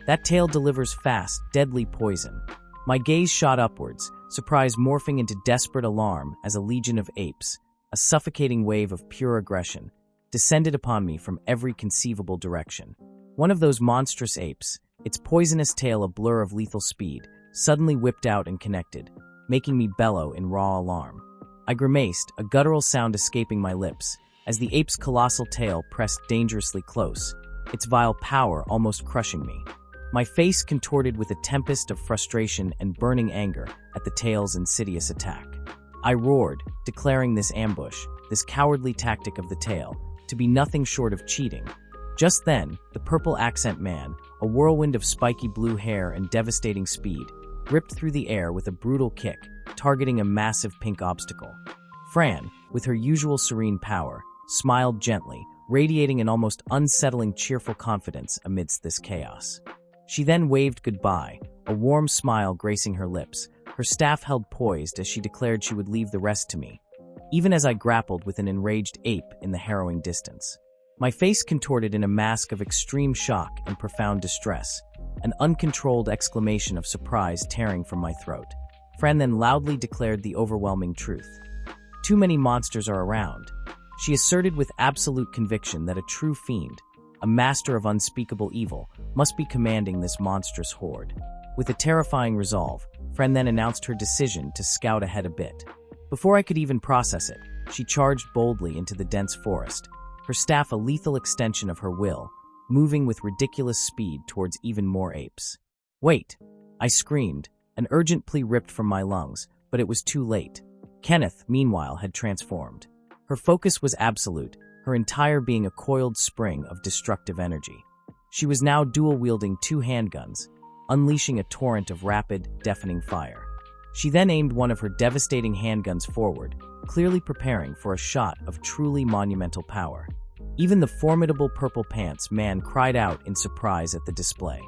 Speaker 1: That tail delivers fast, deadly poison. My gaze shot upwards, surprise morphing into desperate alarm as a legion of apes, a suffocating wave of pure aggression, descended upon me from every conceivable direction. One of those monstrous apes, its poisonous tail a blur of lethal speed, suddenly whipped out and connected, making me bellow in raw alarm. I grimaced, a guttural sound escaping my lips, as the ape's colossal tail pressed dangerously close, its vile power almost crushing me. My face contorted with a tempest of frustration and burning anger at the tail's insidious attack. I roared, declaring this ambush, this cowardly tactic of the tail, to be nothing short of cheating. Just then, the purple accent man, a whirlwind of spiky blue hair and devastating speed, ripped through the air with a brutal kick, targeting a massive pink obstacle. Fran, with her usual serene power, smiled gently, radiating an almost unsettling cheerful confidence amidst this chaos. She then waved goodbye, a warm smile gracing her lips, her staff held poised as she declared she would leave the rest to me, even as I grappled with an enraged ape in the harrowing distance. My face contorted in a mask of extreme shock and profound distress, an uncontrolled exclamation of surprise tearing from my throat. Fran then loudly declared the overwhelming truth. Too many monsters are around. She asserted with absolute conviction that a true fiend, a master of unspeakable evil, must be commanding this monstrous horde. With a terrifying resolve, Fran then announced her decision to scout ahead a bit. Before I could even process it, she charged boldly into the dense forest, her staff a lethal extension of her will, moving with ridiculous speed towards even more apes. "Wait!" I screamed, an urgent plea ripped from my lungs, but it was too late. Kenneth, meanwhile, had transformed. Her focus was absolute, her entire being a coiled spring of destructive energy. She was now dual-wielding 2 handguns, unleashing a torrent of rapid, deafening fire. She then aimed one of her devastating handguns forward, clearly preparing for a shot of truly monumental power. Even the formidable Purple Pants man cried out in surprise at the display.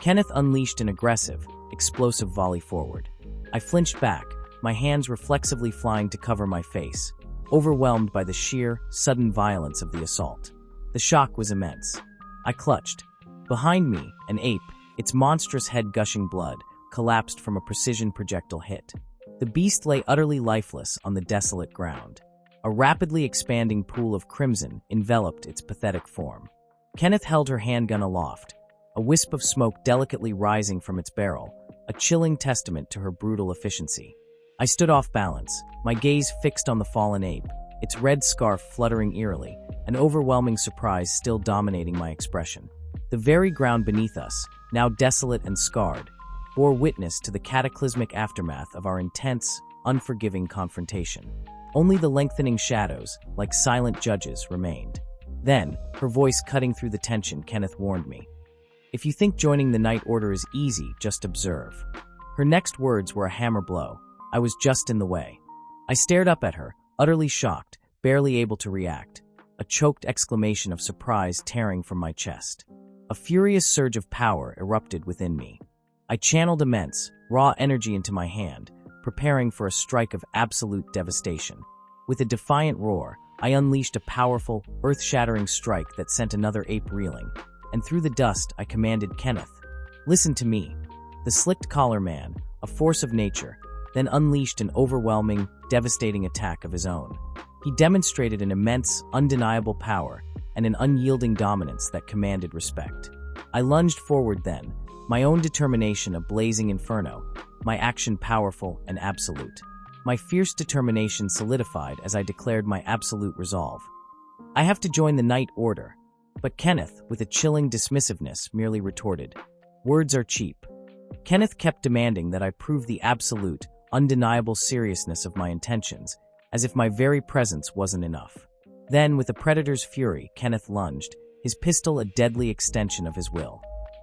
Speaker 1: Kenneth unleashed an aggressive, explosive volley forward. I flinched back, my hands reflexively flying to cover my face, overwhelmed by the sheer, sudden violence of the assault. The shock was immense. I clutched. Behind me, an ape, its monstrous head gushing blood, collapsed from a precision projectile hit. The beast lay utterly lifeless on the desolate ground. A rapidly expanding pool of crimson enveloped its pathetic form. Kenneth held her handgun aloft, a wisp of smoke delicately rising from its barrel, a chilling testament to her brutal efficiency. I stood off balance, my gaze fixed on the fallen ape, its red scarf fluttering eerily, an overwhelming surprise still dominating my expression. The very ground beneath us, now desolate and scarred, bore witness to the cataclysmic aftermath of our intense, unforgiving confrontation. Only the lengthening shadows, like silent judges, remained. Then, her voice cutting through the tension, Kenneth warned me. "If you think joining the Night Order is easy, just observe." Her next words were a hammer blow. I was just in the way. I stared up at her, utterly shocked, barely able to react, a choked exclamation of surprise tearing from my chest. A furious surge of power erupted within me. I channeled immense, raw energy into my hand, preparing for a strike of absolute devastation. With a defiant roar, I unleashed a powerful, earth-shattering strike that sent another ape reeling, and through the dust I commanded Kenneth, "Listen to me." The slicked collar man, a force of nature, then unleashed an overwhelming, devastating attack of his own. He demonstrated an immense, undeniable power and an unyielding dominance that commanded respect. I lunged forward then, my own determination a blazing inferno, my action powerful and absolute. My fierce determination solidified as I declared my absolute resolve. "I have to join the Night Order." But Kenneth, with a chilling dismissiveness, merely retorted, "Words are cheap." Kenneth kept demanding that I prove the absolute, undeniable seriousness of my intentions, as if my very presence wasn't enough. Then, with a predator's fury, Kenneth lunged, his pistol a deadly extension of his will.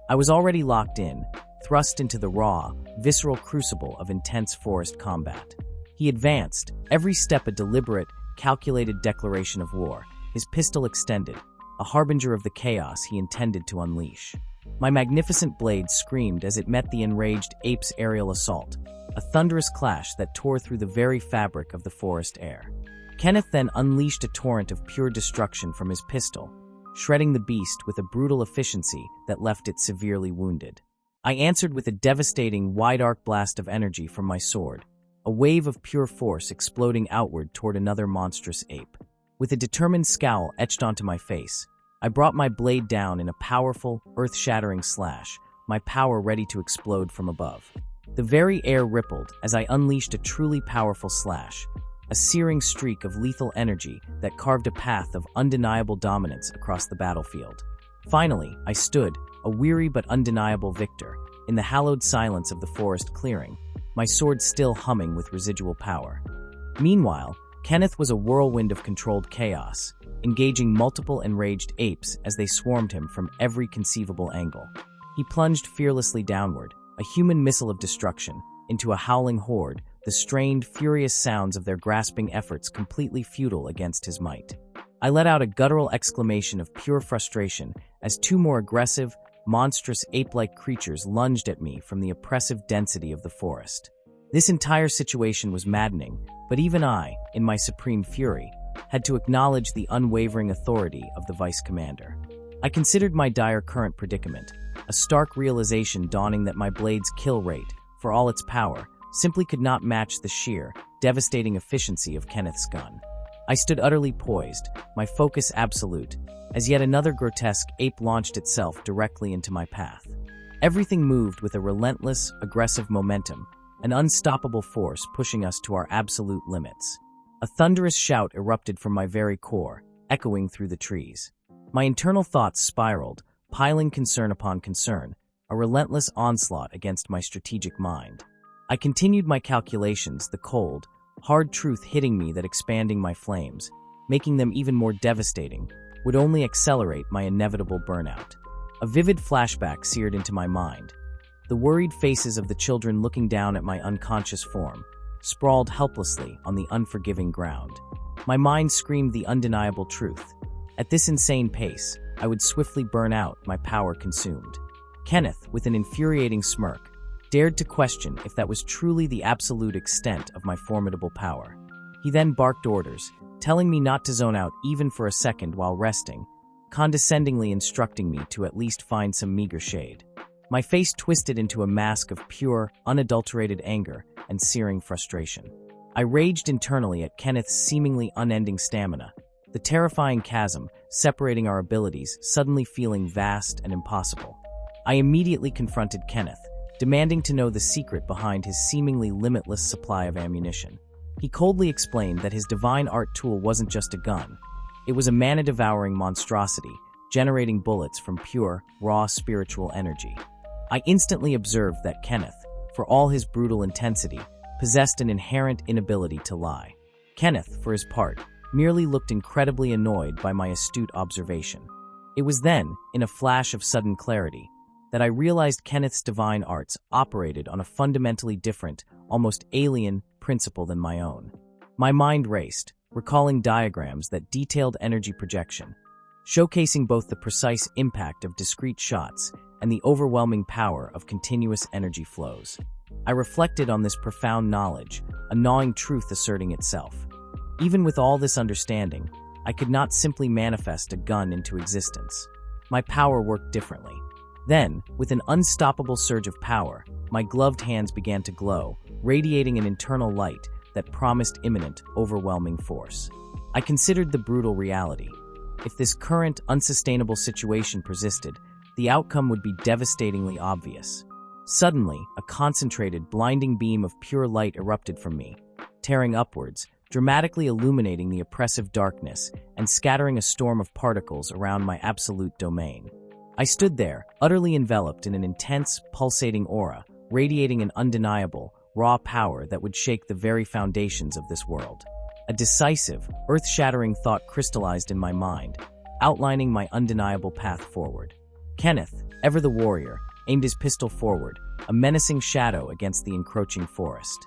Speaker 1: I was already locked in, thrust into the raw, visceral crucible of intense forest combat. He advanced, every step a deliberate, calculated declaration of war, his pistol extended, a harbinger of the chaos he intended to unleash. My magnificent blade screamed as it met the enraged ape's aerial assault, a thunderous clash that tore through the very fabric of the forest air. Kenneth then unleashed a torrent of pure destruction from his pistol, shredding the beast with a brutal efficiency that left it severely wounded. I answered with a devastating, wide-arc blast of energy from my sword, a wave of pure force exploding outward toward another monstrous ape. With a determined scowl etched onto my face, I brought my blade down in a powerful, earth-shattering slash, my power ready to explode from above. The very air rippled as I unleashed a truly powerful slash, a searing streak of lethal energy that carved a path of undeniable dominance across the battlefield. Finally, I stood, a weary but undeniable victor, in the hallowed silence of the forest clearing, my sword still humming with residual power. Meanwhile, Kenneth was a whirlwind of controlled chaos, engaging multiple enraged apes as they swarmed him from every conceivable angle. He plunged fearlessly downward, a human missile of destruction, into a howling horde, the strained, furious sounds of their grasping efforts completely futile against his might. I let out a guttural exclamation of pure frustration as 2 more aggressive, monstrous ape-like creatures lunged at me from the oppressive density of the forest. This entire situation was maddening, but even I, in my supreme fury, had to acknowledge the unwavering authority of the vice commander. I considered my dire current predicament, a stark realization dawning that my blade's kill rate, for all its power, simply could not match the sheer, devastating efficiency of Kenneth's gun. I stood utterly poised, my focus absolute, as yet another grotesque ape launched itself directly into my path. Everything moved with a relentless, aggressive momentum, an unstoppable force pushing us to our absolute limits. A thunderous shout erupted from my very core, echoing through the trees. My internal thoughts spiraled, piling concern upon concern, a relentless onslaught against my strategic mind. I continued my calculations, the cold, hard truth hitting me that expanding my flames, making them even more devastating, would only accelerate my inevitable burnout. A vivid flashback seared into my mind. The worried faces of the children looking down at my unconscious form, sprawled helplessly on the unforgiving ground. My mind screamed the undeniable truth. At this insane pace, I would swiftly burn out, my power consumed. Kenneth, with an infuriating smirk, dared to question if that was truly the absolute extent of my formidable power. He then barked orders, telling me not to zone out even for a second while resting, condescendingly instructing me to at least find some meager shade. My face twisted into a mask of pure, unadulterated anger and searing frustration. I raged internally at Kenneth's seemingly unending stamina, the terrifying chasm separating our abilities suddenly feeling vast and impossible. I immediately confronted Kenneth, demanding to know the secret behind his seemingly limitless supply of ammunition. He coldly explained that his divine art tool wasn't just a gun. It was a mana-devouring monstrosity, generating bullets from pure, raw spiritual energy. I instantly observed that Kenneth, for all his brutal intensity, possessed an inherent inability to lie. Kenneth, for his part, merely looked incredibly annoyed by my astute observation. It was then, in a flash of sudden clarity, that I realized Kenneth's divine arts operated on a fundamentally different, almost alien, principle than my own. My mind raced, recalling diagrams that detailed energy projection, showcasing both the precise impact of discrete shots and the overwhelming power of continuous energy flows. I reflected on this profound knowledge, a gnawing truth asserting itself. Even with all this understanding, I could not simply manifest a gun into existence. My power worked differently. Then, with an unstoppable surge of power, my gloved hands began to glow, radiating an internal light that promised imminent, overwhelming force. I considered the brutal reality. If this current, unsustainable situation persisted, the outcome would be devastatingly obvious. Suddenly, a concentrated, blinding beam of pure light erupted from me, tearing upwards, dramatically illuminating the oppressive darkness and scattering a storm of particles around my absolute domain. I stood there, utterly enveloped in an intense, pulsating aura, radiating an undeniable, raw power that would shake the very foundations of this world. A decisive, earth-shattering thought crystallized in my mind, outlining my undeniable path forward. Kenneth, ever the warrior, aimed his pistol forward, a menacing shadow against the encroaching forest.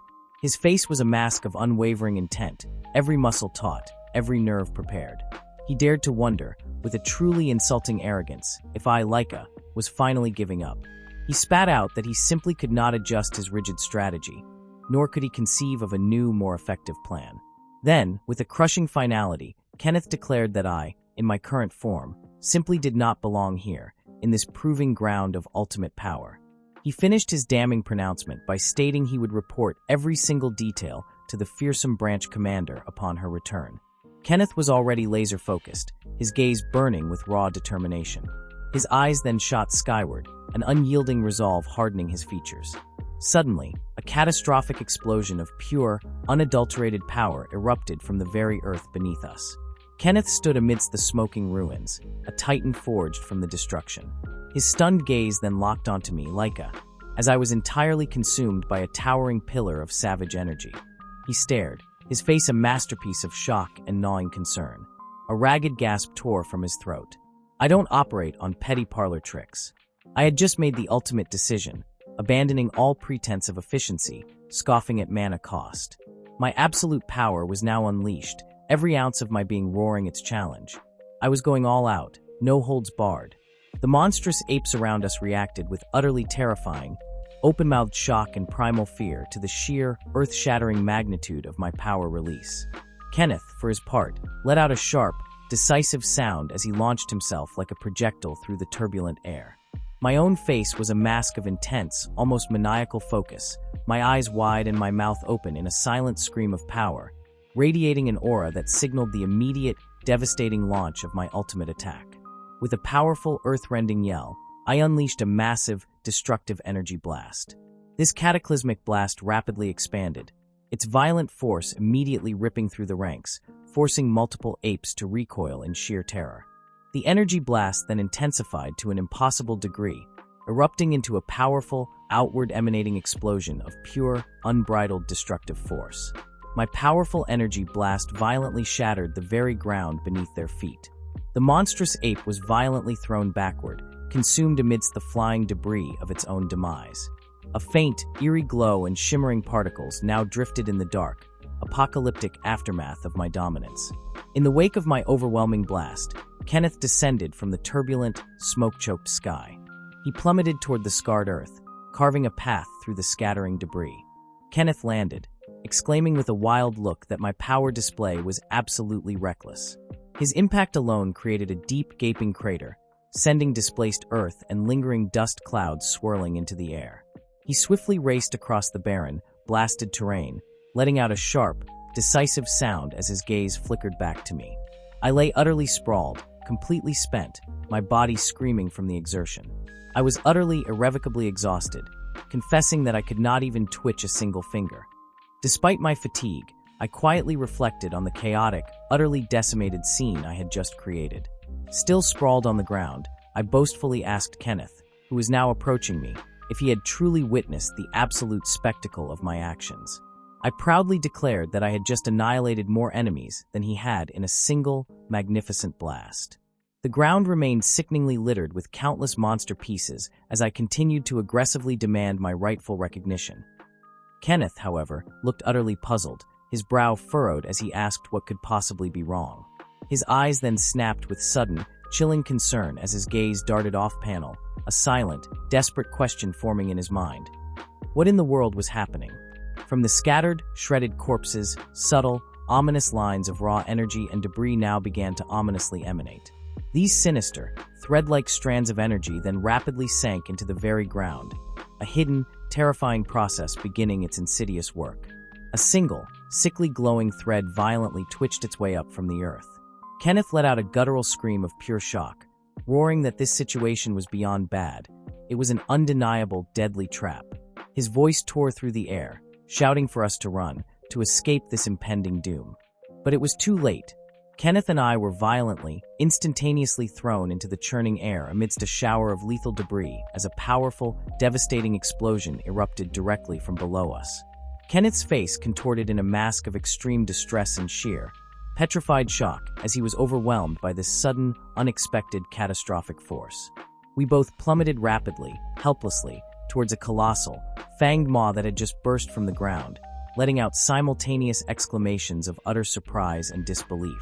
Speaker 1: His face was a mask of unwavering intent, every muscle taut, every nerve prepared. He dared to wonder, with a truly insulting arrogance, if I, Leica, was finally giving up. He spat out that he simply could not adjust his rigid strategy, nor could he conceive of a new, more effective plan. Then, with a crushing finality, Kenneth declared that I, in my current form, simply did not belong here, in this proving ground of ultimate power. He finished his damning pronouncement by stating he would report every single detail to the fearsome branch commander upon her return. Kenneth was already laser-focused, his gaze burning with raw determination. His eyes then shot skyward, an unyielding resolve hardening his features. Suddenly, a catastrophic explosion of pure, unadulterated power erupted from the very earth beneath us. Kenneth stood amidst the smoking ruins, a titan forged from the destruction. His stunned gaze then locked onto me, Leica, as I was entirely consumed by a towering pillar of savage energy. He stared, his face a masterpiece of shock and gnawing concern. A ragged gasp tore from his throat. I don't operate on petty parlor tricks. I had just made the ultimate decision, abandoning all pretense of efficiency, scoffing at mana cost. My absolute power was now unleashed, every ounce of my being roaring its challenge. I was going all out, no holds barred. The monstrous apes around us reacted with utterly terrifying, open-mouthed shock and primal fear to the sheer, earth-shattering magnitude of my power release. Kenneth, for his part, let out a sharp, decisive sound as he launched himself like a projectile through the turbulent air. My own face was a mask of intense, almost maniacal focus, my eyes wide and my mouth open in a silent scream of power, radiating an aura that signaled the immediate, devastating launch of my ultimate attack. With a powerful, earth-rending yell, I unleashed a massive, destructive energy blast. This cataclysmic blast rapidly expanded, its violent force immediately ripping through the ranks, forcing multiple apes to recoil in sheer terror. The energy blast then intensified to an impossible degree, erupting into a powerful, outward-emanating explosion of pure, unbridled destructive force. my powerful energy blast violently shattered the very ground beneath their feet. The monstrous ape was violently thrown backward, consumed amidst the flying debris of its own demise. A faint, eerie glow and shimmering particles now drifted in the dark, apocalyptic aftermath of my dominance. In the wake of my overwhelming blast, Kenneth descended from the turbulent, smoke-choked sky. He plummeted toward the scarred earth, carving a path through the scattering debris. Kenneth landed, exclaiming with a wild look that my power display was absolutely reckless. His impact alone created a deep, gaping crater, sending displaced earth and lingering dust clouds swirling into the air. He swiftly raced across the barren, blasted terrain, letting out a sharp, decisive sound as his gaze flickered back to me. I lay utterly sprawled, completely spent, my body screaming from the exertion. I was utterly, irrevocably exhausted, confessing that I could not even twitch a single finger. Despite my fatigue, I quietly reflected on the chaotic, utterly decimated scene I had just created. Still sprawled on the ground, I boastfully asked Kenneth, who was now approaching me, if he had truly witnessed the absolute spectacle of my actions. I proudly declared that I had just annihilated more enemies than he had in a single, magnificent blast. The ground remained sickeningly littered with countless monster pieces as I continued to aggressively demand my rightful recognition. Kenneth, however, looked utterly puzzled, his brow furrowed as he asked what could possibly be wrong. His eyes then snapped with sudden, chilling concern as his gaze darted off-panel, a silent, desperate question forming in his mind. What in the world was happening? From the scattered, shredded corpses, subtle, ominous lines of raw energy and debris now began to ominously emanate. These sinister, thread-like strands of energy then rapidly sank into the very ground, a hidden, terrifying process beginning its insidious work. A single, sickly glowing thread violently twitched its way up from the earth. Kenneth let out a guttural scream of pure shock, roaring that this situation was beyond bad. It was an undeniable, deadly trap. His voice tore through the air, shouting for us to run, to escape this impending doom. But it was too late. Kenneth and I were violently, instantaneously thrown into the churning air amidst a shower of lethal debris as a powerful, devastating explosion erupted directly from below us. Kenneth's face contorted in a mask of extreme distress and sheer, petrified shock as he was overwhelmed by this sudden, unexpected, catastrophic force. We both plummeted rapidly, helplessly, towards a colossal, fanged maw that had just burst from the ground, letting out simultaneous exclamations of utter surprise and disbelief.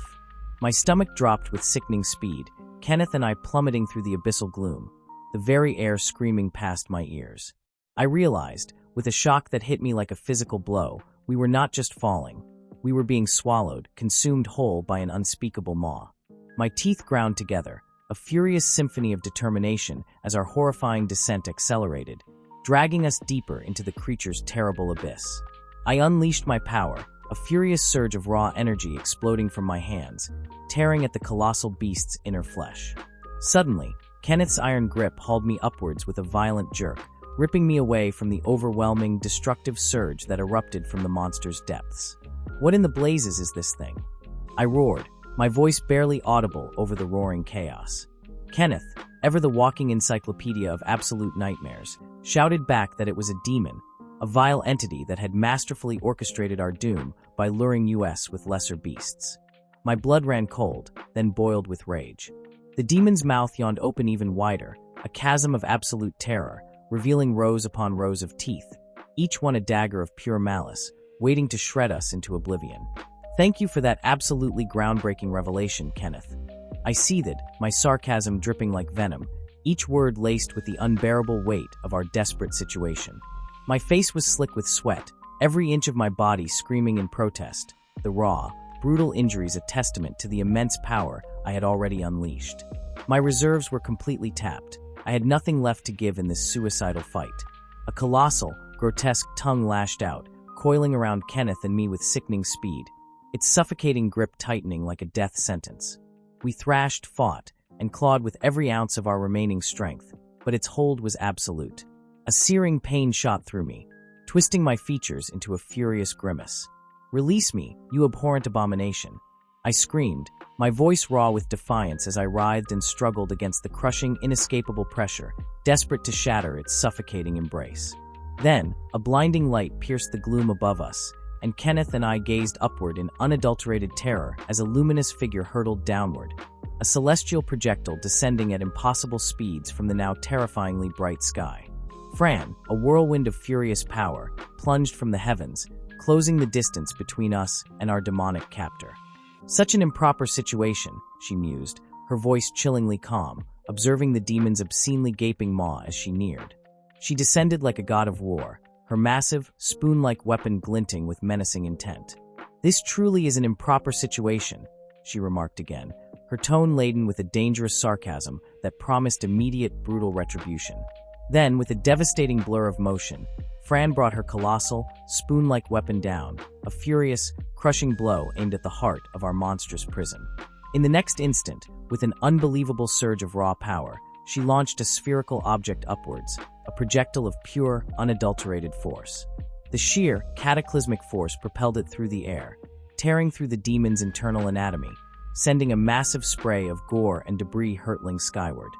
Speaker 1: My stomach dropped with sickening speed, Kenneth and I plummeting through the abyssal gloom, the very air screaming past my ears. I realized, with a shock that hit me like a physical blow, we were not just falling. We were being swallowed, consumed whole by an unspeakable maw. My teeth ground together, a furious symphony of determination as our horrifying descent accelerated, dragging us deeper into the creature's terrible abyss. I unleashed my power, a furious surge of raw energy exploding from my hands, tearing at the colossal beast's inner flesh. Suddenly, Kenneth's iron grip hauled me upwards with a violent jerk, ripping me away from the overwhelming, destructive surge that erupted from the monster's depths. What in the blazes is this thing? I roared, my voice barely audible over the roaring chaos. Kenneth, ever the walking encyclopedia of absolute nightmares, shouted back that it was a demon, a vile entity that had masterfully orchestrated our doom by luring us with lesser beasts. My blood ran cold, then boiled with rage. The demon's mouth yawned open even wider, a chasm of absolute terror, revealing rows upon rows of teeth, each one a dagger of pure malice, waiting to shred us into oblivion. Thank you for that absolutely groundbreaking revelation, Kenneth. I seethed, my sarcasm dripping like venom, each word laced with the unbearable weight of our desperate situation. My face was slick with sweat, every inch of my body screaming in protest, the raw, brutal injuries a testament to the immense power I had already unleashed. My reserves were completely tapped. I had nothing left to give in this suicidal fight. A colossal, grotesque tongue lashed out, coiling around Kenneth and me with sickening speed, its suffocating grip tightening like a death sentence. We thrashed, fought, and clawed with every ounce of our remaining strength, but its hold was absolute. A searing pain shot through me, twisting my features into a furious grimace. "Release me, you abhorrent abomination!" I screamed, my voice raw with defiance as I writhed and struggled against the crushing, inescapable pressure, desperate to shatter its suffocating embrace. Then, a blinding light pierced the gloom above us, and Kenneth and I gazed upward in unadulterated terror as a luminous figure hurtled downward, a celestial projectile descending at impossible speeds from the now terrifyingly bright sky. Fran, a whirlwind of furious power, plunged from the heavens, closing the distance between us and our demonic captor. Such an improper situation, she mused, her voice chillingly calm, observing the demon's obscenely gaping maw as she neared. She descended like a god of war, her massive, spoon-like weapon glinting with menacing intent. "This truly is an improper situation," she remarked again, her tone laden with a dangerous sarcasm that promised immediate, brutal retribution. Then, with a devastating blur of motion, Fran brought her colossal, spoon-like weapon down, a furious, crushing blow aimed at the heart of our monstrous prison. In the next instant, with an unbelievable surge of raw power, she launched a spherical object upwards, a projectile of pure, unadulterated force. The sheer, cataclysmic force propelled it through the air, tearing through the demon's internal anatomy, sending a massive spray of gore and debris hurtling skyward.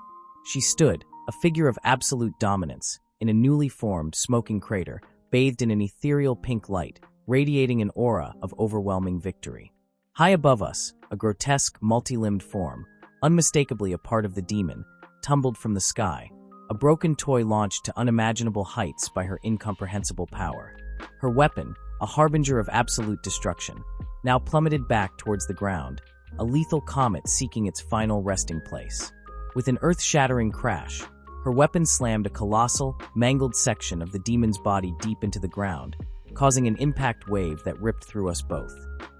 Speaker 1: She stood, a figure of absolute dominance, in a newly formed, smoking crater, bathed in an ethereal pink light, radiating an aura of overwhelming victory. High above us, a grotesque, multi-limbed form, unmistakably a part of the demon, tumbled from the sky, a broken toy launched to unimaginable heights by her incomprehensible power. Her weapon, a harbinger of absolute destruction, now plummeted back towards the ground, a lethal comet seeking its final resting place. With an earth-shattering crash, her weapon slammed a colossal, mangled section of the demon's body deep into the ground, causing an impact wave that ripped through us both.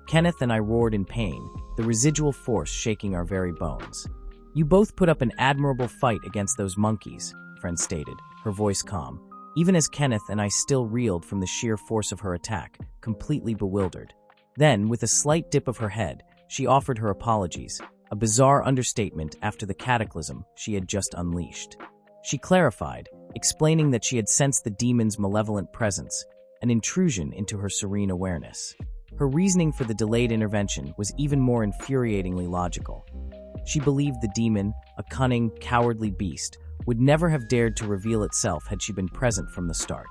Speaker 1: Kenneth and I roared in pain, the residual force shaking our very bones. "You both put up an admirable fight against those monkeys," Fran stated, her voice calm, even as Kenneth and I still reeled from the sheer force of her attack, completely bewildered. Then, with a slight dip of her head, she offered her apologies, a bizarre understatement after the cataclysm she had just unleashed. She clarified, explaining that she had sensed the demon's malevolent presence, an intrusion into her serene awareness. Her reasoning for the delayed intervention was even more infuriatingly logical. She believed the demon, a cunning, cowardly beast, would never have dared to reveal itself had she been present from the start.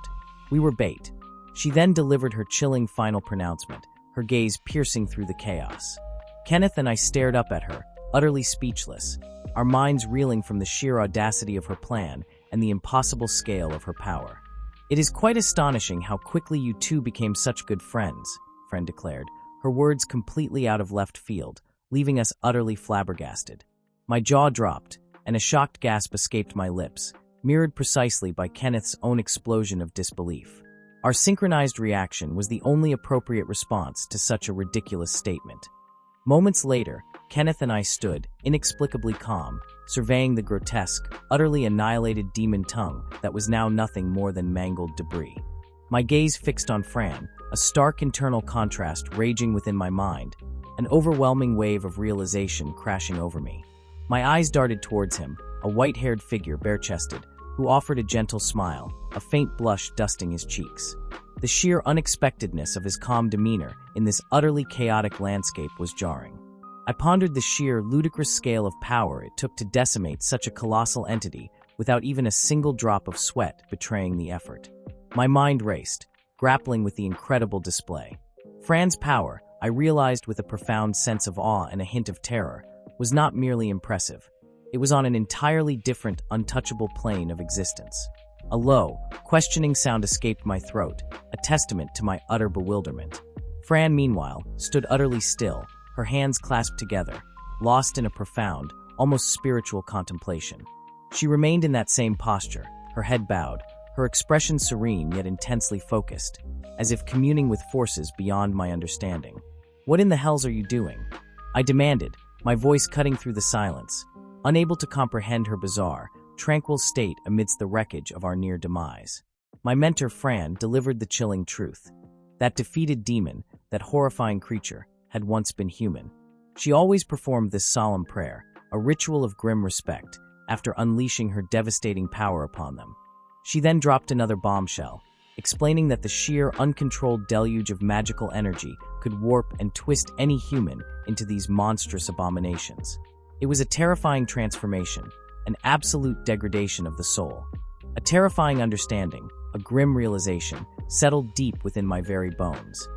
Speaker 1: We were bait. She then delivered her chilling final pronouncement, her gaze piercing through the chaos. Kenneth and I stared up at her, utterly speechless, our minds reeling from the sheer audacity of her plan and the impossible scale of her power. "It is quite astonishing how quickly you two became such good friends," Fran declared, her words completely out of left field, leaving us utterly flabbergasted. My jaw dropped, and a shocked gasp escaped my lips, mirrored precisely by Kenneth's own explosion of disbelief. Our synchronized reaction was the only appropriate response to such a ridiculous statement. Moments later, Kenneth and I stood, inexplicably calm, surveying the grotesque, utterly annihilated demon tongue that was now nothing more than mangled debris. My gaze fixed on Fran, a stark internal contrast raging within my mind, an overwhelming wave of realization crashing over me. My eyes darted towards him, a white-haired figure bare-chested, who offered a gentle smile, a faint blush dusting his cheeks. The sheer unexpectedness of his calm demeanor in this utterly chaotic landscape was jarring. I pondered the sheer, ludicrous scale of power it took to decimate such a colossal entity without even a single drop of sweat betraying the effort. My mind raced, grappling with the incredible display. Fran's power, I realized with a profound sense of awe and a hint of terror, was not merely impressive. It was on an entirely different, untouchable plane of existence. A low, questioning sound escaped my throat, a testament to my utter bewilderment. Fran, meanwhile, stood utterly still, her hands clasped together, lost in a profound, almost spiritual contemplation. She remained in that same posture, her head bowed, her expression serene yet intensely focused, as if communing with forces beyond my understanding. "What in the hells are you doing?" I demanded, my voice cutting through the silence, unable to comprehend her bizarre, tranquil state amidst the wreckage of our near demise. My mentor Fran delivered the chilling truth. That defeated demon, that horrifying creature, had once been human. She always performed this solemn prayer, a ritual of grim respect, after unleashing her devastating power upon them. She then dropped another bombshell, explaining that the sheer, uncontrolled deluge of magical energy could warp and twist any human into these monstrous abominations. It was a terrifying transformation, an absolute degradation of the soul. A terrifying understanding, a grim realization, settled deep within my very bones.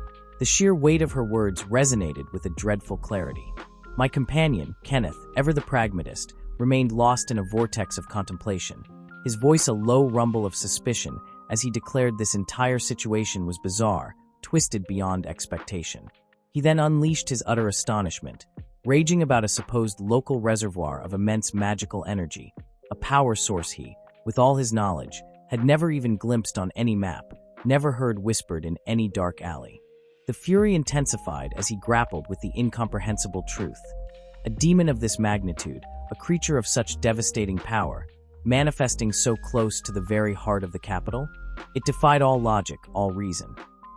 Speaker 1: The sheer weight of her words resonated with a dreadful clarity. My companion, Kenneth, ever the pragmatist, remained lost in a vortex of contemplation, his voice a low rumble of suspicion as he declared this entire situation was bizarre, twisted beyond expectation. He then unleashed his utter astonishment, raging about a supposed local reservoir of immense magical energy, a power source he, with all his knowledge, had never even glimpsed on any map, never heard whispered in any dark alley. The fury intensified as he grappled with the incomprehensible truth. A demon of this magnitude, a creature of such devastating power, manifesting so close to the very heart of the capital? It defied all logic, all reason.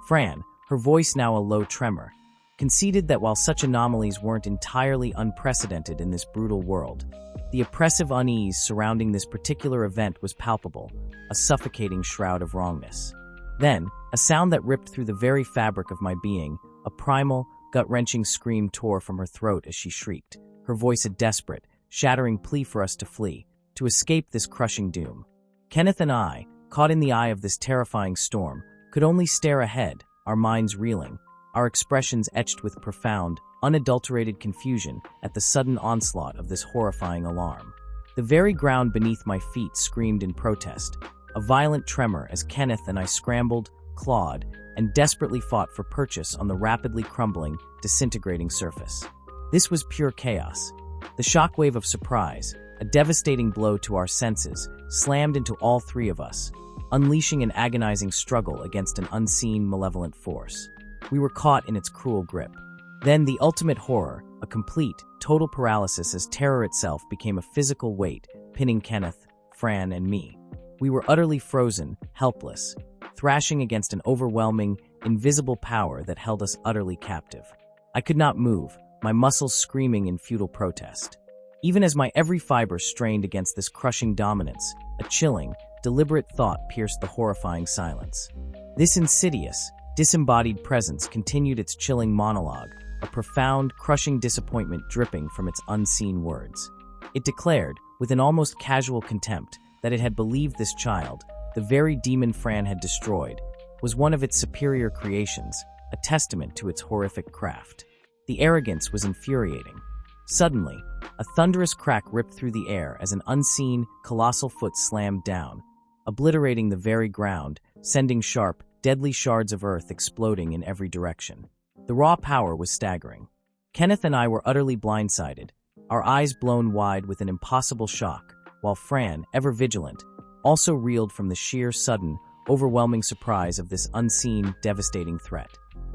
Speaker 1: Fran, her voice now a low tremor, conceded that while such anomalies weren't entirely unprecedented in this brutal world, the oppressive unease surrounding this particular event was palpable, a suffocating shroud of wrongness. Then, a sound that ripped through the very fabric of my being, a primal, gut-wrenching scream tore from her throat as she shrieked, her voice a desperate, shattering plea for us to flee, to escape this crushing doom. Kenneth and I, caught in the eye of this terrifying storm, could only stare ahead, our minds reeling, our expressions etched with profound, unadulterated confusion at the sudden onslaught of this horrifying alarm. The very ground beneath my feet screamed in protest, a violent tremor as Kenneth and I scrambled, clawed, and desperately fought for purchase on the rapidly crumbling, disintegrating surface. This was pure chaos. The shockwave of surprise, a devastating blow to our senses, slammed into all three of us, unleashing an agonizing struggle against an unseen, malevolent force. We were caught in its cruel grip. Then the ultimate horror, a complete, total paralysis as terror itself became a physical weight, pinning Kenneth, Fran, and me. We were utterly frozen, helpless, thrashing against an overwhelming, invisible power that held us utterly captive. I could not move, my muscles screaming in futile protest. Even as my every fiber strained against this crushing dominance, a chilling, deliberate thought pierced the horrifying silence. This insidious, disembodied presence continued its chilling monologue, a profound, crushing disappointment dripping from its unseen words. It declared, with an almost casual contempt, that it had believed this child, the very demon Fran had destroyed, was one of its superior creations, a testament to its horrific craft. The arrogance was infuriating. Suddenly, a thunderous crack ripped through the air as an unseen, colossal foot slammed down, obliterating the very ground, sending sharp, deadly shards of earth exploding in every direction. The raw power was staggering. Kenneth and I were utterly blindsided, our eyes blown wide with an impossible shock, while Fran, ever vigilant, also reeled from the sheer, sudden, overwhelming surprise of this unseen, devastating threat.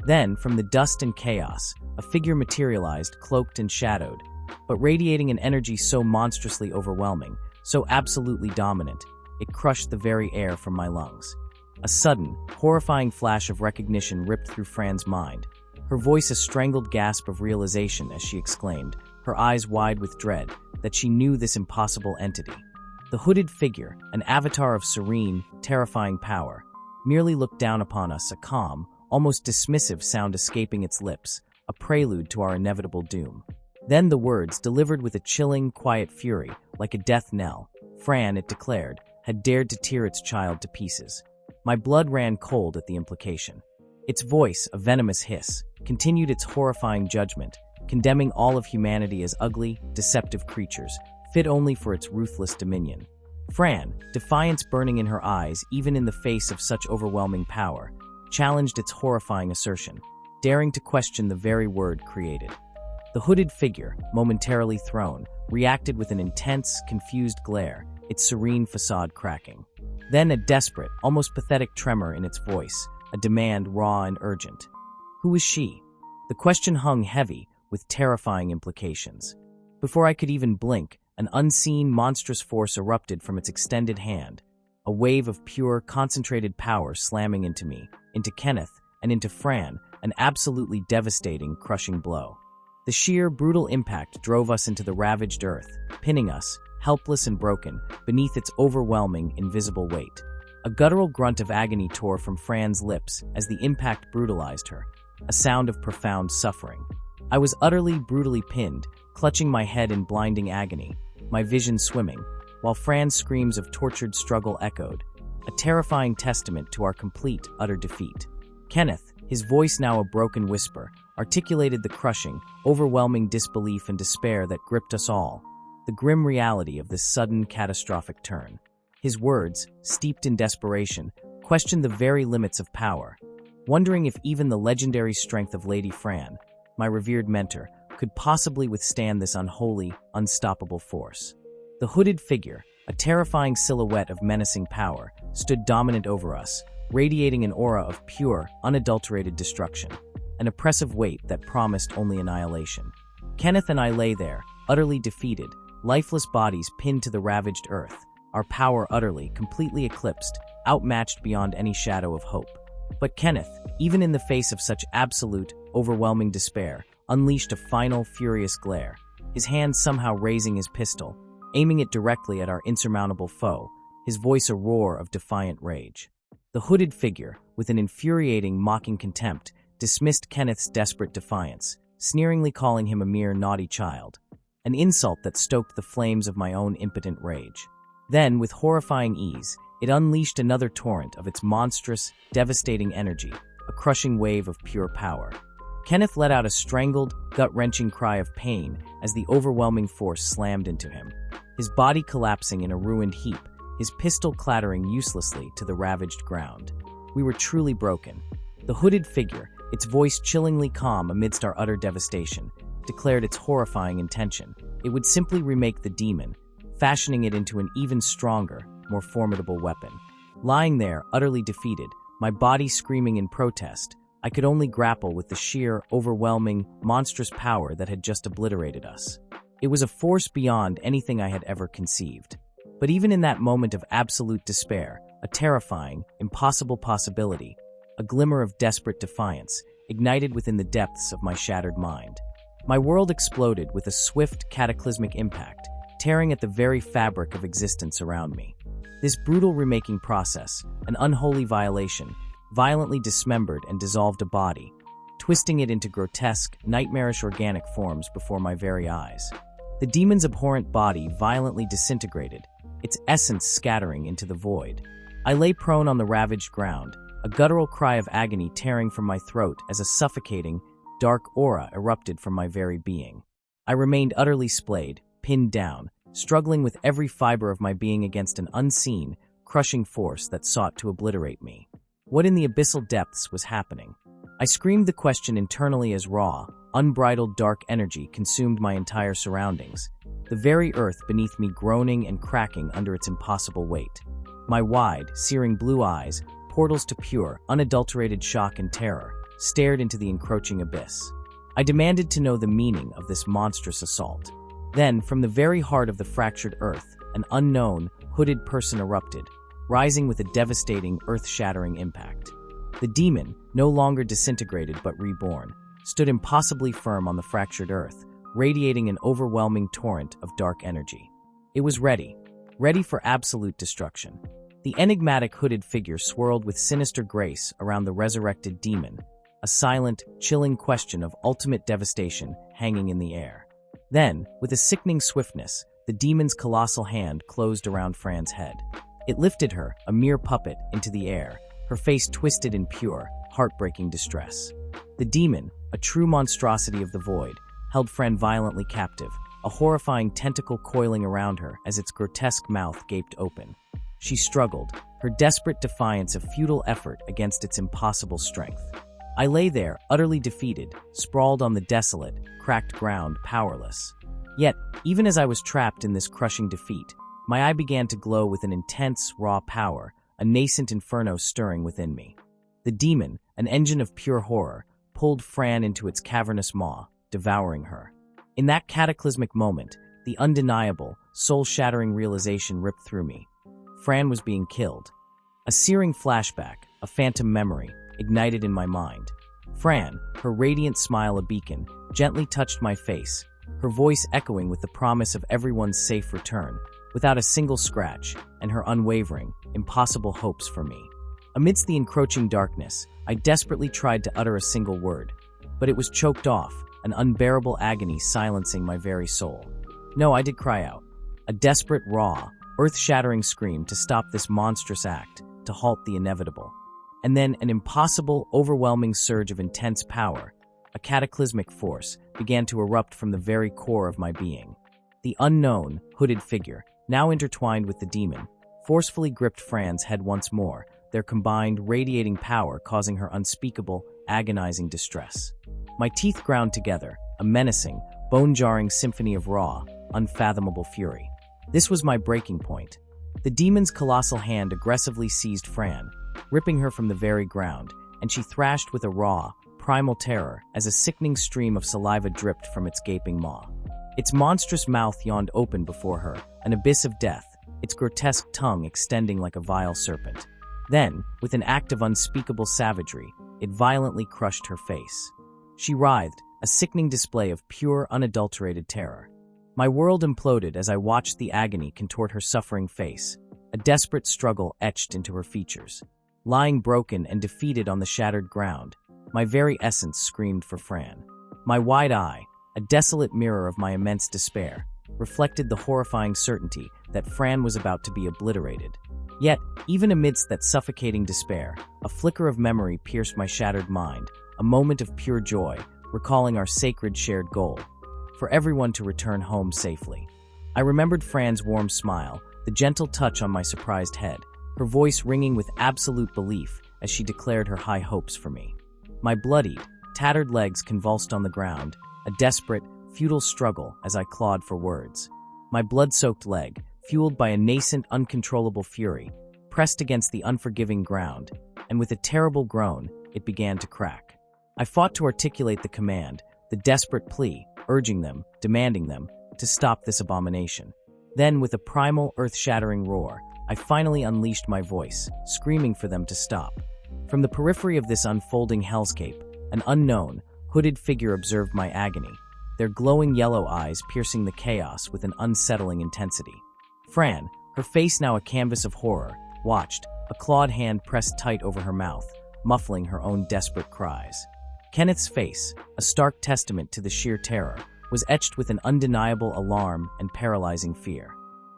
Speaker 1: Then, from the dust and chaos, a figure materialized, cloaked and shadowed, but radiating an energy so monstrously overwhelming, so absolutely dominant, it crushed the very air from my lungs. A sudden, horrifying flash of recognition ripped through Fran's mind, her voice a strangled gasp of realization as she exclaimed, her eyes wide with dread, that she knew this impossible entity. The hooded figure, an avatar of serene, terrifying power, merely looked down upon us, a calm, almost dismissive sound escaping its lips, a prelude to our inevitable doom. Then the words, delivered with a chilling, quiet fury, like a death knell, Fran, it declared, had dared to tear its child to pieces. My blood ran cold at the implication. Its voice, a venomous hiss, continued its horrifying judgment, condemning all of humanity as ugly, deceptive creatures, fit only for its ruthless dominion. Fran, defiance burning in her eyes even in the face of such overwhelming power, challenged its horrifying assertion, daring to question the very word created. The hooded figure, momentarily thrown, reacted with an intense, confused glare, its serene facade cracking. Then a desperate, almost pathetic tremor in its voice, a demand raw and urgent. Who was she? The question hung heavy, with terrifying implications. Before I could even blink, an unseen, monstrous force erupted from its extended hand, a wave of pure, concentrated power slamming into me, into Kenneth, and into Fran, an absolutely devastating, crushing blow. The sheer, brutal impact drove us into the ravaged earth, pinning us, helpless and broken, beneath its overwhelming, invisible weight. A guttural grunt of agony tore from Fran's lips as the impact brutalized her, a sound of profound suffering. I was utterly, brutally pinned, clutching my head in blinding agony, my vision swimming, while Fran's screams of tortured struggle echoed, a terrifying testament to our complete, utter defeat. Kenneth, His voice, now a broken whisper, articulated the crushing, overwhelming disbelief and despair that gripped us all, the grim reality of this sudden, catastrophic turn. His words, steeped in desperation, questioned the very limits of power, wondering if even the legendary strength of Lady Fran, my revered mentor, could possibly withstand this unholy, unstoppable force. The hooded figure, a terrifying silhouette of menacing power, stood dominant over us, radiating an aura of pure, unadulterated destruction, an oppressive weight that promised only annihilation. Kenneth and I lay there, utterly defeated, lifeless bodies pinned to the ravaged earth, our power utterly, completely eclipsed, outmatched beyond any shadow of hope. But Kenneth, even in the face of such absolute, overwhelming despair, unleashed a final, furious glare, his hand somehow raising his pistol, aiming it directly at our insurmountable foe, his voice a roar of defiant rage. The hooded figure, with an infuriating, mocking contempt, dismissed Kenneth's desperate defiance, sneeringly calling him a mere naughty child, an insult that stoked the flames of my own impotent rage. Then, with horrifying ease, it unleashed another torrent of its monstrous, devastating energy, a crushing wave of pure power. Kenneth let out a strangled, gut-wrenching cry of pain as the overwhelming force slammed into him, his body collapsing in a ruined heap, his pistol clattering uselessly to the ravaged ground. We were truly broken. The hooded figure, its voice chillingly calm amidst our utter devastation, declared its horrifying intention. It would simply remake the demon, fashioning it into an even stronger, more formidable weapon. Lying there, utterly defeated, my body screaming in protest, I could only grapple with the sheer, overwhelming, monstrous power that had just obliterated us. It was a force beyond anything I had ever conceived. But even in that moment of absolute despair, a terrifying, impossible possibility, a glimmer of desperate defiance, ignited within the depths of my shattered mind. My world exploded with a swift, cataclysmic impact, tearing at the very fabric of existence around me. This brutal remaking process, an unholy violation, violently dismembered and dissolved a body, twisting it into grotesque, nightmarish organic forms before my very eyes. The demon's abhorrent body violently disintegrated, its essence scattering into the void. I lay prone on the ravaged ground, a guttural cry of agony tearing from my throat as a suffocating, dark aura erupted from my very being. I remained utterly splayed, pinned down, struggling with every fiber of my being against an unseen, crushing force that sought to obliterate me. What in the abyssal depths was happening? I screamed the question internally as raw, unbridled dark energy consumed my entire surroundings, the very earth beneath me groaning and cracking under its impossible weight. My wide, searing blue eyes, portals to pure, unadulterated shock and terror, stared into the encroaching abyss. I demanded to know the meaning of this monstrous assault. Then, from the very heart of the fractured earth, an unknown, hooded person erupted, rising with a devastating, earth-shattering impact. The demon, no longer disintegrated but reborn, stood impossibly firm on the fractured earth, radiating an overwhelming torrent of dark energy. It was ready for absolute destruction. The enigmatic hooded figure swirled with sinister grace around the resurrected demon, a silent, chilling question of ultimate devastation hanging in the air. Then, with a sickening swiftness, the demon's colossal hand closed around Fran's head. It lifted her, a mere puppet, into the air, her face twisted in pure, heartbreaking distress. The demon, a true monstrosity of the void, held Fran violently captive, a horrifying tentacle coiling around her as its grotesque mouth gaped open. She struggled, her desperate defiance of futile effort against its impossible strength. I lay there, utterly defeated, sprawled on the desolate, cracked ground, powerless. Yet, even as I was trapped in this crushing defeat, my eye began to glow with an intense, raw power, a nascent inferno stirring within me. The demon, an engine of pure horror, pulled Fran into its cavernous maw, devouring her. In that cataclysmic moment, the undeniable, soul-shattering realization ripped through me. Fran was being killed. A searing flashback, a phantom memory, ignited in my mind. Fran, her radiant smile a beacon, gently touched my face, her voice echoing with the promise of everyone's safe return, without a single scratch, and her unwavering, impossible hopes for me. Amidst the encroaching darkness, I desperately tried to utter a single word, but it was choked off, an unbearable agony silencing my very soul. No, I did cry out. A desperate, raw, earth-shattering scream to stop this monstrous act, to halt the inevitable. and then an impossible, overwhelming surge of intense power, a cataclysmic force, began to erupt from the very core of my being. The unknown, hooded figure, now intertwined with the demon, forcefully gripped Fran's head once more, their combined, radiating power causing her unspeakable, agonizing distress. My teeth ground together, a menacing, bone-jarring symphony of raw, unfathomable fury. This was my breaking point. The demon's colossal hand aggressively seized Fran, ripping her from the very ground, and she thrashed with a raw, primal terror as a sickening stream of saliva dripped from its gaping maw. Its monstrous mouth yawned open before her, an abyss of death, its grotesque tongue extending like a vile serpent. Then, with an act of unspeakable savagery, it violently crushed her face. She writhed, a sickening display of pure, unadulterated terror. My world imploded as I watched the agony contort her suffering face, a desperate struggle etched into her features. Lying broken and defeated on the shattered ground, my very essence screamed for Fran. My wide eye, a desolate mirror of my immense despair, reflected the horrifying certainty that Fran was about to be obliterated. Yet, even amidst that suffocating despair, a flicker of memory pierced my shattered mind, a moment of pure joy, recalling our sacred shared goal, for everyone to return home safely. I remembered Fran's warm smile, the gentle touch on my surprised head, her voice ringing with absolute belief as she declared her high hopes for me. My bloodied, tattered legs convulsed on the ground, a desperate, futile struggle as I clawed for words. My blood-soaked leg, fueled by a nascent, uncontrollable fury, pressed against the unforgiving ground, and with a terrible groan, it began to crack. I fought to articulate the command, the desperate plea, urging them, demanding them, to stop this abomination. Then, with a primal, earth-shattering roar, I finally unleashed my voice, screaming for them to stop. From the periphery of this unfolding hellscape, an unknown, hooded figure observed my agony, their glowing yellow eyes piercing the chaos with an unsettling intensity. Fran, her face now a canvas of horror, watched, a clawed hand pressed tight over her mouth, muffling her own desperate cries. Kenneth's face, a stark testament to the sheer terror, was etched with an undeniable alarm and paralyzing fear.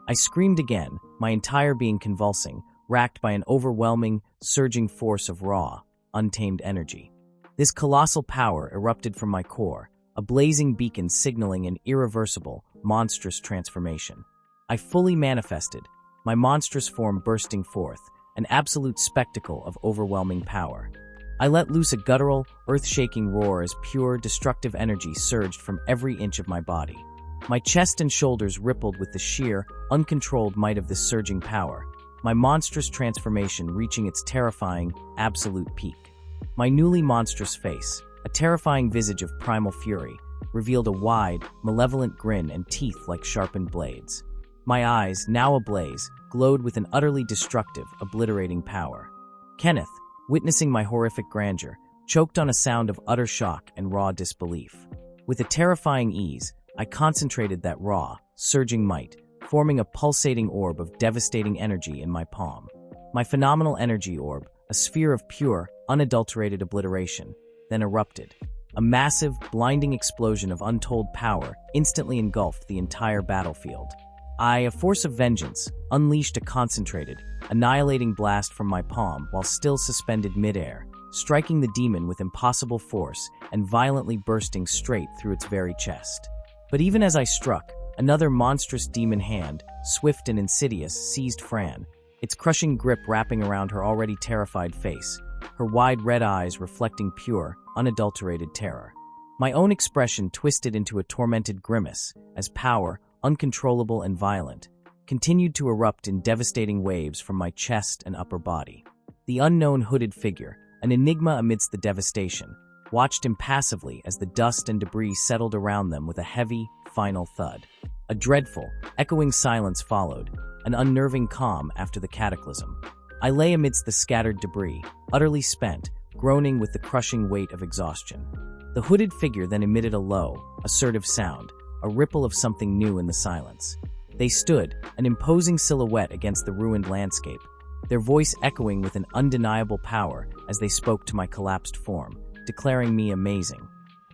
Speaker 1: I screamed again, my entire being convulsing, racked by an overwhelming, surging force of raw, untamed energy. This colossal power erupted from my core, a blazing beacon signaling an irreversible, monstrous transformation. I fully manifested, my monstrous form bursting forth, an absolute spectacle of overwhelming power. I let loose a guttural, earth-shaking roar as pure, destructive energy surged from every inch of my body. My chest and shoulders rippled with the sheer, uncontrolled might of this surging power, my monstrous transformation reaching its terrifying, absolute peak. My newly monstrous face, a terrifying visage of primal fury, revealed a wide, malevolent grin and teeth like sharpened blades. My eyes, now ablaze, glowed with an utterly destructive, obliterating power. Kenneth, witnessing my horrific grandeur, choked on a sound of utter shock and raw disbelief. With a terrifying ease, I concentrated that raw, surging might, forming a pulsating orb of devastating energy in my palm. My phenomenal energy orb, a sphere of pure, unadulterated obliteration, then erupted. A massive, blinding explosion of untold power instantly engulfed the entire battlefield. I, a force of vengeance, unleashed a concentrated, annihilating blast from my palm while still suspended midair, striking the demon with impossible force and violently bursting straight through its very chest. But even as I struck, another monstrous demon hand, swift and insidious, seized Fran, its crushing grip wrapping around her already terrified face, her wide red eyes reflecting pure, unadulterated terror. My own expression twisted into a tormented grimace as power, uncontrollable and violent, continued to erupt in devastating waves from my chest and upper body. The unknown hooded figure, an enigma amidst the devastation, watched impassively as the dust and debris settled around them with a heavy, final thud. A dreadful, echoing silence followed, an unnerving calm after the cataclysm. I lay amidst the scattered debris, utterly spent, groaning with the crushing weight of exhaustion. The hooded figure then emitted a low, assertive sound, a ripple of something new in the silence. They stood, an imposing silhouette against the ruined landscape, their voice echoing with an undeniable power as they spoke to my collapsed form, declaring me amazing.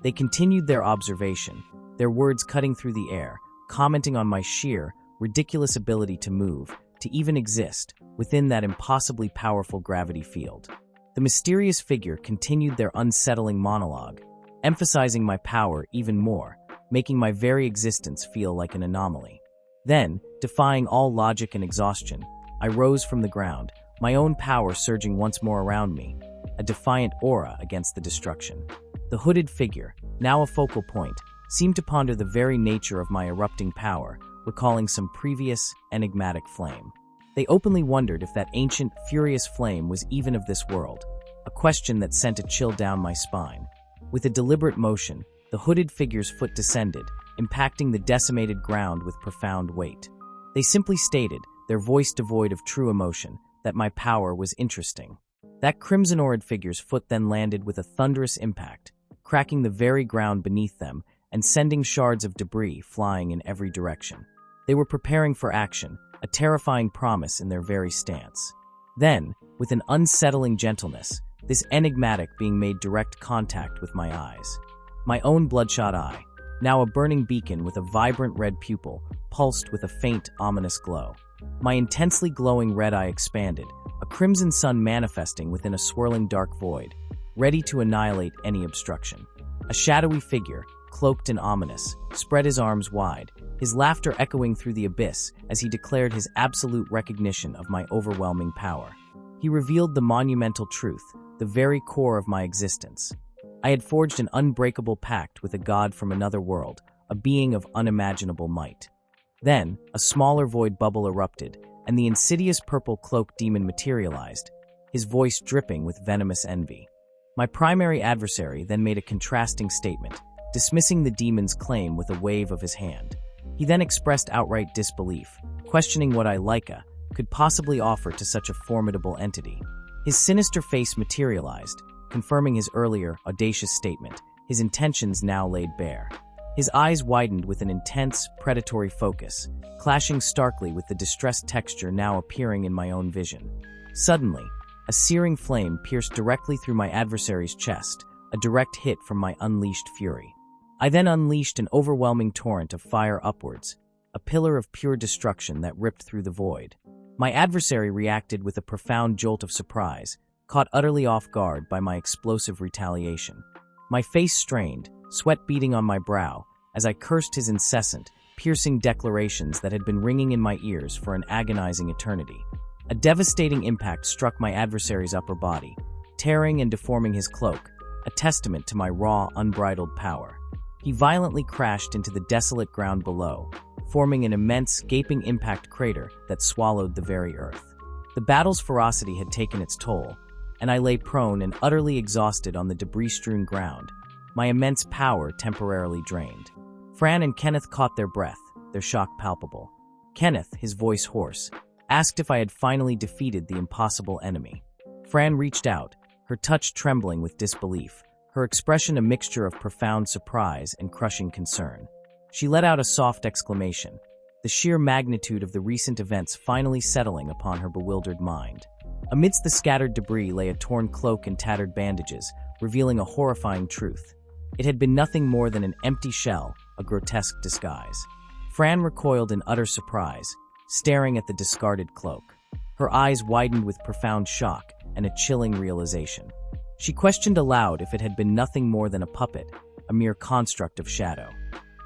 Speaker 1: They continued their observation, their words cutting through the air, commenting on my sheer, ridiculous ability to move, to even exist, within that impossibly powerful gravity field. The mysterious figure continued their unsettling monologue, emphasizing my power even more, making my very existence feel like an anomaly. Then, defying all logic and exhaustion, I rose from the ground, my own power surging once more around me, a defiant aura against the destruction. The hooded figure, now a focal point, seemed to ponder the very nature of my erupting power, recalling some previous, enigmatic flame. They openly wondered if that ancient, furious flame was even of this world, a question that sent a chill down my spine. With a deliberate motion, the hooded figure's foot descended, impacting the decimated ground with profound weight. They simply stated, their voice devoid of true emotion, that my power was interesting. That crimson-ored figure's foot then landed with a thunderous impact, cracking the very ground beneath them and sending shards of debris flying in every direction. They were preparing for action, a terrifying promise in their very stance. Then, with an unsettling gentleness, this enigmatic being made direct contact with my eyes. My own bloodshot eye, now a burning beacon with a vibrant red pupil, pulsed with a faint, ominous glow. My intensely glowing red eye expanded, a crimson sun manifesting within a swirling dark void, ready to annihilate any obstruction. A shadowy figure, cloaked and ominous, spread his arms wide, his laughter echoing through the abyss as he declared his absolute recognition of my overwhelming power. He revealed the monumental truth, the very core of my existence. I had forged an unbreakable pact with a god from another world, a being of unimaginable might. Then, a smaller void bubble erupted, and the insidious purple-cloaked demon materialized, his voice dripping with venomous envy. My primary adversary then made a contrasting statement, dismissing the demon's claim with a wave of his hand. He then expressed outright disbelief, questioning what I, Leica, could possibly offer to such a formidable entity. His sinister face materialized, confirming his earlier, audacious statement, his intentions now laid bare. His eyes widened with an intense, predatory focus, clashing starkly with the distressed texture now appearing in my own vision. Suddenly, a searing flame pierced directly through my adversary's chest, a direct hit from my unleashed fury. I then unleashed an overwhelming torrent of fire upwards, a pillar of pure destruction that ripped through the void. My adversary reacted with a profound jolt of surprise, caught utterly off guard by my explosive retaliation. My face strained, sweat beading on my brow, as I cursed his incessant, piercing declarations that had been ringing in my ears for an agonizing eternity. A devastating impact struck my adversary's upper body, tearing and deforming his cloak, a testament to my raw, unbridled power. He violently crashed into the desolate ground below, forming an immense, gaping impact crater that swallowed the very earth. The battle's ferocity had taken its toll, and I lay prone and utterly exhausted on the debris-strewn ground, my immense power temporarily drained. Fran and Kenneth caught their breath, their shock palpable. Kenneth, his voice hoarse, asked if I had finally defeated the impossible enemy. Fran reached out, her touch trembling with disbelief, her expression a mixture of profound surprise and crushing concern. She let out a soft exclamation, the sheer magnitude of the recent events finally settling upon her bewildered mind. Amidst the scattered debris lay a torn cloak and tattered bandages, revealing a horrifying truth. It had been nothing more than an empty shell, a grotesque disguise. Fran recoiled in utter surprise, staring at the discarded cloak. Her eyes widened with profound shock and a chilling realization. She questioned aloud if it had been nothing more than a puppet, a mere construct of shadow.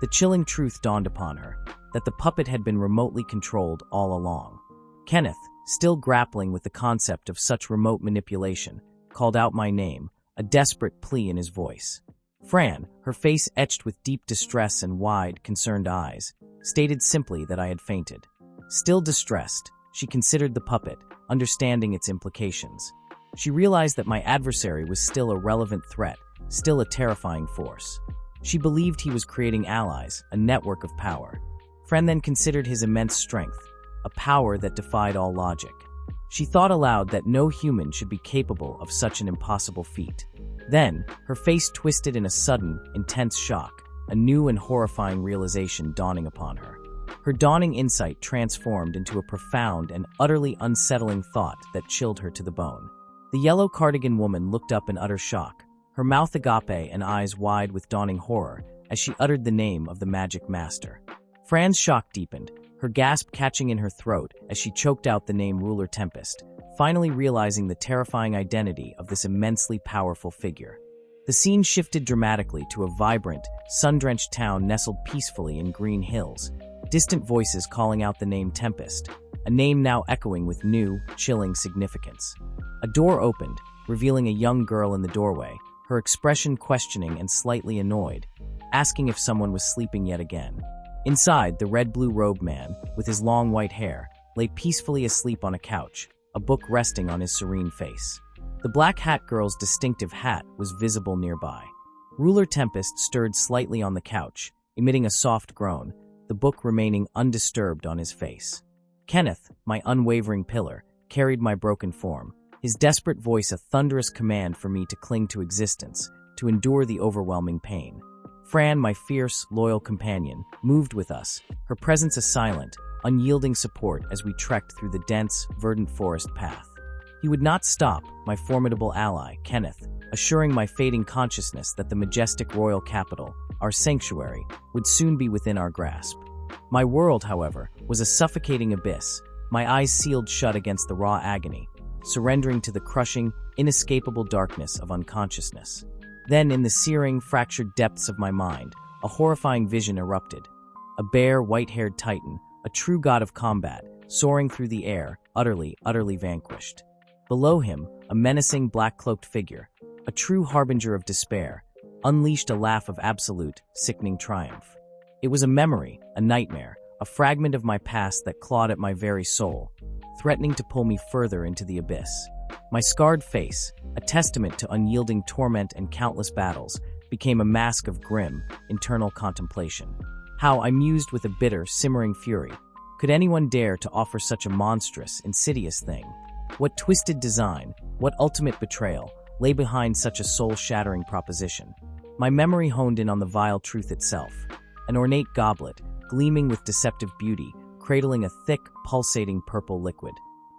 Speaker 1: The chilling truth dawned upon her, that the puppet had been remotely controlled all along. Kenneth, still grappling with the concept of such remote manipulation, called out my name, a desperate plea in his voice. Fran, her face etched with deep distress and wide, concerned eyes, stated simply that I had fainted. Still distressed, she considered the puppet, understanding its implications. She realized that my adversary was still a relevant threat, still a terrifying force. She believed he was creating allies, a network of power. Fran then considered his immense strength, a power that defied all logic. She thought aloud that no human should be capable of such an impossible feat. Then, her face twisted in a sudden, intense shock, a new and horrifying realization dawning upon her. Her dawning insight transformed into a profound and utterly unsettling thought that chilled her to the bone. The yellow cardigan woman looked up in utter shock, her mouth agape and eyes wide with dawning horror as she uttered the name of the magic master. Fran's shock deepened, her gasp catching in her throat as she choked out the name Ruler Tempest, finally realizing the terrifying identity of this immensely powerful figure. The scene shifted dramatically to a vibrant, sun-drenched town nestled peacefully in green hills, distant voices calling out the name Tempest, a name now echoing with new, chilling significance. A door opened, revealing a young girl in the doorway, her expression questioning and slightly annoyed, asking if someone was sleeping yet again. Inside, the red-blue robed man, with his long white hair, lay peacefully asleep on a couch, a book resting on his serene face. The black hat girl's distinctive hat was visible nearby. Ruler Tempest stirred slightly on the couch, emitting a soft groan, the book remaining undisturbed on his face. Kenneth, my unwavering pillar, carried my broken form, his desperate voice a thunderous command for me to cling to existence, to endure the overwhelming pain. Fran, my fierce, loyal companion, moved with us, her presence a silent, unyielding support as we trekked through the dense, verdant forest path. He would not stop, my formidable ally, Kenneth, assuring my fading consciousness that the majestic royal capital, our sanctuary, would soon be within our grasp. My world, however, was a suffocating abyss, my eyes sealed shut against the raw agony, surrendering to the crushing, inescapable darkness of unconsciousness. Then, in the searing, fractured depths of my mind, a horrifying vision erupted. A bare, white-haired titan, a true god of combat, soaring through the air, utterly vanquished. Below him, a menacing, black-cloaked figure, a true harbinger of despair, unleashed a laugh of absolute, sickening triumph. It was a memory, a nightmare, a fragment of my past that clawed at my very soul, threatening to pull me further into the abyss. My scarred face, a testament to unyielding torment and countless battles, became a mask of grim, internal contemplation. How I mused with a bitter, simmering fury. Could anyone dare to offer such a monstrous, insidious thing? What twisted design, what ultimate betrayal, lay behind such a soul-shattering proposition? My memory honed in on the vile truth itself. An ornate goblet, gleaming with deceptive beauty, cradling a thick, pulsating purple liquid.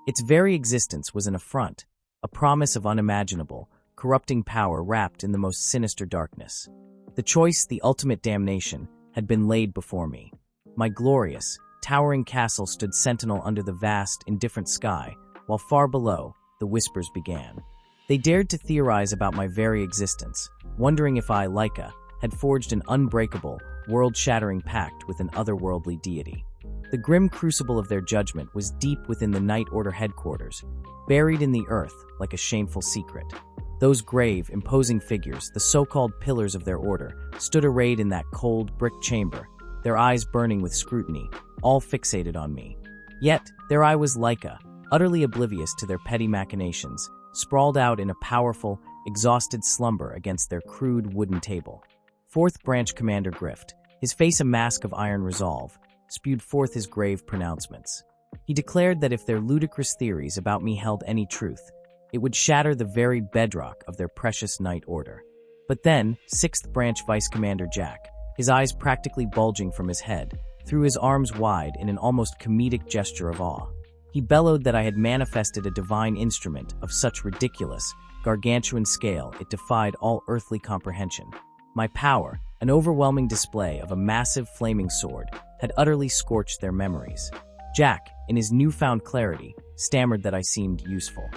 Speaker 1: Its very existence was an affront, a promise of unimaginable, corrupting power wrapped in the most sinister darkness. The choice, the ultimate damnation, had been laid before me. My glorious, towering castle stood sentinel under the vast, indifferent sky, while far below, the whispers began. They dared to theorize about my very existence, wondering if I, Leica, had forged an unbreakable, world-shattering pact with an otherworldly deity. The grim crucible of their judgment was deep within the Night Order headquarters, buried in the earth like a shameful secret. Those grave, imposing figures, the so-called pillars of their order, stood arrayed in that cold, brick chamber, their eyes burning with scrutiny, all fixated on me. Yet, there I was Leica, utterly oblivious to their petty machinations, sprawled out in a powerful, exhausted slumber against their crude wooden table. Fourth Branch Commander Grift, his face a mask of iron resolve, spewed forth his grave pronouncements. He declared that if their ludicrous theories about me held any truth, it would shatter the very bedrock of their precious Night Order. But then, 6th Branch Vice Commander Jack, his eyes practically bulging from his head, threw his arms wide in an almost comedic gesture of awe. He bellowed that I had manifested a divine instrument of such ridiculous, gargantuan scale it defied all earthly comprehension. My power, an overwhelming display of a massive flaming sword, had utterly scorched their memories. Jack, in his newfound clarity, stammered that I seemed useful.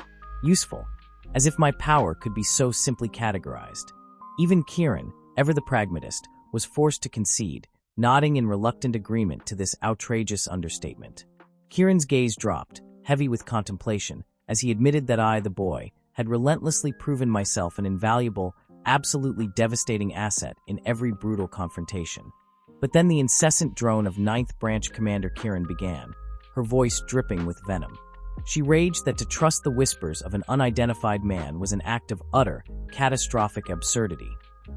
Speaker 1: Useful, as if my power could be so simply categorized. Even Kieran, ever the pragmatist, was forced to concede, nodding in reluctant agreement to this outrageous understatement. Kieran's gaze dropped, heavy with contemplation, as he admitted that I, the boy, had relentlessly proven myself an invaluable, absolutely devastating asset in every brutal confrontation. But then the incessant drone of 9th Branch Commander Kieran began, her voice dripping with venom. She raged that to trust the whispers of an unidentified man was an act of utter, catastrophic absurdity.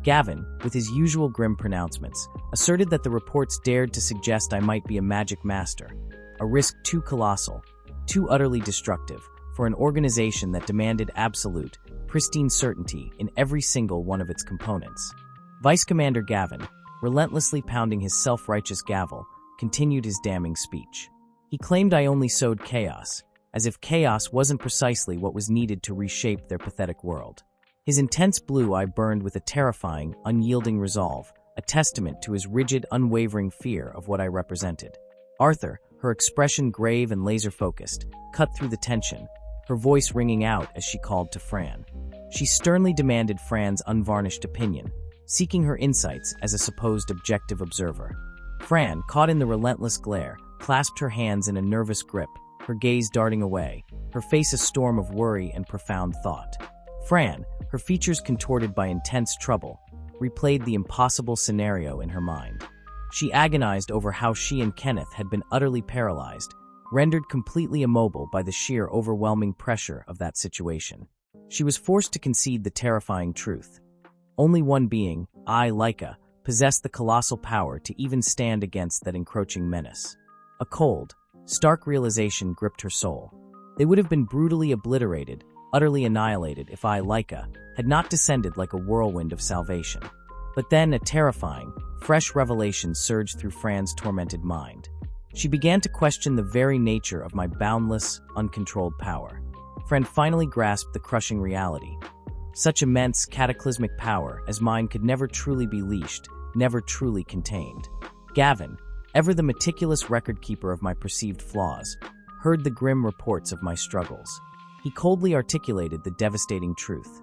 Speaker 1: Gavin, with his usual grim pronouncements, asserted that the reports dared to suggest I might be a magic master, a risk too colossal, too utterly destructive, for an organization that demanded absolute, pristine certainty in every single one of its components. Vice Commander Gavin, relentlessly pounding his self-righteous gavel, continued his damning speech. He claimed I only sowed chaos, as if chaos wasn't precisely what was needed to reshape their pathetic world. His intense blue eye burned with a terrifying, unyielding resolve, a testament to his rigid, unwavering fear of what I represented. Arthur, her expression grave and laser-focused, cut through the tension, her voice ringing out as she called to Fran. She sternly demanded Fran's unvarnished opinion, seeking her insights as a supposed objective observer. Fran, caught in the relentless glare, clasped her hands in a nervous grip, her gaze darting away, her face a storm of worry and profound thought. Fran, her features contorted by intense trouble, replayed the impossible scenario in her mind. She agonized over how she and Kenneth had been utterly paralyzed, rendered completely immobile by the sheer overwhelming pressure of that situation. She was forced to concede the terrifying truth. Only one being, Leica, possessed the colossal power to even stand against that encroaching menace. A cold, stark realization gripped her soul. They would have been brutally obliterated, utterly annihilated if Leica had not descended like a whirlwind of salvation. But then a terrifying, fresh revelation surged through Fran's tormented mind. She began to question the very nature of my boundless, uncontrolled power. Fran finally grasped the crushing reality. Such immense, cataclysmic power as mine could never truly be leashed, never truly contained. Gavin, ever the meticulous record-keeper of my perceived flaws, heard the grim reports of my struggles. He coldly articulated the devastating truth.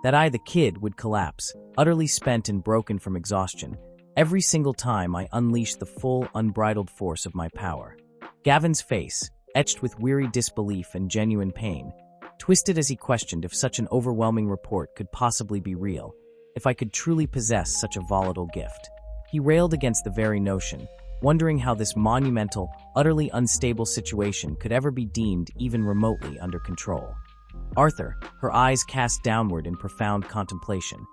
Speaker 1: That I, the kid, would collapse, utterly spent and broken from exhaustion, every single time I unleashed the full, unbridled force of my power. Gavin's face, etched with weary disbelief and genuine pain, twisted as he questioned if such an overwhelming report could possibly be real, if I could truly possess such a volatile gift. He railed against the very notion, wondering how this monumental, utterly unstable situation could ever be deemed even remotely under control. Arthur, her eyes cast downward in profound contemplation,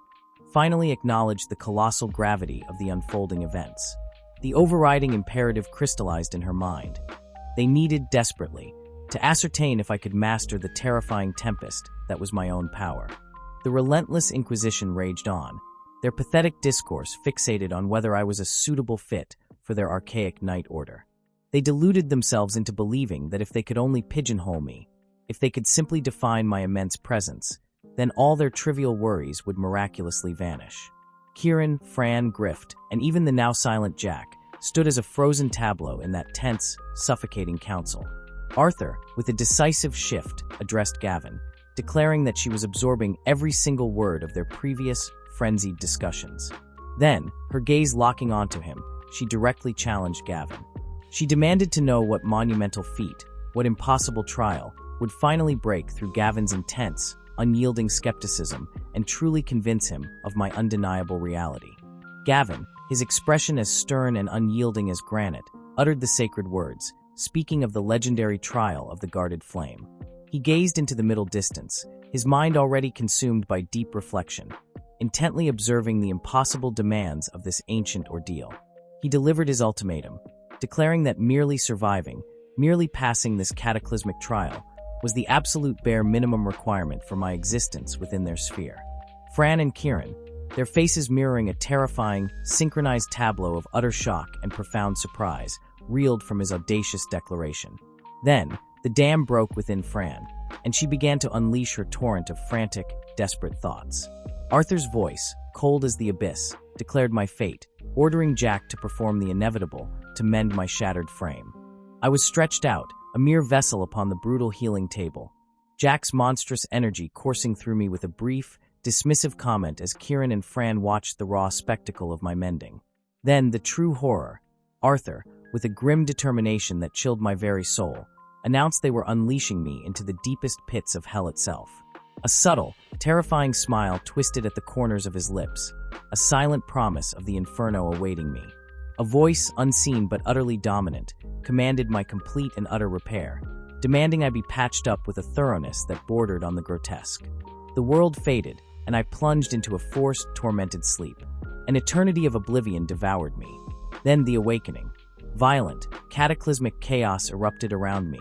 Speaker 1: finally acknowledged the colossal gravity of the unfolding events. The overriding imperative crystallized in her mind. They needed desperately to ascertain if I could master the terrifying Tempest that was my own power. The relentless inquisition raged on, their pathetic discourse fixated on whether I was a suitable fit for their archaic night order. They deluded themselves into believing that if they could only pigeonhole me, if they could simply define my immense presence, then all their trivial worries would miraculously vanish. Kieran, Fran, Grift, and even the now silent Jack stood as a frozen tableau in that tense, suffocating council. Arthur, with a decisive shift, addressed Gavin, declaring that she was absorbing every single word of their previous, frenzied discussions. Then, her gaze locking onto him, she directly challenged Gavin. She demanded to know what monumental feat, what impossible trial, would finally break through Gavin's intense, unyielding skepticism and truly convince him of my undeniable reality. Gavin, his expression as stern and unyielding as granite, uttered the sacred words, speaking of the legendary trial of the guarded flame. He gazed into the middle distance, his mind already consumed by deep reflection, intently observing the impossible demands of this ancient ordeal. He delivered his ultimatum, declaring that merely surviving, merely passing this cataclysmic trial, was the absolute bare minimum requirement for my existence within their sphere. Fran and Kieran, their faces mirroring a terrifying, synchronized tableau of utter shock and profound surprise, reeled from his audacious declaration. Then, the dam broke within Fran, and she began to unleash her torrent of frantic, desperate thoughts. Arthur's voice, cold as the abyss, declared my fate, ordering Jack to perform the inevitable, to mend my shattered frame. I was stretched out, a mere vessel upon the brutal healing table, Jack's monstrous energy coursing through me with a brief, dismissive comment as Kieran and Fran watched the raw spectacle of my mending. Then, the true horror, Arthur, with a grim determination that chilled my very soul, announced they were unleashing me into the deepest pits of hell itself. A subtle, terrifying smile twisted at the corners of his lips, a silent promise of the inferno awaiting me. A voice, unseen but utterly dominant, commanded my complete and utter repair, demanding I be patched up with a thoroughness that bordered on the grotesque. The world faded, and I plunged into a forced, tormented sleep. An eternity of oblivion devoured me. Then the awakening. Violent, cataclysmic chaos erupted around me,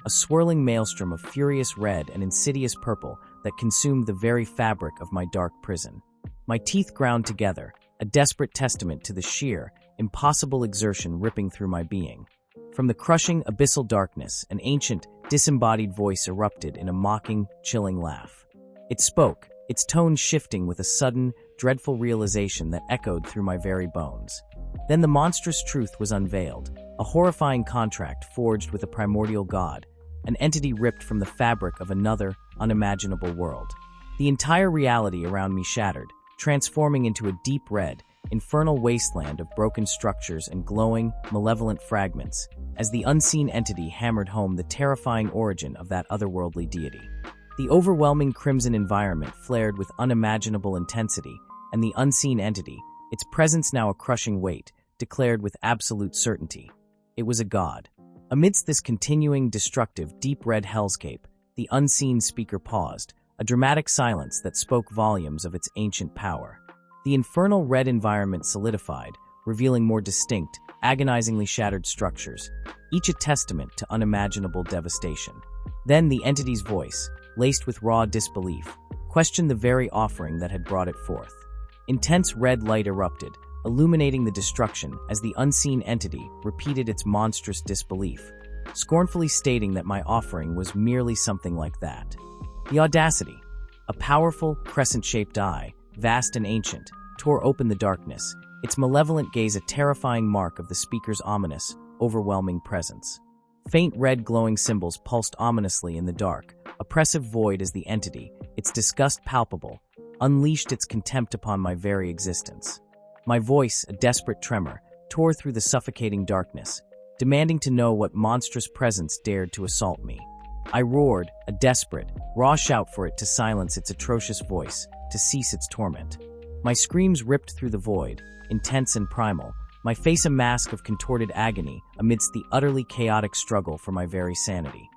Speaker 1: a swirling maelstrom of furious red and insidious purple that consumed the very fabric of my dark prison. My teeth ground together, a desperate testament to the sheer, impossible exertion ripping through my being. From the crushing, abyssal darkness, an ancient, disembodied voice erupted in a mocking, chilling laugh. It spoke, its tone shifting with a sudden, dreadful realization that echoed through my very bones. Then the monstrous truth was unveiled, a horrifying contract forged with a primordial god, an entity ripped from the fabric of another, unimaginable world. The entire reality around me shattered, transforming into a deep red, infernal wasteland of broken structures and glowing, malevolent fragments, as the unseen entity hammered home the terrifying origin of that otherworldly deity. The overwhelming crimson environment flared with unimaginable intensity, and the unseen entity, its presence now a crushing weight, declared with absolute certainty. It was a god. Amidst this continuing, destructive, deep red hellscape, the unseen speaker paused, a dramatic silence that spoke volumes of its ancient power. The infernal red environment solidified, revealing more distinct, agonizingly shattered structures, each a testament to unimaginable devastation. Then the entity's voice, laced with raw disbelief, questioned the very offering that had brought it forth. Intense red light erupted, illuminating the destruction as the unseen entity repeated its monstrous disbelief, scornfully stating that my offering was merely something like that. The audacity! A powerful, crescent-shaped eye, vast and ancient, tore open the darkness, its malevolent gaze a terrifying mark of the speaker's ominous, overwhelming presence. Faint red glowing symbols pulsed ominously in the dark, oppressive void as the entity, its disgust palpable, unleashed its contempt upon my very existence. My voice, a desperate tremor, tore through the suffocating darkness, demanding to know what monstrous presence dared to assault me. I roared, a desperate, raw shout for it to silence its atrocious voice, to cease its torment. My screams ripped through the void, intense and primal, my face a mask of contorted agony amidst the utterly chaotic struggle for my very sanity.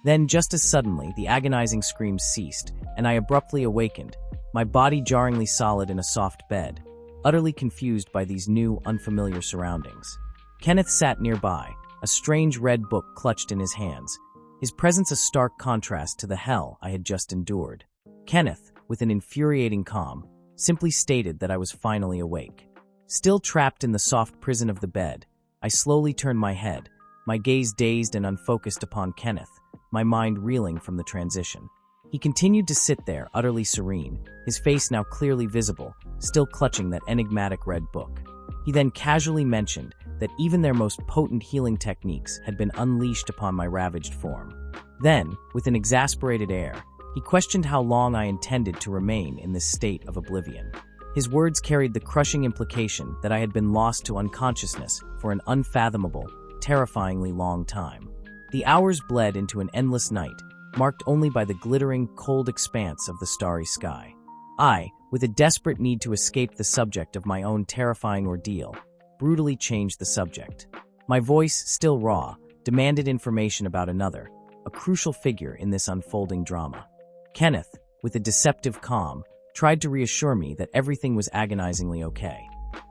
Speaker 1: Then, just as suddenly, the agonizing screams ceased, and I abruptly awakened, my body jarringly solid in a soft bed, utterly confused by these new, unfamiliar surroundings. Kenneth sat nearby, a strange red book clutched in his hands, his presence a stark contrast to the hell I had just endured. Kenneth, with an infuriating calm, simply stated that I was finally awake. Still trapped in the soft prison of the bed, I slowly turned my head, my gaze dazed and unfocused upon Kenneth, my mind reeling from the transition. He continued to sit there, utterly serene, his face now clearly visible, still clutching that enigmatic red book. He then casually mentioned that even their most potent healing techniques had been unleashed upon my ravaged form. Then, with an exasperated air, he questioned how long I intended to remain in this state of oblivion. His words carried the crushing implication that I had been lost to unconsciousness for an unfathomable, terrifyingly long time. The hours bled into an endless night, marked only by the glittering, cold expanse of the starry sky. I, with a desperate need to escape the subject of my own terrifying ordeal, brutally changed the subject. My voice, still raw, demanded information about another, a crucial figure in this unfolding drama. Kenneth, with a deceptive calm, tried to reassure me that everything was agonizingly okay.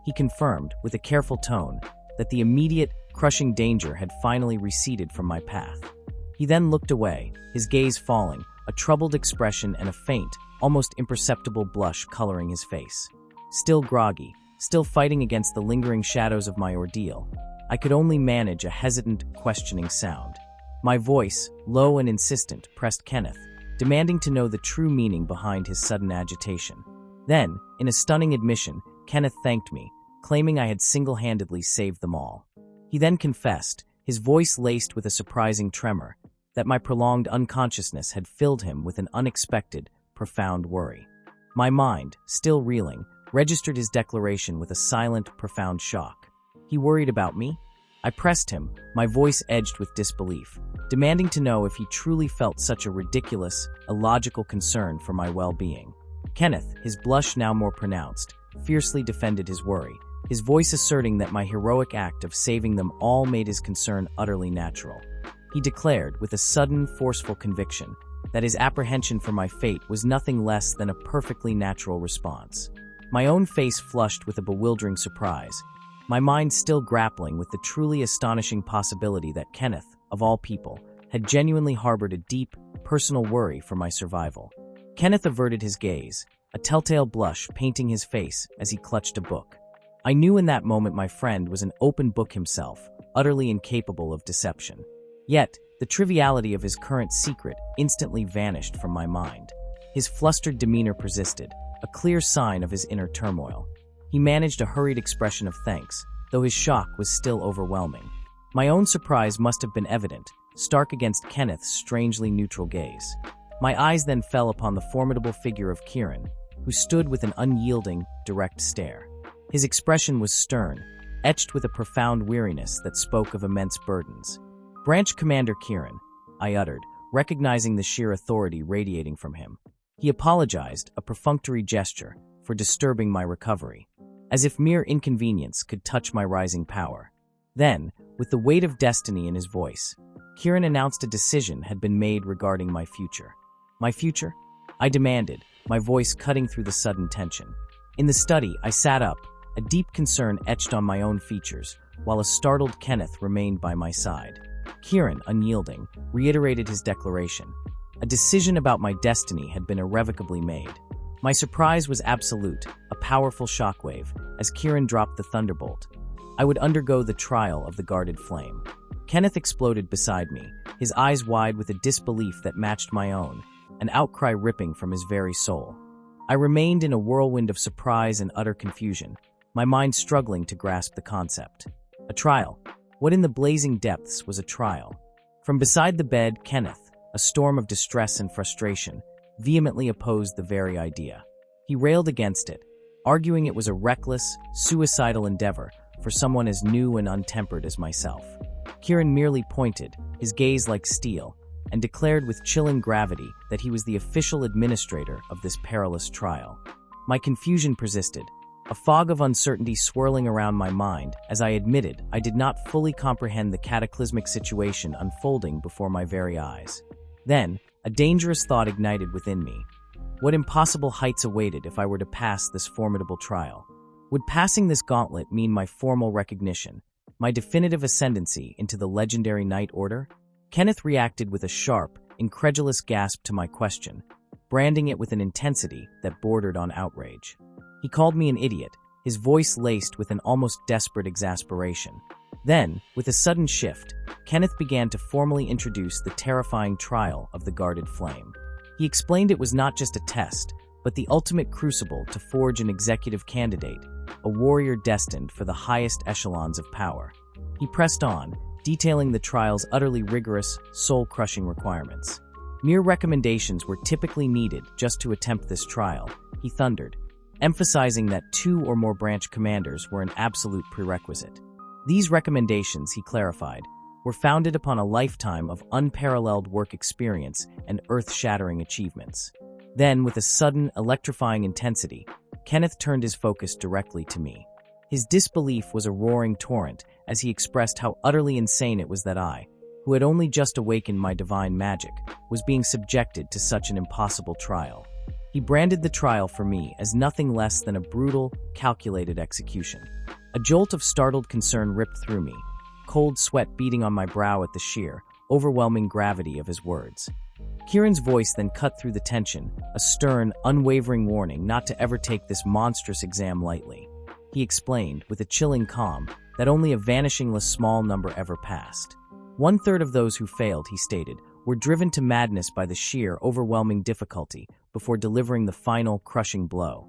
Speaker 1: He confirmed, with a careful tone, that the immediate, crushing danger had finally receded from my path. He then looked away, his gaze falling, a troubled expression and a faint, almost imperceptible blush coloring his face. Still groggy, still fighting against the lingering shadows of my ordeal, I could only manage a hesitant, questioning sound. My voice, low and insistent, pressed Kenneth, demanding to know the true meaning behind his sudden agitation. Then, in a stunning admission, Kenneth thanked me, claiming I had single-handedly saved them all. He then confessed, his voice laced with a surprising tremor, that my prolonged unconsciousness had filled him with an unexpected, profound worry. My mind, still reeling, registered his declaration with a silent, profound shock. He worried about me? I pressed him, my voice edged with disbelief, demanding to know if he truly felt such a ridiculous, illogical concern for my well-being. Kenneth, his blush now more pronounced, fiercely defended his worry, his voice asserting that my heroic act of saving them all made his concern utterly natural. He declared, with a sudden, forceful conviction, that his apprehension for my fate was nothing less than a perfectly natural response. My own face flushed with a bewildering surprise, my mind still grappling with the truly astonishing possibility that Kenneth, of all people, had genuinely harbored a deep, personal worry for my survival. Kenneth averted his gaze, a telltale blush painting his face as he clutched a book. I knew in that moment my friend was an open book himself, utterly incapable of deception. Yet, the triviality of his current secret instantly vanished from my mind. His flustered demeanor persisted, a clear sign of his inner turmoil. He managed a hurried expression of thanks, though his shock was still overwhelming. My own surprise must have been evident, stark against Kenneth's strangely neutral gaze. My eyes then fell upon the formidable figure of Kieran, who stood with an unyielding, direct stare. His expression was stern, etched with a profound weariness that spoke of immense burdens. "Branch Commander Kieran," I uttered, recognizing the sheer authority radiating from him. He apologized, a perfunctory gesture, for disturbing my recovery, as if mere inconvenience could touch my rising power. Then, with the weight of destiny in his voice, Kieran announced a decision had been made regarding my future. My future? I demanded, my voice cutting through the sudden tension. In the study, I sat up, a deep concern etched on my own features, while a startled Kenneth remained by my side. Kieran, unyielding, reiterated his declaration. A decision about my destiny had been irrevocably made. My surprise was absolute, a powerful shockwave, as Kieran dropped the thunderbolt. I would undergo the trial of the guarded flame. Kenneth exploded beside me, his eyes wide with a disbelief that matched my own, an outcry ripping from his very soul. I remained in a whirlwind of surprise and utter confusion, my mind struggling to grasp the concept. A trial? What in the blazing depths was a trial? From beside the bed, Kenneth, a storm of distress and frustration, vehemently opposed the very idea. He railed against it, arguing it was a reckless, suicidal endeavor for someone as new and untempered as myself. Kieran merely pointed, his gaze like steel, and declared with chilling gravity that he was the official administrator of this perilous trial. My confusion persisted, a fog of uncertainty swirling around my mind as I admitted I did not fully comprehend the cataclysmic situation unfolding before my very eyes. Then, a dangerous thought ignited within me. What impossible heights awaited if I were to pass this formidable trial? Would passing this gauntlet mean my formal recognition, my definitive ascendancy into the legendary Knight Order? Kenneth reacted with a sharp, incredulous gasp to my question, branding it with an intensity that bordered on outrage. He called me an idiot, his voice laced with an almost desperate exasperation. Then, with a sudden shift, Kenneth began to formally introduce the terrifying trial of the guarded flame. He explained it was not just a test, but the ultimate crucible to forge an executive candidate, a warrior destined for the highest echelons of power. He pressed on, detailing the trial's utterly rigorous, soul-crushing requirements. Mere recommendations were typically needed just to attempt this trial, he thundered, emphasizing that 2 or more branch commanders were an absolute prerequisite. These recommendations, he clarified, were founded upon a lifetime of unparalleled work experience and earth-shattering achievements. Then, with a sudden, electrifying intensity, Kenneth turned his focus directly to me. His disbelief was a roaring torrent as he expressed how utterly insane it was that I, who had only just awakened my divine magic, was being subjected to such an impossible trial. He branded the trial for me as nothing less than a brutal, calculated execution. A jolt of startled concern ripped through me, cold sweat beading on my brow at the sheer, overwhelming gravity of his words. Kieran's voice then cut through the tension, a stern, unwavering warning not to ever take this monstrous exam lightly. He explained, with a chilling calm, that only a vanishingly small number ever passed. 1/3 of those who failed, he stated, were driven to madness by the sheer, overwhelming difficulty before delivering the final, crushing blow.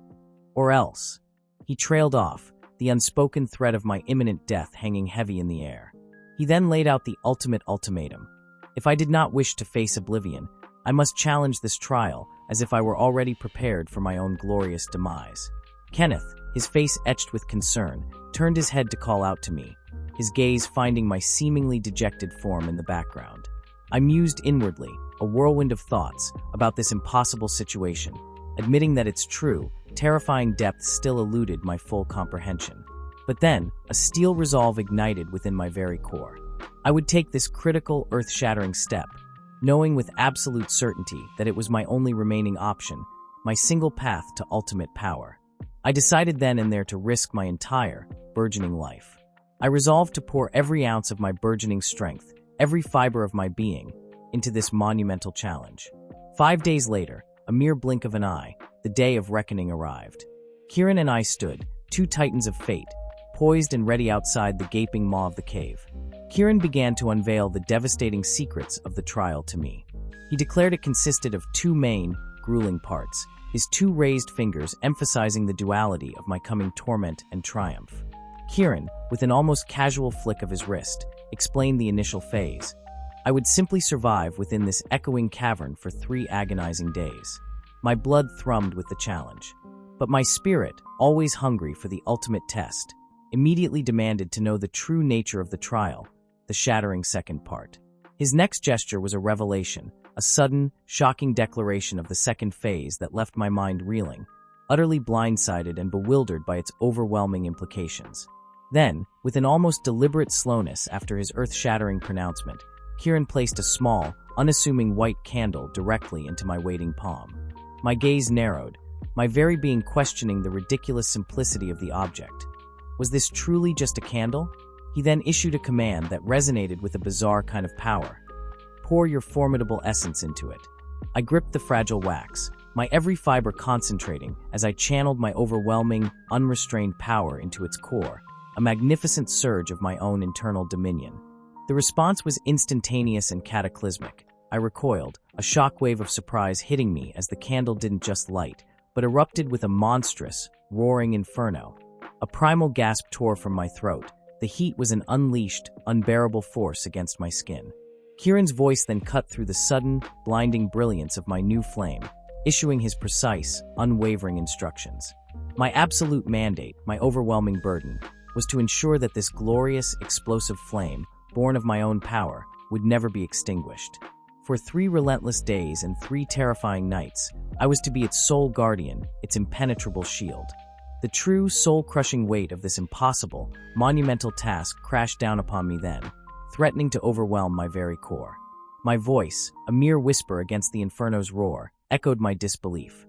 Speaker 1: Or else. He trailed off, the unspoken threat of my imminent death hanging heavy in the air. He then laid out the ultimate ultimatum. If I did not wish to face oblivion, I must challenge this trial as if I were already prepared for my own glorious demise. Kenneth, his face etched with concern, turned his head to call out to me, his gaze finding my seemingly dejected form in the background. I mused inwardly, a whirlwind of thoughts, about this impossible situation, admitting that its true, terrifying depths still eluded my full comprehension. But then, a steel resolve ignited within my very core. I would take this critical, earth-shattering step, knowing with absolute certainty that it was my only remaining option, my single path to ultimate power. I decided then and there to risk my entire, burgeoning life. I resolved to pour every ounce of my burgeoning strength, every fiber of my being, into this monumental challenge. 5 days later, a mere blink of an eye, the day of reckoning arrived. Kieran and I stood, 2 titans of fate, poised and ready outside the gaping maw of the cave. Kieran began to unveil the devastating secrets of the trial to me. He declared it consisted of 2 main, grueling parts, his 2 raised fingers emphasizing the duality of my coming torment and triumph. Kieran, with an almost casual flick of his wrist, explained the initial phase. I would simply survive within this echoing cavern for 3 agonizing days. My blood thrummed with the challenge. But my spirit, always hungry for the ultimate test, immediately demanded to know the true nature of the trial, the shattering second part. His next gesture was a revelation, a sudden, shocking declaration of the second phase that left my mind reeling, utterly blindsided and bewildered by its overwhelming implications. Then, with an almost deliberate slowness after his earth-shattering pronouncement, Kieran placed a small, unassuming white candle directly into my waiting palm. My gaze narrowed, my very being questioning the ridiculous simplicity of the object. Was this truly just a candle? He then issued a command that resonated with a bizarre kind of power. Pour your formidable essence into it. I gripped the fragile wax, my every fiber concentrating as I channeled my overwhelming, unrestrained power into its core, a magnificent surge of my own internal dominion. The response was instantaneous and cataclysmic. I recoiled, a shockwave of surprise hitting me as the candle didn't just light, but erupted with a monstrous, roaring inferno. A primal gasp tore from my throat. The heat was an unleashed, unbearable force against my skin. Kieran's voice then cut through the sudden, blinding brilliance of my new flame, issuing his precise, unwavering instructions. My absolute mandate, my overwhelming burden, was to ensure that this glorious, explosive flame, born of my own power, would never be extinguished. For 3 relentless days and 3 terrifying nights, I was to be its sole guardian, its impenetrable shield. The true, soul-crushing weight of this impossible, monumental task crashed down upon me then, threatening to overwhelm my very core. My voice, a mere whisper against the inferno's roar, echoed my disbelief.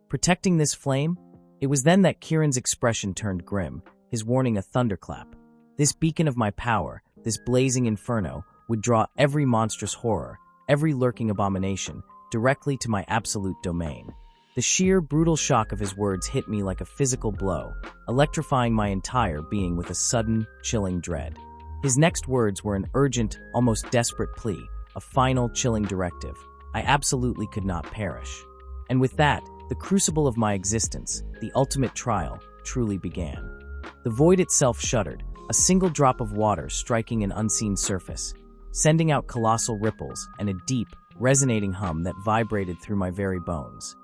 Speaker 1: Protecting this flame? It was then that Kieran's expression turned grim, his warning a thunderclap. This beacon of my power, this blazing inferno, would draw every monstrous horror, every lurking abomination, directly to my absolute domain. The sheer, brutal shock of his words hit me like a physical blow, electrifying my entire being with a sudden, chilling dread. His next words were an urgent, almost desperate plea, a final, chilling directive. I absolutely could not perish. And with that, the crucible of my existence, the ultimate trial, truly began. The void itself shuddered, a single drop of water striking an unseen surface, sending out colossal ripples and a deep, resonating hum that vibrated through my very bones.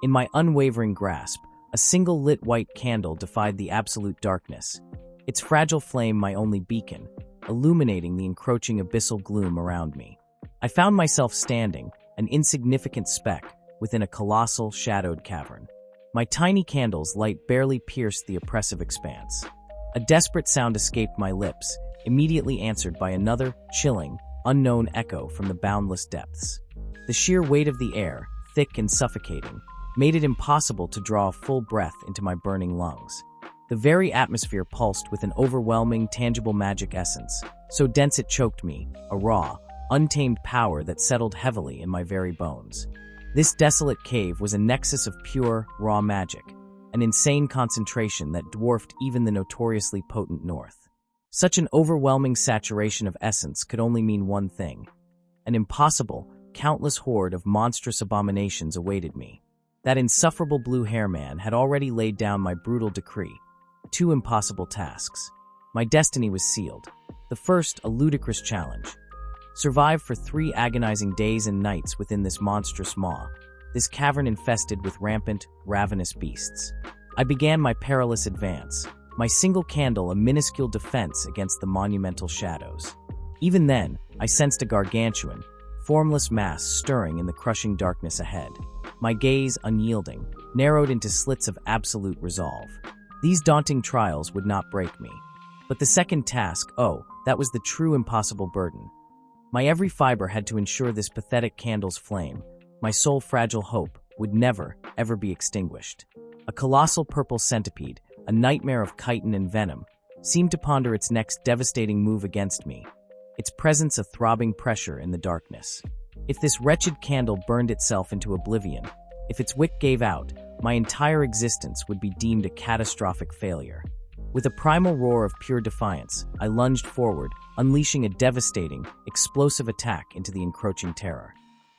Speaker 1: In my unwavering grasp, a single lit white candle defied the absolute darkness, its fragile flame my only beacon, illuminating the encroaching abyssal gloom around me. I found myself standing, an insignificant speck, within a colossal, shadowed cavern. My tiny candle's light barely pierced the oppressive expanse. A desperate sound escaped my lips, immediately answered by another, chilling, unknown echo from the boundless depths. The sheer weight of the air, thick and suffocating, made it impossible to draw a full breath into my burning lungs. The very atmosphere pulsed with an overwhelming, tangible magic essence, so dense it choked me, a raw, untamed power that settled heavily in my very bones. This desolate cave was a nexus of pure, raw magic, an insane concentration that dwarfed even the notoriously potent North. Such an overwhelming saturation of essence could only mean one thing. An impossible, countless horde of monstrous abominations awaited me. That insufferable blue-hair man had already laid down my brutal decree. 2 impossible tasks. My destiny was sealed. The first, a ludicrous challenge. Survive for 3 agonizing days and nights within this monstrous maw, this cavern infested with rampant, ravenous beasts. I began my perilous advance, my single candle a minuscule defense against the monumental shadows. Even then, I sensed a gargantuan, formless mass stirring in the crushing darkness ahead. My gaze, unyielding, narrowed into slits of absolute resolve. These daunting trials would not break me. But the second task, that was the true impossible burden. My every fiber had to ensure this pathetic candle's flame, my sole fragile hope, would never, ever be extinguished. A colossal purple centipede, a nightmare of chitin and venom, seemed to ponder its next devastating move against me, its presence a throbbing pressure in the darkness. If this wretched candle burned itself into oblivion, if its wick gave out, my entire existence would be deemed a catastrophic failure. With a primal roar of pure defiance, I lunged forward, unleashing a devastating, explosive attack into the encroaching terror.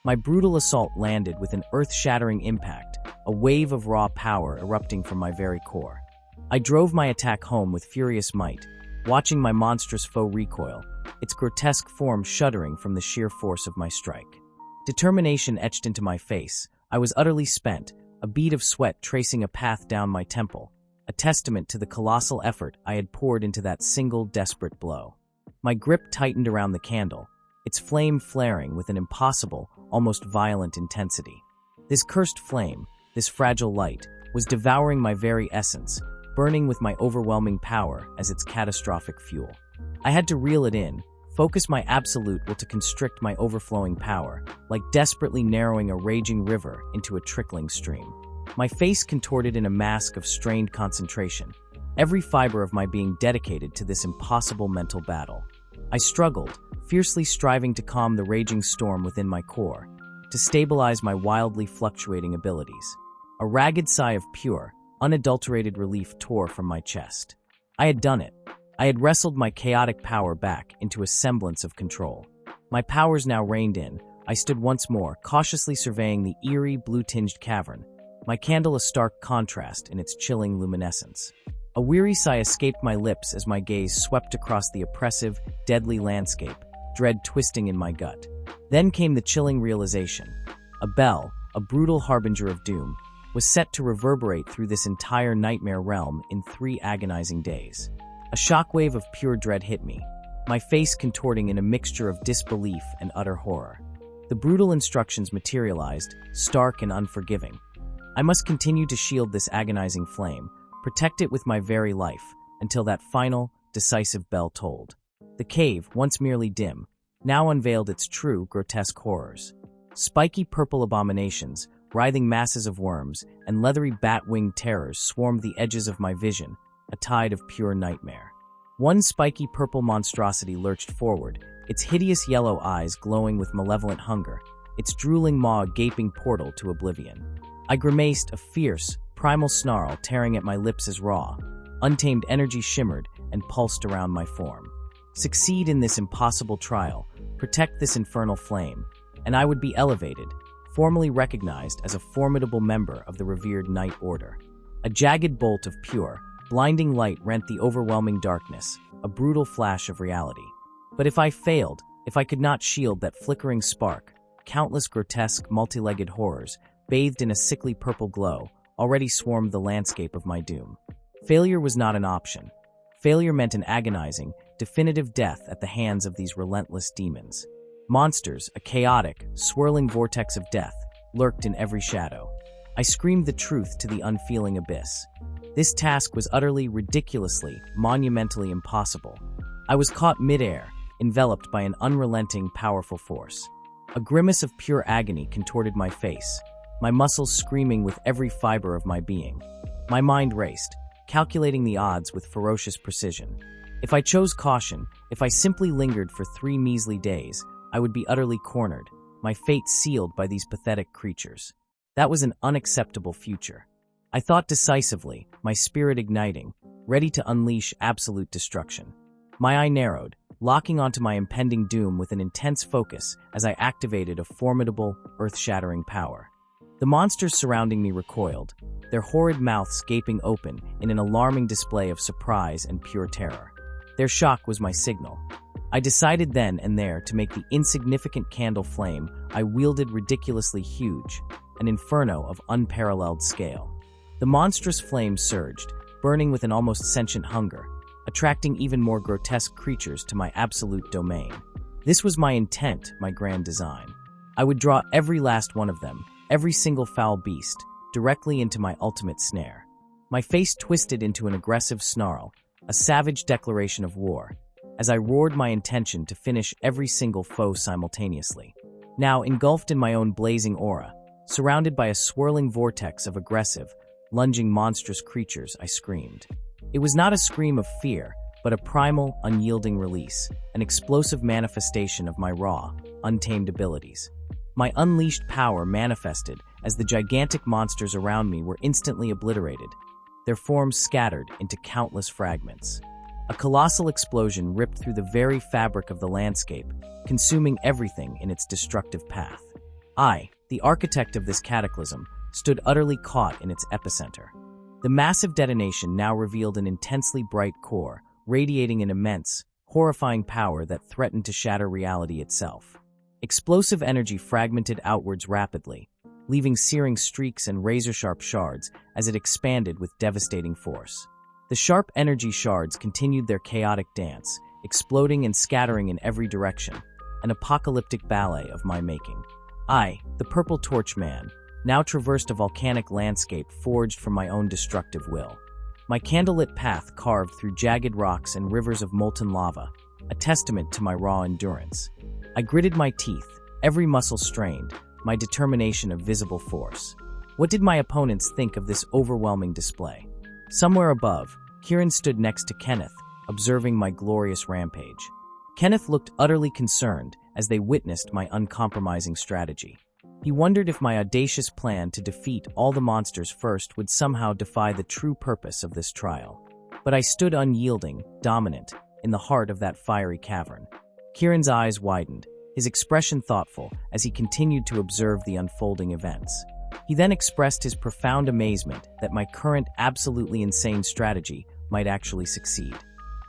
Speaker 1: My brutal assault landed with an earth-shattering impact, a wave of raw power erupting from my very core. I drove my attack home with furious might, watching my monstrous foe recoil, its grotesque form shuddering from the sheer force of my strike. Determination etched into my face. I was utterly spent, a bead of sweat tracing a path down my temple, a testament to the colossal effort I had poured into that single desperate blow. My grip tightened around the candle, its flame flaring with an impossible, almost violent intensity. This cursed flame, this fragile light, was devouring my very essence, burning with my overwhelming power as its catastrophic fuel. I had to reel it in, focus my absolute will to constrict my overflowing power, like desperately narrowing a raging river into a trickling stream. My face contorted in a mask of strained concentration, every fiber of my being dedicated to this impossible mental battle. I struggled, fiercely striving to calm the raging storm within my core, to stabilize my wildly fluctuating abilities. A ragged sigh of pure, unadulterated relief tore from my chest. I had done it. I had wrestled my chaotic power back into a semblance of control. My powers now reined in. I stood once more, cautiously surveying the eerie, blue-tinged cavern, my candle a stark contrast in its chilling luminescence. A weary sigh escaped my lips as my gaze swept across the oppressive, deadly landscape, dread twisting in my gut. Then came the chilling realization. A bell, a brutal harbinger of doom, was set to reverberate through this entire nightmare realm in 3 agonizing days. A shockwave of pure dread hit me, my face contorting in a mixture of disbelief and utter horror. The brutal instructions materialized, stark and unforgiving. I must continue to shield this agonizing flame, protect it with my very life, until that final, decisive bell tolled. The cave, once merely dim, now unveiled its true, grotesque horrors. Spiky purple abominations, writhing masses of worms, and leathery bat-winged terrors swarmed the edges of my vision, a tide of pure nightmare. One spiky purple monstrosity lurched forward, its hideous yellow eyes glowing with malevolent hunger, its drooling maw a gaping portal to oblivion. I grimaced, a fierce, primal snarl tearing at my lips as raw, untamed energy shimmered and pulsed around my form. Succeed in this impossible trial, protect this infernal flame, and I would be elevated, formally recognized as a formidable member of the revered Night Order. A jagged bolt of pure, blinding light rent the overwhelming darkness, a brutal flash of reality. But if I failed, if I could not shield that flickering spark, countless grotesque, multi-legged horrors, bathed in a sickly purple glow, already swarmed the landscape of my doom. Failure was not an option. Failure meant an agonizing, definitive death at the hands of these relentless demons. Monsters, a chaotic, swirling vortex of death, lurked in every shadow. I screamed the truth to the unfeeling abyss. This task was utterly, ridiculously, monumentally impossible. I was caught midair, enveloped by an unrelenting, powerful force. A grimace of pure agony contorted my face, my muscles screaming with every fiber of my being. My mind raced, calculating the odds with ferocious precision. If I chose caution, if I simply lingered for 3 measly days, I would be utterly cornered, my fate sealed by these pathetic creatures. That was an unacceptable future. I thought decisively, my spirit igniting, ready to unleash absolute destruction. My eye narrowed, locking onto my impending doom with an intense focus as I activated a formidable, earth-shattering power. The monsters surrounding me recoiled, their horrid mouths gaping open in an alarming display of surprise and pure terror. Their shock was my signal. I decided then and there to make the insignificant candle flame I wielded ridiculously huge, an inferno of unparalleled scale. The monstrous flame surged, burning with an almost sentient hunger, attracting even more grotesque creatures to my absolute domain. This was my intent, my grand design. I would draw every last one of them, every single foul beast, directly into my ultimate snare. My face twisted into an aggressive snarl, a savage declaration of war, as I roared my intention to finish every single foe simultaneously. Now, engulfed in my own blazing aura, surrounded by a swirling vortex of aggressive, lunging monstrous creatures, I screamed. It was not a scream of fear, but a primal, unyielding release, an explosive manifestation of my raw, untamed abilities. My unleashed power manifested as the gigantic monsters around me were instantly obliterated, their forms scattered into countless fragments. A colossal explosion ripped through the very fabric of the landscape, consuming everything in its destructive path. I, the architect of this cataclysm, stood utterly caught in its epicenter. The massive detonation now revealed an intensely bright core, radiating an immense, horrifying power that threatened to shatter reality itself. Explosive energy fragmented outwards rapidly, leaving searing streaks and razor-sharp shards as it expanded with devastating force. The sharp energy shards continued their chaotic dance, exploding and scattering in every direction, an apocalyptic ballet of my making. I, the Purple Torch Man, now traversed a volcanic landscape forged from my own destructive will. My candlelit path carved through jagged rocks and rivers of molten lava, a testament to my raw endurance. I gritted my teeth, every muscle strained, my determination a visible force. What did my opponents think of this overwhelming display? Somewhere above, Kieran stood next to Kenneth, observing my glorious rampage. Kenneth looked utterly concerned as they witnessed my uncompromising strategy. He wondered if my audacious plan to defeat all the monsters first would somehow defy the true purpose of this trial. But I stood unyielding, dominant, in the heart of that fiery cavern. Kieran's eyes widened, his expression thoughtful as he continued to observe the unfolding events. He then expressed his profound amazement that my current absolutely insane strategy might actually succeed.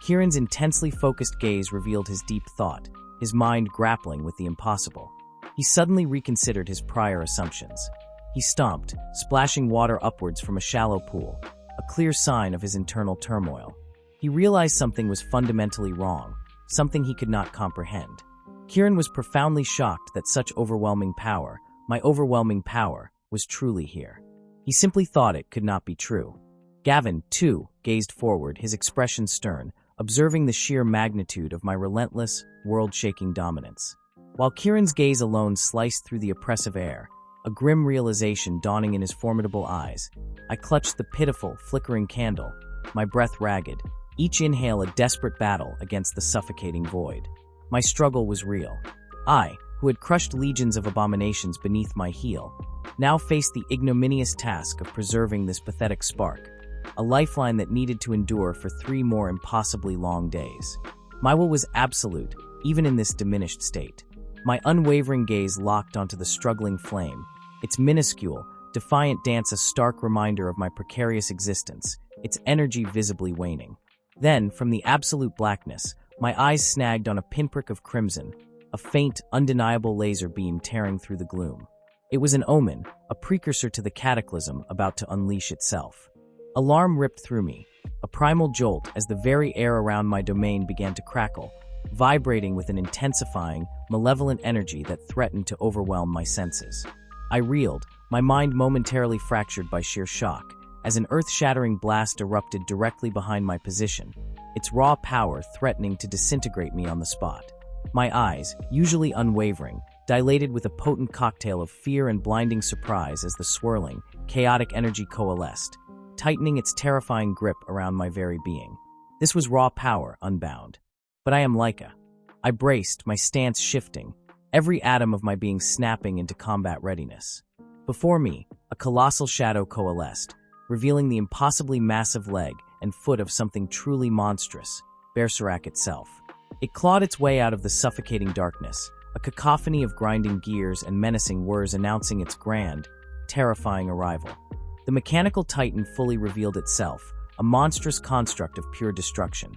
Speaker 1: Kieran's intensely focused gaze revealed his deep thought, his mind grappling with the impossible. He suddenly reconsidered his prior assumptions. He stomped, splashing water upwards from a shallow pool, a clear sign of his internal turmoil. He realized something was fundamentally wrong, something he could not comprehend. Kieran was profoundly shocked that such overwhelming power, my overwhelming power, was truly here. He simply thought it could not be true. Gavin, too, gazed forward, his expression stern, observing the sheer magnitude of my relentless, world-shaking dominance. While Kieran's gaze alone sliced through the oppressive air, a grim realization dawning in his formidable eyes, I clutched the pitiful, flickering candle, my breath ragged, each inhale a desperate battle against the suffocating void. My struggle was real. I, who had crushed legions of abominations beneath my heel, now faced the ignominious task of preserving this pathetic spark, a lifeline that needed to endure for 3 more impossibly long days. My will was absolute, even in this diminished state. My unwavering gaze locked onto the struggling flame, its minuscule, defiant dance a stark reminder of my precarious existence, its energy visibly waning. Then, from the absolute blackness, my eyes snagged on a pinprick of crimson, a faint, undeniable laser beam tearing through the gloom. It was an omen, a precursor to the cataclysm about to unleash itself. Alarm ripped through me, a primal jolt as the very air around my domain began to crackle, vibrating with an intensifying, malevolent energy that threatened to overwhelm my senses. I reeled, my mind momentarily fractured by sheer shock, as an earth-shattering blast erupted directly behind my position, its raw power threatening to disintegrate me on the spot. My eyes, usually unwavering, dilated with a potent cocktail of fear and blinding surprise as the swirling, chaotic energy coalesced, tightening its terrifying grip around my very being. This was raw power, unbound. But I am Leica. I braced, my stance shifting, every atom of my being snapping into combat readiness. Before me, a colossal shadow coalesced, revealing the impossibly massive leg and foot of something truly monstrous, Berserk itself. It clawed its way out of the suffocating darkness, a cacophony of grinding gears and menacing whirs announcing its grand, terrifying arrival. The mechanical titan fully revealed itself, a monstrous construct of pure destruction,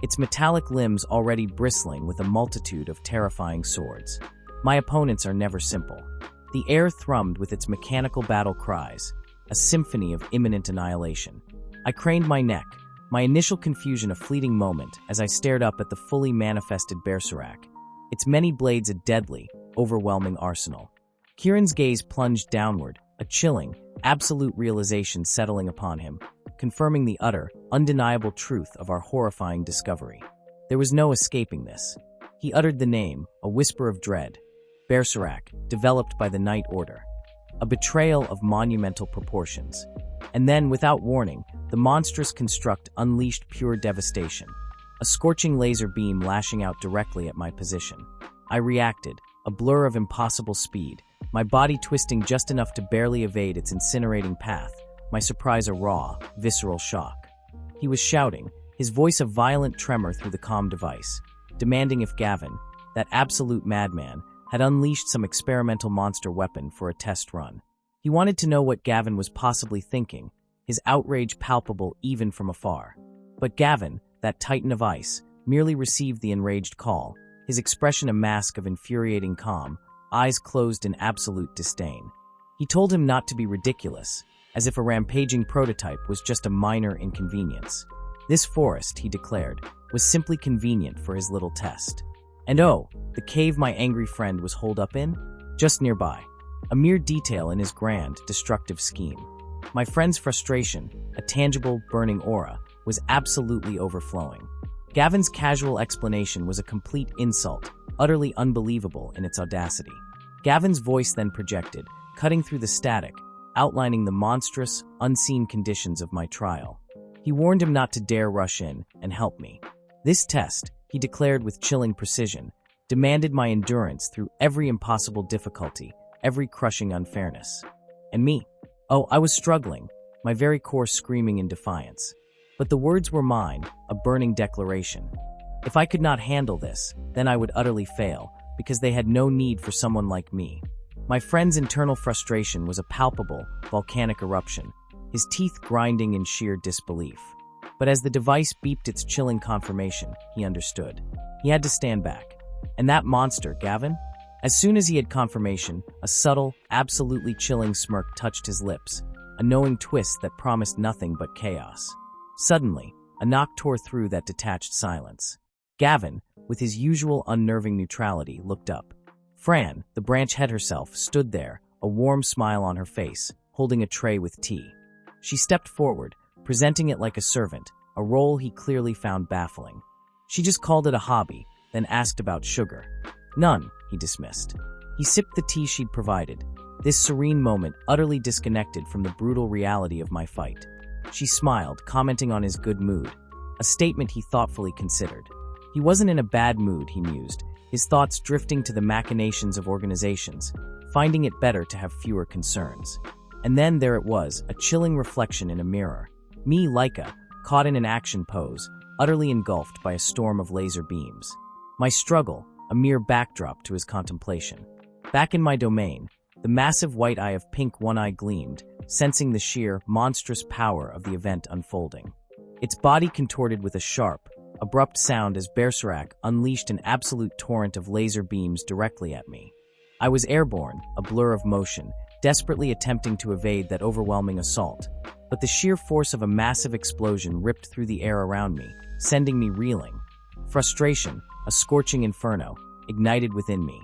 Speaker 1: its metallic limbs already bristling with a multitude of terrifying swords. My opponents are never simple. The air thrummed with its mechanical battle cries, a symphony of imminent annihilation. I craned my neck, my initial confusion a fleeting moment as I stared up at the fully manifested Berserk, its many blades a deadly, overwhelming arsenal. Kieran's gaze plunged downward, a chilling, absolute realization settling upon him, confirming the utter, undeniable truth of our horrifying discovery. There was no escaping this. He uttered the name, a whisper of dread. Berserk, developed by the Night Order. A betrayal of monumental proportions. And then, without warning, the monstrous construct unleashed pure devastation. A scorching laser beam lashing out directly at my position. I reacted, a blur of impossible speed, my body twisting just enough to barely evade its incinerating path, my surprise a raw, visceral shock. He was shouting, his voice a violent tremor through the comm device, demanding if Gavin, that absolute madman, had unleashed some experimental monster weapon for a test run. He wanted to know what Gavin was possibly thinking, his outrage palpable even from afar. But Gavin, that titan of ice, merely received the enraged call, his expression a mask of infuriating calm, eyes closed in absolute disdain. He told him not to be ridiculous, as if a rampaging prototype was just a minor inconvenience. This forest, he declared, was simply convenient for his little test. And oh, the cave my angry friend was holed up in? Just nearby. A mere detail in his grand, destructive scheme. My friend's frustration, a tangible, burning aura, was absolutely overflowing. Gavin's casual explanation was a complete insult, utterly unbelievable in its audacity. Gavin's voice then projected, cutting through the static, outlining the monstrous, unseen conditions of my trial. He warned him not to dare rush in and help me. This test, he declared with chilling precision, demanded my endurance through every impossible difficulty, every crushing unfairness. And me? Oh, I was struggling, my very core screaming in defiance. But the words were mine, a burning declaration. If I could not handle this, then I would utterly fail, because they had no need for someone like me. My friend's internal frustration was a palpable, volcanic eruption, his teeth grinding in sheer disbelief. But as the device beeped its chilling confirmation, he understood. He had to stand back. And that monster, Gavin? As soon as he had confirmation, a subtle, absolutely chilling smirk touched his lips, a knowing twist that promised nothing but chaos. Suddenly, a knock tore through that detached silence. Gavin, with his usual unnerving neutrality, looked up. Fran, the branch head herself, stood there, a warm smile on her face, holding a tray with tea. She stepped forward, presenting it like a servant, a role he clearly found baffling. She just called it a hobby, then asked about sugar. None, he dismissed. He sipped the tea she'd provided, this serene moment utterly disconnected from the brutal reality of my fight. She smiled, commenting on his good mood, a statement he thoughtfully considered. He wasn't in a bad mood, he mused, his thoughts drifting to the machinations of organizations, finding it better to have fewer concerns. And then there it was, a chilling reflection in a mirror. Me, Leica, caught in an action pose, utterly engulfed by a storm of laser beams. My struggle, a mere backdrop to his contemplation. Back in my domain, the massive white eye of pink one-eye gleamed, sensing the sheer, monstrous power of the event unfolding. Its body contorted with a sharp, abrupt sound as Berserk unleashed an absolute torrent of laser beams directly at me. I was airborne, a blur of motion, desperately attempting to evade that overwhelming assault, but the sheer force of a massive explosion ripped through the air around me, sending me reeling. Frustration, a scorching inferno, ignited within me.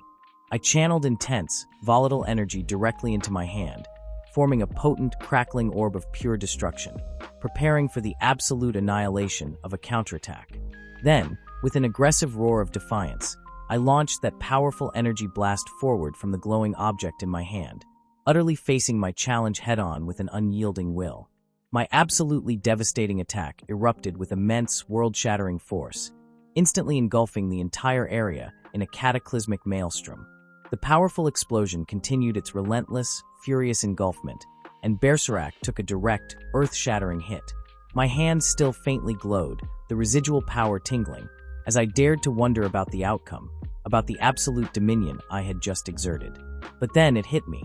Speaker 1: I channeled intense, volatile energy directly into my hand, forming a potent, crackling orb of pure destruction, preparing for the absolute annihilation of a counterattack. Then, with an aggressive roar of defiance, I launched that powerful energy blast forward from the glowing object in my hand, utterly facing my challenge head-on with an unyielding will. My absolutely devastating attack erupted with immense, world-shattering force, instantly engulfing the entire area in a cataclysmic maelstrom. The powerful explosion continued its relentless, furious engulfment, and Berserk took a direct, earth-shattering hit. My hand still faintly glowed, the residual power tingling, as I dared to wonder about the outcome, about the absolute dominion I had just exerted. But then it hit me.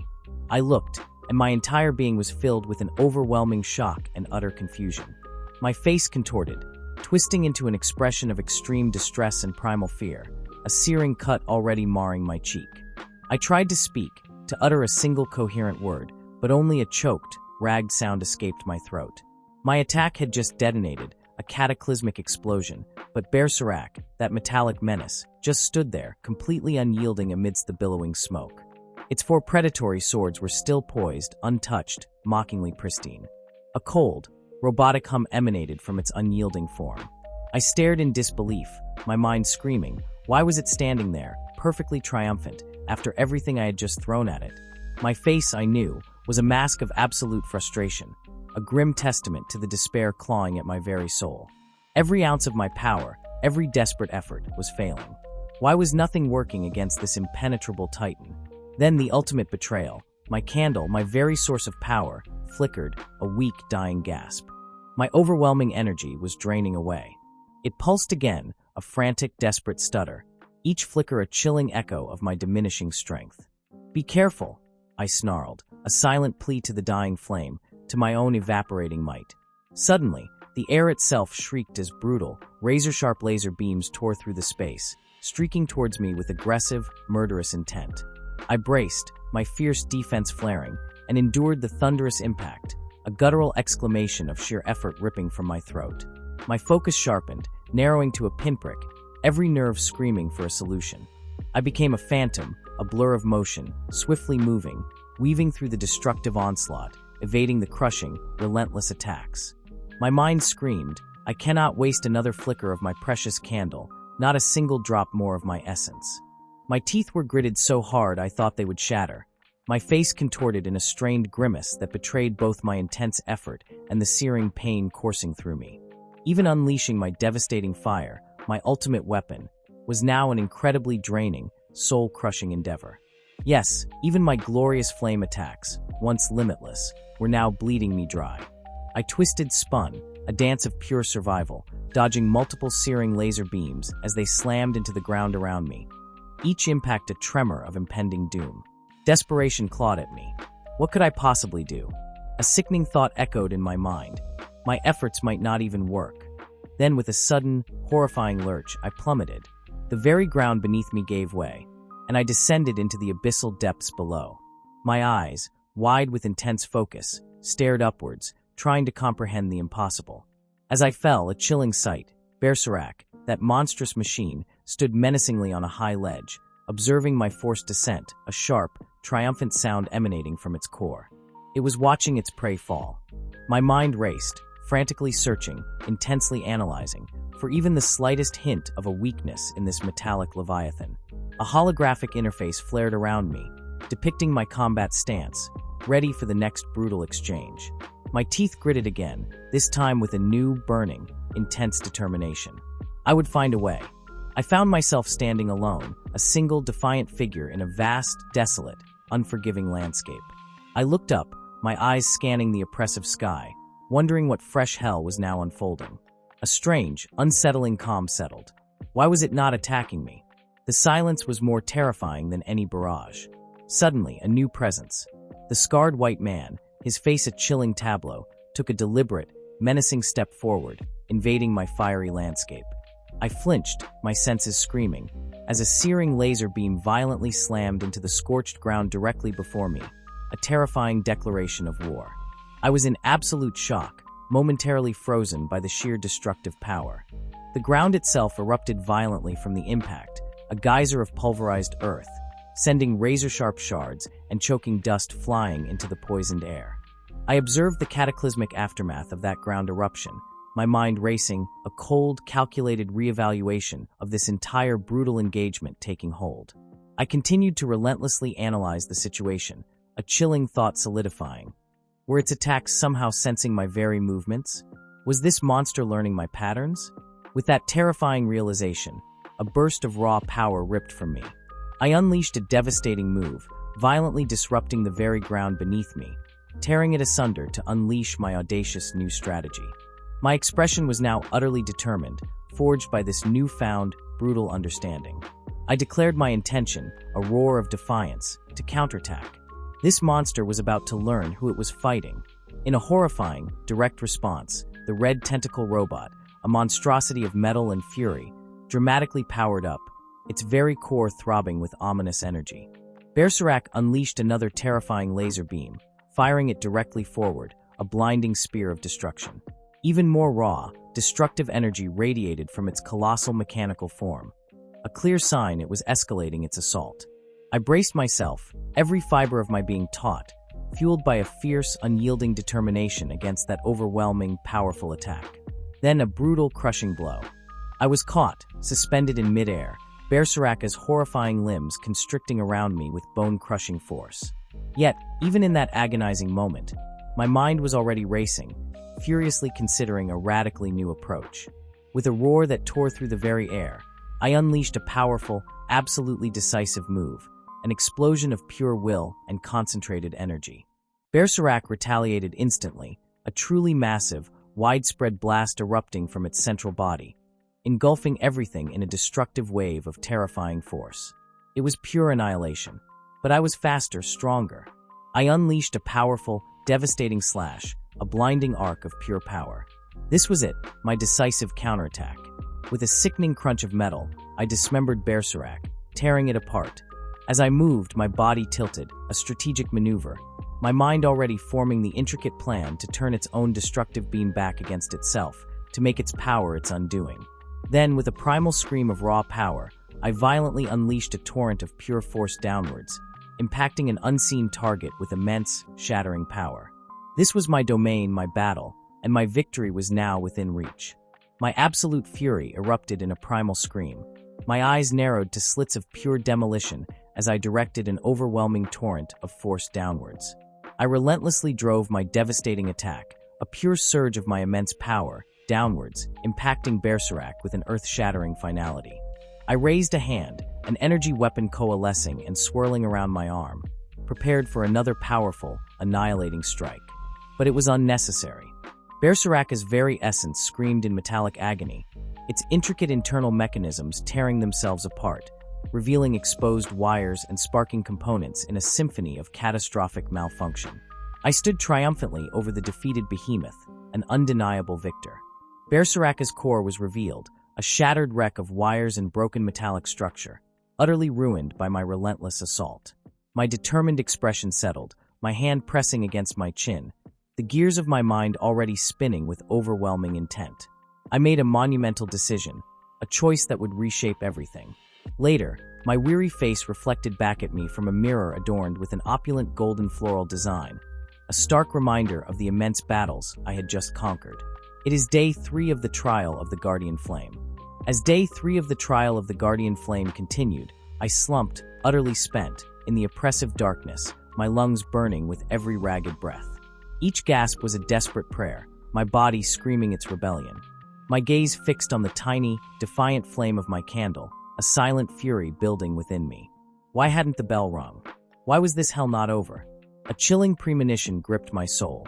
Speaker 1: I looked, and my entire being was filled with an overwhelming shock and utter confusion. My face contorted, twisting into an expression of extreme distress and primal fear, a searing cut already marring my cheek. I tried to speak, to utter a single coherent word, but only a choked, ragged sound escaped my throat. My attack had just detonated, a cataclysmic explosion, but Berserk, that metallic menace, just stood there, completely unyielding amidst the billowing smoke. Its four predatory swords were still poised, untouched, mockingly pristine. A cold, robotic hum emanated from its unyielding form. I stared in disbelief, my mind screaming, why was it standing there, perfectly triumphant, after everything I had just thrown at it? My face, I knew, was a mask of absolute frustration, a grim testament to the despair clawing at my very soul. Every ounce of my power, every desperate effort, was failing. Why was nothing working against this impenetrable titan? Then the ultimate betrayal. My candle, my very source of power, flickered, a weak, dying gasp. My overwhelming energy was draining away. It pulsed again, a frantic, desperate stutter, each flicker a chilling echo of my diminishing strength. "Be careful," I snarled, a silent plea to the dying flame, to my own evaporating might. Suddenly, The air itself shrieked as brutal, razor-sharp laser beams tore through the space, streaking towards me with aggressive, murderous intent. I braced, my fierce defense flaring, and endured the thunderous impact, a guttural exclamation of sheer effort ripping from my throat. My focus sharpened, narrowing to a pinprick, every nerve screaming for a solution. I became a phantom, a blur of motion, swiftly moving, weaving through the destructive onslaught, evading the crushing, relentless attacks. My mind screamed, I cannot waste another flicker of my precious candle, not a single drop more of my essence. My teeth were gritted so hard I thought they would shatter. My face contorted in a strained grimace that betrayed both my intense effort and the searing pain coursing through me. Even unleashing my devastating fire, my ultimate weapon, was now an incredibly draining, soul-crushing endeavor. Yes, even my glorious flame attacks, once limitless, were now bleeding me dry. I twisted spun, a dance of pure survival, dodging multiple searing laser beams as they slammed into the ground around me. Each impact a tremor of impending doom. Desperation clawed at me. What could I possibly do? A sickening thought echoed in my mind. My efforts might not even work. Then, with a sudden, horrifying lurch, I plummeted. The very ground beneath me gave way, and I descended into the abyssal depths below. My eyes, wide with intense focus, stared upwards, trying to comprehend the impossible. As I fell, a chilling sight, Berserk, that monstrous machine, stood menacingly on a high ledge, observing my forced descent, a sharp, triumphant sound emanating from its core. It was watching its prey fall. My mind raced, frantically searching, intensely analyzing, for even the slightest hint of a weakness in this metallic leviathan. A holographic interface flared around me, depicting my combat stance, ready for the next brutal exchange. My teeth gritted again, this time with a new, burning, intense determination. I would find a way. I found myself standing alone, a single defiant figure in a vast, desolate, unforgiving landscape. I looked up, my eyes scanning the oppressive sky, wondering what fresh hell was now unfolding. A strange, unsettling calm settled. Why was it not attacking me? The silence was more terrifying than any barrage. Suddenly, a new presence. The scarred white man, his face a chilling tableau, took a deliberate, menacing step forward, invading my fiery landscape. I flinched, my senses screaming, as a searing laser beam violently slammed into the scorched ground directly before me, a terrifying declaration of war. I was in absolute shock, momentarily frozen by the sheer destructive power. The ground itself erupted violently from the impact, a geyser of pulverized earth, sending razor-sharp shards and choking dust flying into the poisoned air. I observed the cataclysmic aftermath of that ground eruption, my mind racing, a cold, calculated reevaluation of this entire brutal engagement taking hold. I continued to relentlessly analyze the situation, a chilling thought solidifying. Were its attacks somehow sensing my very movements? Was this monster learning my patterns? With that terrifying realization, a burst of raw power ripped from me. I unleashed a devastating move, violently disrupting the very ground beneath me, tearing it asunder to unleash my audacious new strategy. My expression was now utterly determined, forged by this newfound, brutal understanding. I declared my intention, a roar of defiance, to counterattack. This monster was about to learn who it was fighting. In a horrifying, direct response, the red tentacle robot, a monstrosity of metal and fury, dramatically powered up, its very core throbbing with ominous energy. Berserk unleashed another terrifying laser beam, firing it directly forward, a blinding spear of destruction. Even more raw, destructive energy radiated from its colossal mechanical form, a clear sign it was escalating its assault. I braced myself, every fiber of my being taut, fueled by a fierce, unyielding determination against that overwhelming, powerful attack. Then a brutal, crushing blow. I was caught, suspended in midair, Berserk's horrifying limbs constricting around me with bone-crushing force. Yet, even in that agonizing moment, my mind was already racing, furiously considering a radically new approach. With a roar that tore through the very air, I unleashed a powerful, absolutely decisive move, an explosion of pure will and concentrated energy. Berserk retaliated instantly, a truly massive, widespread blast erupting from its central body, engulfing everything in a destructive wave of terrifying force. It was pure annihilation, but I was faster, stronger. I unleashed a powerful, devastating slash, a blinding arc of pure power. This was it, my decisive counterattack. With a sickening crunch of metal, I dismembered Berserk, tearing it apart. As I moved, my body tilted, a strategic maneuver, my mind already forming the intricate plan to turn its own destructive beam back against itself, to make its power its undoing. Then, with a primal scream of raw power, I violently unleashed a torrent of pure force downwards, impacting an unseen target with immense, shattering power. This was my domain, my battle, and my victory was now within reach. My absolute fury erupted in a primal scream. My eyes narrowed to slits of pure demolition as I directed an overwhelming torrent of force downwards. I relentlessly drove my devastating attack, a pure surge of my immense power, downwards, impacting Berserk with an earth-shattering finality. I raised a hand, an energy weapon coalescing and swirling around my arm, prepared for another powerful, annihilating strike. But it was unnecessary. Berserk's very essence screamed in metallic agony, its intricate internal mechanisms tearing themselves apart, revealing exposed wires and sparking components in a symphony of catastrophic malfunction. I stood triumphantly over the defeated behemoth, an undeniable victor. Berserk's core was revealed, a shattered wreck of wires and broken metallic structure, utterly ruined by my relentless assault. My determined expression settled, my hand pressing against my chin, the gears of my mind already spinning with overwhelming intent. I made a monumental decision, a choice that would reshape everything. Later, my weary face reflected back at me from a mirror adorned with an opulent golden floral design, a stark reminder of the immense battles I had just conquered. It is day 3 of the trial of the Guardian Flame. As day 3 of the trial of the Guardian Flame continued, I slumped, utterly spent, in the oppressive darkness, my lungs burning with every ragged breath. Each gasp was a desperate prayer, my body screaming its rebellion. My gaze fixed on the tiny, defiant flame of my candle, a silent fury building within me. Why hadn't the bell rung? Why was this hell not over? A chilling premonition gripped my soul.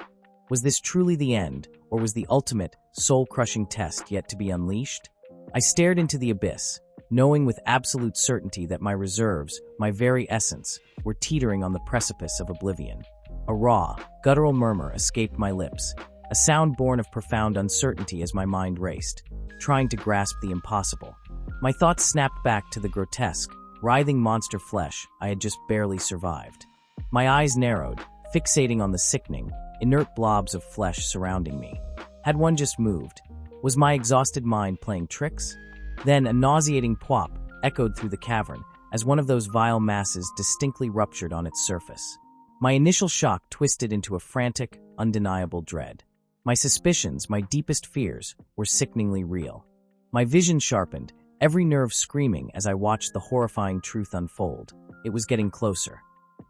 Speaker 1: Was this truly the end, or was the ultimate, soul-crushing test yet to be unleashed? I stared into the abyss, knowing with absolute certainty that my reserves, my very essence, were teetering on the precipice of oblivion. A raw, guttural murmur escaped my lips, a sound born of profound uncertainty as my mind raced, trying to grasp the impossible. My thoughts snapped back to the grotesque, writhing monster flesh I had just barely survived. My eyes narrowed, fixating on the sickening, inert blobs of flesh surrounding me. Had one just moved? Was my exhausted mind playing tricks? Then a nauseating plop echoed through the cavern as one of those vile masses distinctly ruptured on its surface. My initial shock twisted into a frantic, undeniable dread. My suspicions, my deepest fears, were sickeningly real. My vision sharpened, every nerve screaming as I watched the horrifying truth unfold. It was getting closer.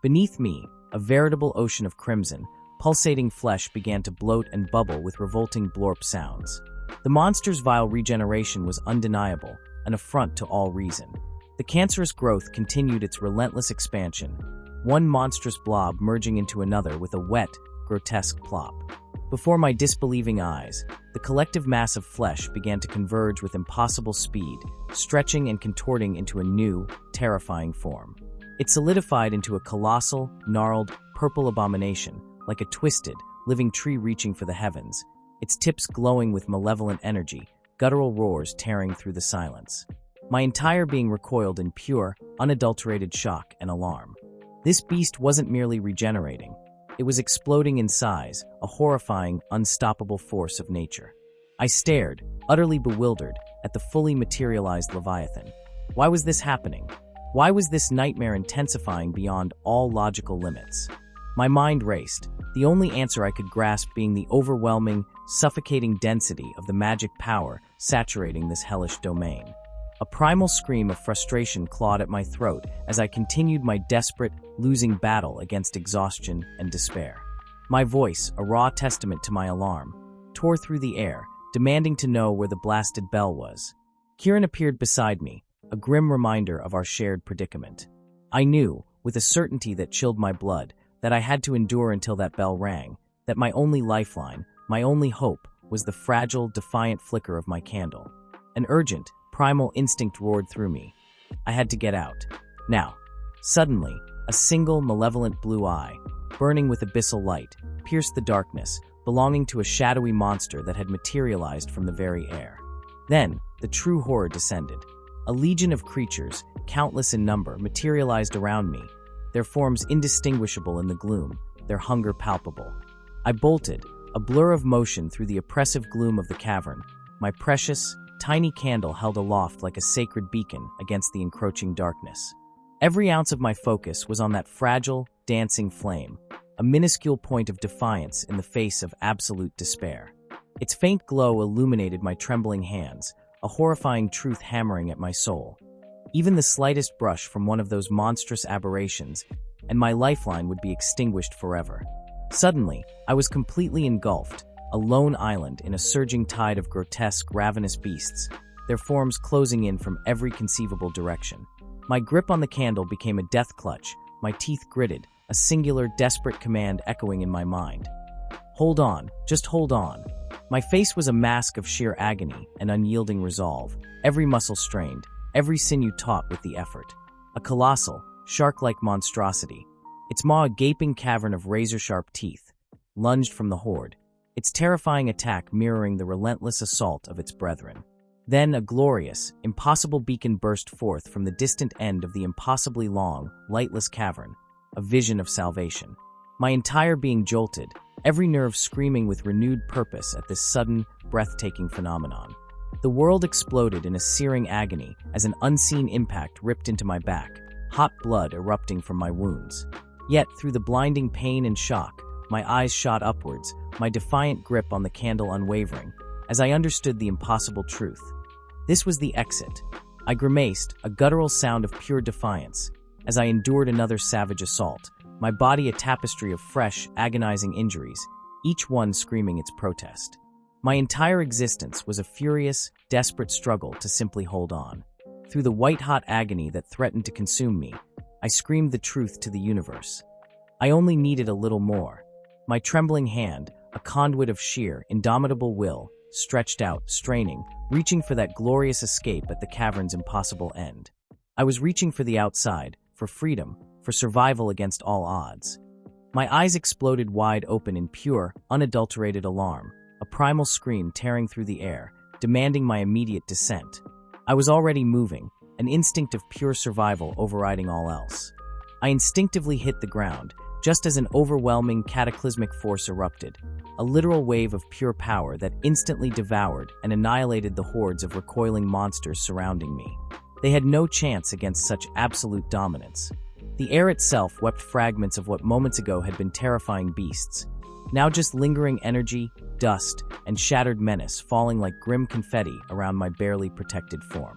Speaker 1: Beneath me, a veritable ocean of crimson, pulsating flesh began to bloat and bubble with revolting blorp sounds. The monster's vile regeneration was undeniable, an affront to all reason. The cancerous growth continued its relentless expansion, one monstrous blob merging into another with a wet, grotesque plop. Before my disbelieving eyes, the collective mass of flesh began to converge with impossible speed, stretching and contorting into a new, terrifying form. It solidified into a colossal, gnarled, purple abomination, like a twisted, living tree reaching for the heavens, its tips glowing with malevolent energy, guttural roars tearing through the silence. My entire being recoiled in pure, unadulterated shock and alarm. This beast wasn't merely regenerating. It was exploding in size, a horrifying, unstoppable force of nature. I stared, utterly bewildered, at the fully materialized Leviathan. Why was this happening? Why was this nightmare intensifying beyond all logical limits? My mind raced, the only answer I could grasp being the overwhelming, suffocating density of the magic power saturating this hellish domain. A primal scream of frustration clawed at my throat as I continued my desperate, losing battle against exhaustion and despair. My voice, a raw testament to my alarm, tore through the air, demanding to know where the blasted bell was. Kieran appeared beside me, a grim reminder of our shared predicament. I knew, with a certainty that chilled my blood, that I had to endure until that bell rang, that my only lifeline, my only hope, was the fragile, defiant flicker of my candle. An urgent, primal instinct roared through me. I had to get out. Now. Suddenly, a single malevolent blue eye, burning with abyssal light, pierced the darkness, belonging to a shadowy monster that had materialized from the very air. Then, the true horror descended. A legion of creatures, countless in number, materialized around me, their forms indistinguishable in the gloom, their hunger palpable. I bolted, a blur of motion through the oppressive gloom of the cavern, my precious, tiny candle held aloft like a sacred beacon against the encroaching darkness. Every ounce of my focus was on that fragile, dancing flame, a minuscule point of defiance in the face of absolute despair. Its faint glow illuminated my trembling hands, a horrifying truth hammering at my soul. Even the slightest brush from one of those monstrous aberrations, and my lifeline would be extinguished forever. Suddenly, I was completely engulfed, a lone island in a surging tide of grotesque, ravenous beasts, their forms closing in from every conceivable direction. My grip on the candle became a death clutch, my teeth gritted, a singular, desperate command echoing in my mind. Hold on, just hold on. My face was a mask of sheer agony and unyielding resolve, every muscle strained, every sinew taut with the effort. A colossal, shark-like monstrosity, its maw a gaping cavern of razor-sharp teeth, lunged from the horde, its terrifying attack mirroring the relentless assault of its brethren. Then a glorious, impossible beacon burst forth from the distant end of the impossibly long, lightless cavern, a vision of salvation. My entire being jolted, every nerve screaming with renewed purpose at this sudden, breathtaking phenomenon. The world exploded in a searing agony as an unseen impact ripped into my back, hot blood erupting from my wounds. Yet, through the blinding pain and shock, my eyes shot upwards, my defiant grip on the candle unwavering, as I understood the impossible truth. This was the exit. I grimaced, a guttural sound of pure defiance, as I endured another savage assault, my body a tapestry of fresh, agonizing injuries, each one screaming its protest. My entire existence was a furious, desperate struggle to simply hold on. Through the white-hot agony that threatened to consume me, I screamed the truth to the universe. I only needed a little more. My trembling hand, a conduit of sheer, indomitable will, stretched out, straining, reaching for that glorious escape at the cavern's impossible end. I was reaching for the outside, for freedom, for survival against all odds. My eyes exploded wide open in pure, unadulterated alarm, a primal scream tearing through the air, demanding my immediate descent. I was already moving, an instinct of pure survival overriding all else. I instinctively hit the ground, just as an overwhelming, cataclysmic force erupted, a literal wave of pure power that instantly devoured and annihilated the hordes of recoiling monsters surrounding me. They had no chance against such absolute dominance. The air itself wept fragments of what moments ago had been terrifying beasts, now just lingering energy, dust, and shattered menace falling like grim confetti around my barely protected form.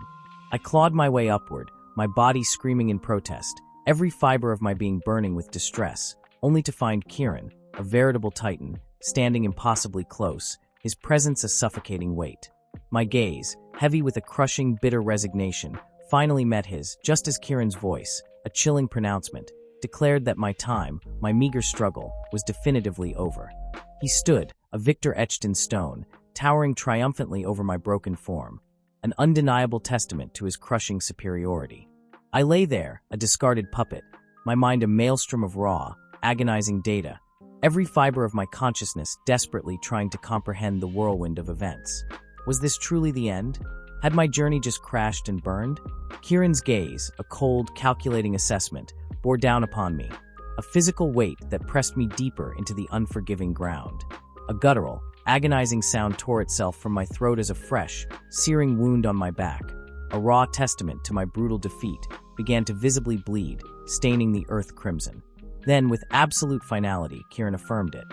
Speaker 1: I clawed my way upward, my body screaming in protest, every fiber of my being burning with distress, only to find Kieran, a veritable titan, standing impossibly close, his presence a suffocating weight. My gaze, heavy with a crushing, bitter resignation, finally met his, just as Kieran's voice, a chilling pronouncement, declared that my time, my meager struggle, was definitively over. He stood, a victor etched in stone, towering triumphantly over my broken form, an undeniable testament to his crushing superiority. I lay there, a discarded puppet, my mind a maelstrom of raw, agonizing data, every fiber of my consciousness desperately trying to comprehend the whirlwind of events. Was this truly the end? Had my journey just crashed and burned? Kieran's gaze, a cold, calculating assessment, bore down upon me, a physical weight that pressed me deeper into the unforgiving ground. A guttural, agonizing sound tore itself from my throat as a fresh, searing wound on my back, a raw testament to my brutal defeat, began to visibly bleed, staining the earth crimson. Then, with absolute finality, Kieran affirmed it.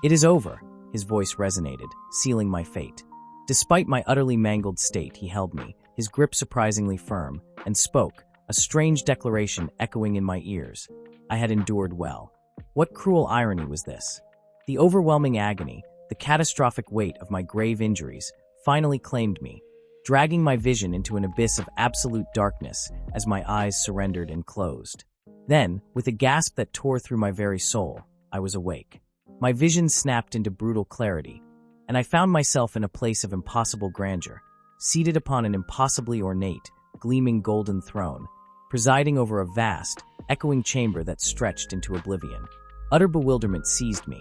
Speaker 1: "It is over," his voice resonated, sealing my fate. Despite my utterly mangled state, he held me, his grip surprisingly firm, and spoke, a strange declaration echoing in my ears. I had endured well. What cruel irony was this? The overwhelming agony, the catastrophic weight of my grave injuries, finally claimed me, dragging my vision into an abyss of absolute darkness as my eyes surrendered and closed. Then, with a gasp that tore through my very soul, I was awake. My vision snapped into brutal clarity, and I found myself in a place of impossible grandeur, seated upon an impossibly ornate, gleaming golden throne, presiding over a vast, echoing chamber that stretched into oblivion. Utter bewilderment seized me.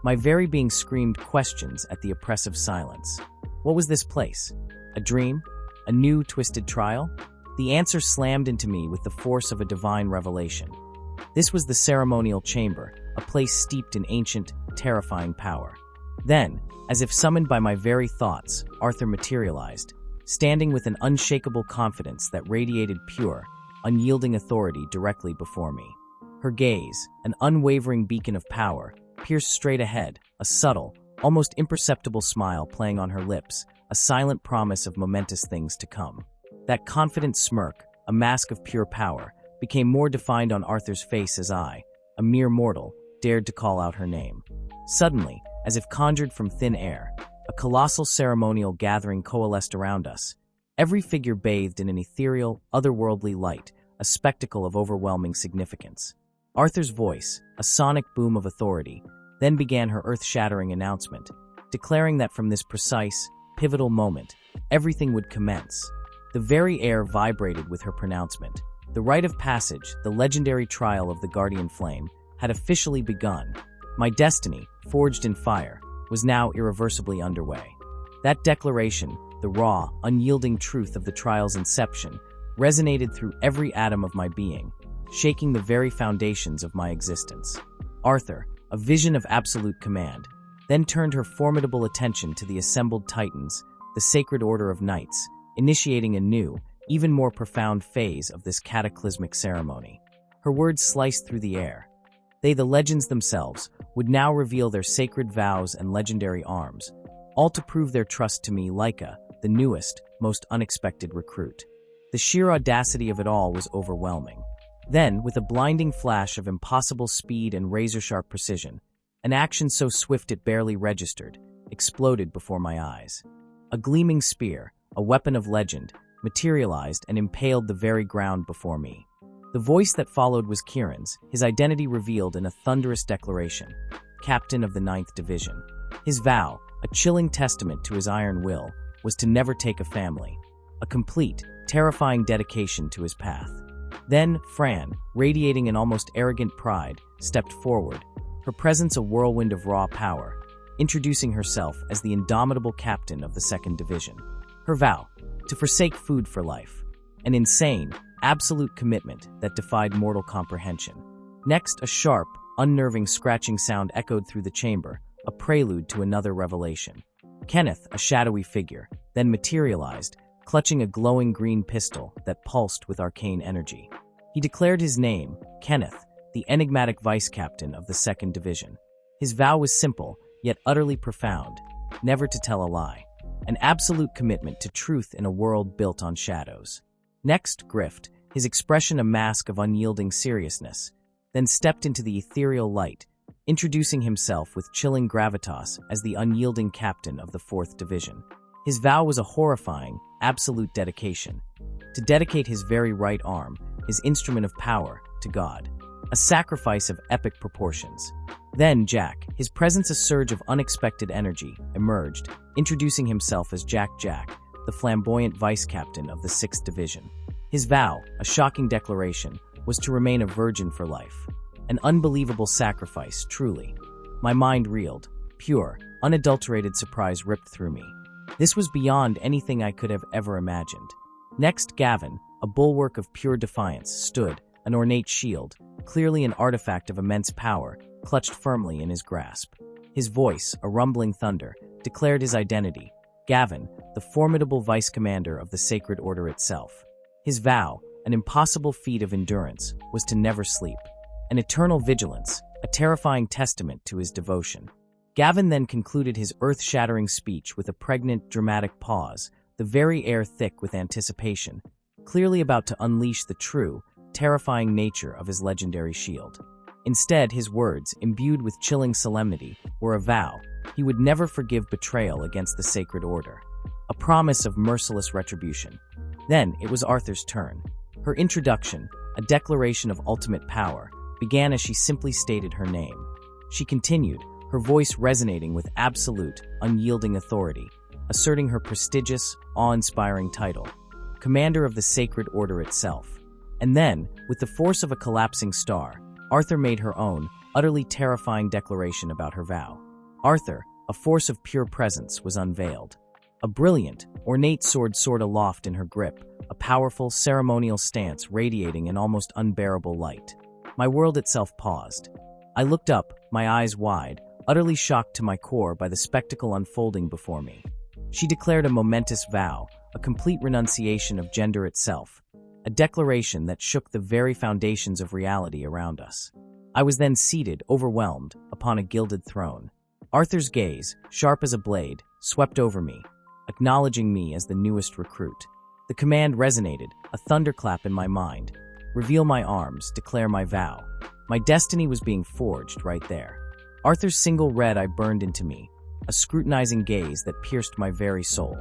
Speaker 1: My very being screamed questions at the oppressive silence. What was this place? A dream? A new, twisted trial? The answer slammed into me with the force of a divine revelation. This was the ceremonial chamber, a place steeped in ancient, terrifying power. Then, as if summoned by my very thoughts, Arthur materialized, standing with an unshakable confidence that radiated pure, unyielding authority directly before me. Her gaze, an unwavering beacon of power, pierced straight ahead, a subtle, almost imperceptible smile playing on her lips, a silent promise of momentous things to come. That confident smirk, a mask of pure power, became more defined on Arthur's face as I, a mere mortal, dared to call out her name. Suddenly, as if conjured from thin air, a colossal ceremonial gathering coalesced around us, every figure bathed in an ethereal, otherworldly light, a spectacle of overwhelming significance. Arthur's voice, a sonic boom of authority, then began her earth-shattering announcement, declaring that from this precise, pivotal moment, everything would commence. The very air vibrated with her pronouncement. The rite of passage, the legendary trial of the Guardian Flame, had officially begun. My destiny, forged in fire, was now irreversibly underway. That declaration, the raw, unyielding truth of the trial's inception, resonated through every atom of my being, shaking the very foundations of my existence. Arthur, a vision of absolute command, then turned her formidable attention to the assembled Titans, the Sacred Order of Knights, initiating a new, even more profound phase of this cataclysmic ceremony. Her words sliced through the air. They, the legends themselves, would now reveal their sacred vows and legendary arms, all to prove their trust to me, Leica, the newest, most unexpected recruit. The sheer audacity of it all was overwhelming. Then, with a blinding flash of impossible speed and razor-sharp precision, an action so swift it barely registered, exploded before my eyes. A gleaming spear, a weapon of legend, materialized and impaled the very ground before me. The voice that followed was Kieran's, his identity revealed in a thunderous declaration, Captain of the 9th Division. His vow, a chilling testament to his iron will, was to never take a family, a complete, terrifying dedication to his path. Then, Fran, radiating an almost arrogant pride, stepped forward, her presence a whirlwind of raw power, introducing herself as the indomitable captain of the 2nd Division. Her vow, to forsake food for life. An insane, absolute commitment that defied mortal comprehension. Next, a sharp, unnerving scratching sound echoed through the chamber, a prelude to another revelation. Kenneth, a shadowy figure, then materialized, clutching a glowing green pistol that pulsed with arcane energy. He declared his name, Kenneth, the enigmatic vice-captain of the 2nd Division. His vow was simple, yet utterly profound, never to tell a lie. An absolute commitment to truth in a world built on shadows. Next, Grift, his expression a mask of unyielding seriousness, then stepped into the ethereal light, introducing himself with chilling gravitas as the unyielding captain of the 4th Division. His vow was a horrifying, absolute dedication, to dedicate his very right arm, his instrument of power, to God. A sacrifice of epic proportions. Then Jack, his presence a surge of unexpected energy, emerged, introducing himself as Jack, the flamboyant vice-captain of the 6th Division. His vow, a shocking declaration, was to remain a virgin for life. An unbelievable sacrifice, truly. My mind reeled. Pure, unadulterated surprise ripped through me. This was beyond anything I could have ever imagined. Next, Gavin, a bulwark of pure defiance, stood, an ornate shield, clearly an artifact of immense power, clutched firmly in his grasp. His voice, a rumbling thunder, declared his identity, Gavin, the formidable vice-commander of the Sacred Order itself. His vow, an impossible feat of endurance, was to never sleep. An eternal vigilance, a terrifying testament to his devotion. Gavin then concluded his earth-shattering speech with a pregnant, dramatic pause, the very air thick with anticipation, clearly about to unleash the true, terrifying nature of his legendary shield. Instead, his words, imbued with chilling solemnity, were a vow he would never forgive betrayal against the Sacred Order, a promise of merciless retribution. Then it was Arthur's turn. Her introduction, a declaration of ultimate power, began as she simply stated her name. She continued, her voice resonating with absolute, unyielding authority, asserting her prestigious, awe-inspiring title, Commander of the Sacred Order itself. And then, with the force of a collapsing star, Arthur made her own, utterly terrifying declaration about her vow. Arthur, a force of pure presence, was unveiled. A brilliant, ornate sword soared aloft in her grip, a powerful, ceremonial stance radiating an almost unbearable light. My world itself paused. I looked up, my eyes wide, utterly shocked to my core by the spectacle unfolding before me. She declared a momentous vow, a complete renunciation of gender itself, a declaration that shook the very foundations of reality around us. I was then seated, overwhelmed, upon a gilded throne. Arthur's gaze, sharp as a blade, swept over me, acknowledging me as the newest recruit. The command resonated, a thunderclap in my mind. Reveal my arms, declare my vow. My destiny was being forged right there. Arthur's single red eye burned into me, a scrutinizing gaze that pierced my very soul.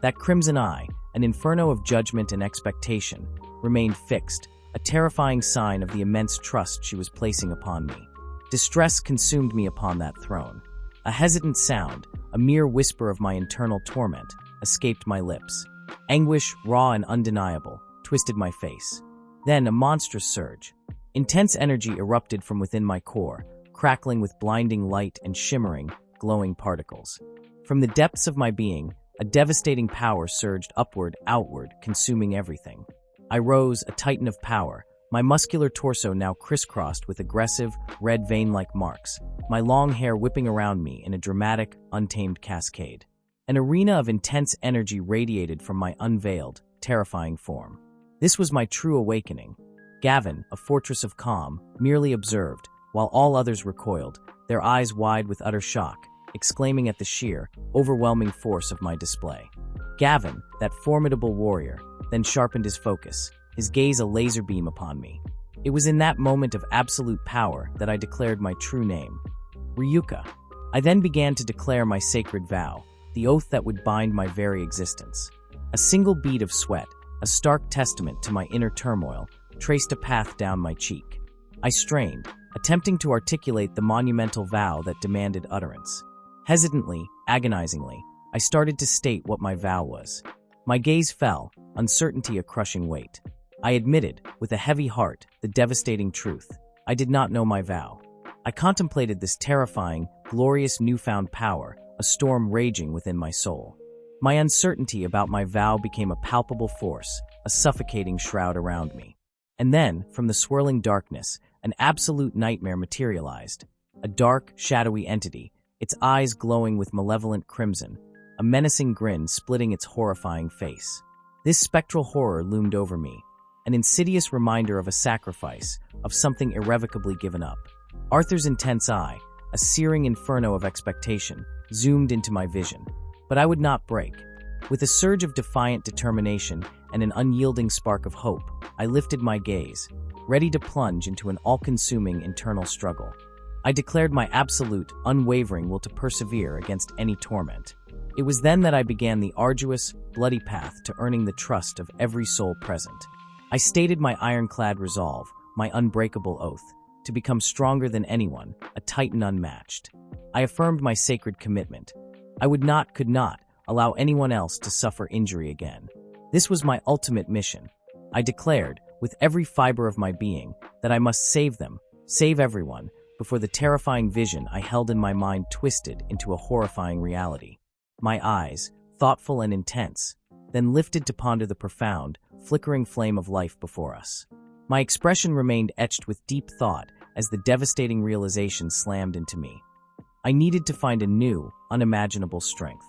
Speaker 1: That crimson eye, an inferno of judgment and expectation, remained fixed, a terrifying sign of the immense trust she was placing upon me. Distress consumed me upon that throne. A hesitant sound, a mere whisper of my internal torment, escaped my lips. Anguish, raw and undeniable, twisted my face. Then a monstrous surge. Intense energy erupted from within my core, crackling with blinding light and shimmering, glowing particles. From the depths of my being, a devastating power surged upward, outward, consuming everything. I rose, a titan of power, my muscular torso now crisscrossed with aggressive, red vein-like marks, my long hair whipping around me in a dramatic, untamed cascade. An arena of intense energy radiated from my unveiled, terrifying form. This was my true awakening. Gavin, a fortress of calm, merely observed, while all others recoiled, their eyes wide with utter shock, exclaiming at the sheer, overwhelming force of my display. Gavin, that formidable warrior, then sharpened his focus, his gaze a laser beam upon me. It was in that moment of absolute power that I declared my true name, Ryuka. I then began to declare my sacred vow, the oath that would bind my very existence. A single bead of sweat, a stark testament to my inner turmoil, traced a path down my cheek. I strained, attempting to articulate the monumental vow that demanded utterance. Hesitantly, agonizingly, I started to state what my vow was. My gaze fell, uncertainty a crushing weight. I admitted, with a heavy heart, the devastating truth. I did not know my vow. I contemplated this terrifying, glorious newfound power, a storm raging within my soul. My uncertainty about my vow became a palpable force, a suffocating shroud around me. And then, from the swirling darkness, an absolute nightmare materialized. A dark, shadowy entity, its eyes glowing with malevolent crimson, a menacing grin splitting its horrifying face. This spectral horror loomed over me, an insidious reminder of a sacrifice, of something irrevocably given up. Arthur's intense eye, a searing inferno of expectation, zoomed into my vision. But I would not break. With a surge of defiant determination and an unyielding spark of hope, I lifted my gaze, ready to plunge into an all-consuming internal struggle. I declared my absolute, unwavering will to persevere against any torment. It was then that I began the arduous, bloody path to earning the trust of every soul present. I stated my ironclad resolve, my unbreakable oath, to become stronger than anyone, a titan unmatched. I affirmed my sacred commitment. I could not, allow anyone else to suffer injury again. This was my ultimate mission. I declared, with every fiber of my being, that I must save them, save everyone, before the terrifying vision I held in my mind twisted into a horrifying reality. My eyes, thoughtful and intense, then lifted to ponder the profound, flickering flame of life before us. My expression remained etched with deep thought as the devastating realization slammed into me. I needed to find a new, unimaginable strength.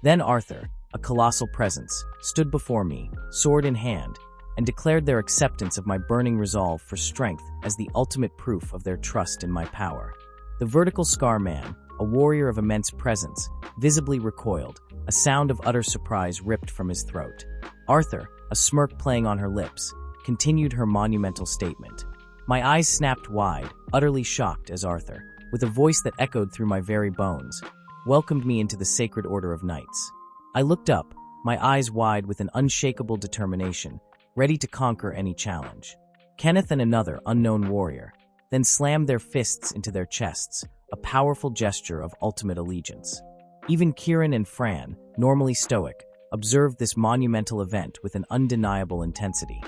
Speaker 1: Then Arthur, a colossal presence, stood before me, sword in hand, and declared their acceptance of my burning resolve for strength as the ultimate proof of their trust in my power. The vertical scar man, a warrior of immense presence, visibly recoiled, a sound of utter surprise ripped from his throat. Arthur, a smirk playing on her lips, continued her monumental statement. My eyes snapped wide, utterly shocked as Arthur, with a voice that echoed through my very bones, welcomed me into the sacred order of knights. I looked up, my eyes wide with an unshakable determination, ready to conquer any challenge. Kenneth and another unknown warrior then slammed their fists into their chests, a powerful gesture of ultimate allegiance. Even Kieran and Fran, normally stoic, observed this monumental event with an undeniable intensity.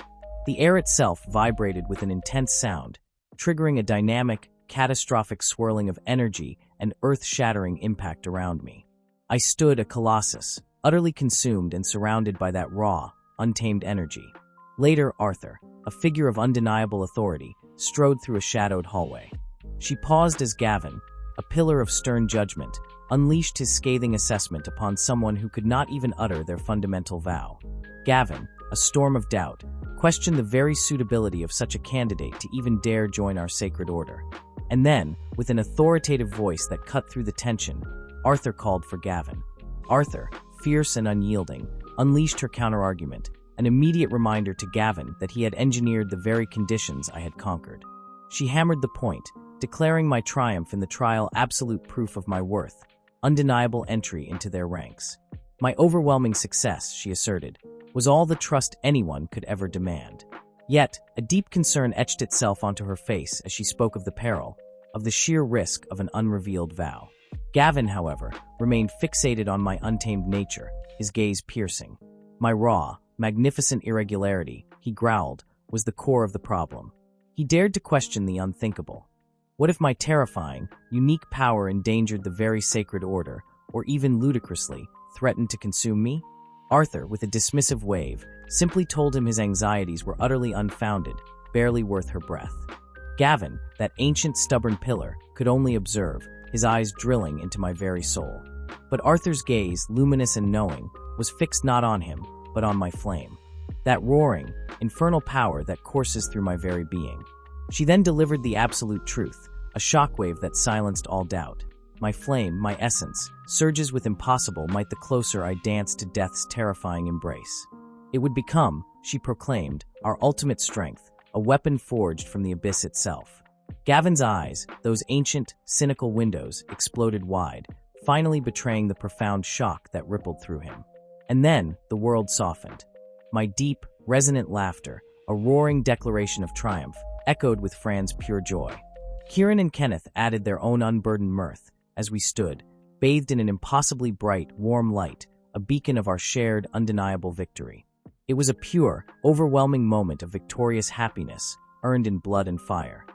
Speaker 1: The air itself vibrated with an intense sound, triggering a dynamic, catastrophic swirling of energy and earth-shattering impact around me. I stood a colossus, utterly consumed and surrounded by that raw, untamed energy. Later, Arthur, a figure of undeniable authority, strode through a shadowed hallway. She paused as Gavin, a pillar of stern judgment, unleashed his scathing assessment upon someone who could not even utter their fundamental vow. Gavin, a storm of doubt, questioned the very suitability of such a candidate to even dare join our sacred order. And then, with an authoritative voice that cut through the tension, Arthur called for Gavin. Arthur, fierce and unyielding, unleashed her counterargument, an immediate reminder to Gavin that he had engineered the very conditions I had conquered. She hammered the point, declaring my triumph in the trial absolute proof of my worth, undeniable entry into their ranks. My overwhelming success, she asserted, was all the trust anyone could ever demand. Yet, a deep concern etched itself onto her face as she spoke of the peril, of the sheer risk of an unrevealed vow. Gavin, however, remained fixated on my untamed nature, his gaze piercing. My raw, magnificent irregularity, he growled, was the core of the problem. He dared to question the unthinkable. What if my terrifying, unique power endangered the very sacred order, or even ludicrously, threatened to consume me? Arthur, with a dismissive wave, simply told him his anxieties were utterly unfounded, barely worth her breath. Gavin, that ancient stubborn pillar, could only observe, his eyes drilling into my very soul. But Arthur's gaze, luminous and knowing, was fixed not on him, but on my flame. That roaring, infernal power that courses through my very being. She then delivered the absolute truth, a shockwave that silenced all doubt. My flame, my essence, surges with impossible might the closer I danced to death's terrifying embrace. It would become, she proclaimed, our ultimate strength, a weapon forged from the abyss itself. Gavin's eyes, those ancient, cynical windows, exploded wide, finally betraying the profound shock that rippled through him. And then, the world softened. My deep, resonant laughter, a roaring declaration of triumph, echoed with Fran's pure joy. Kieran and Kenneth added their own unburdened mirth, as we stood, bathed in an impossibly bright, warm light, a beacon of our shared, undeniable victory. It was a pure, overwhelming moment of victorious happiness, earned in blood and fire.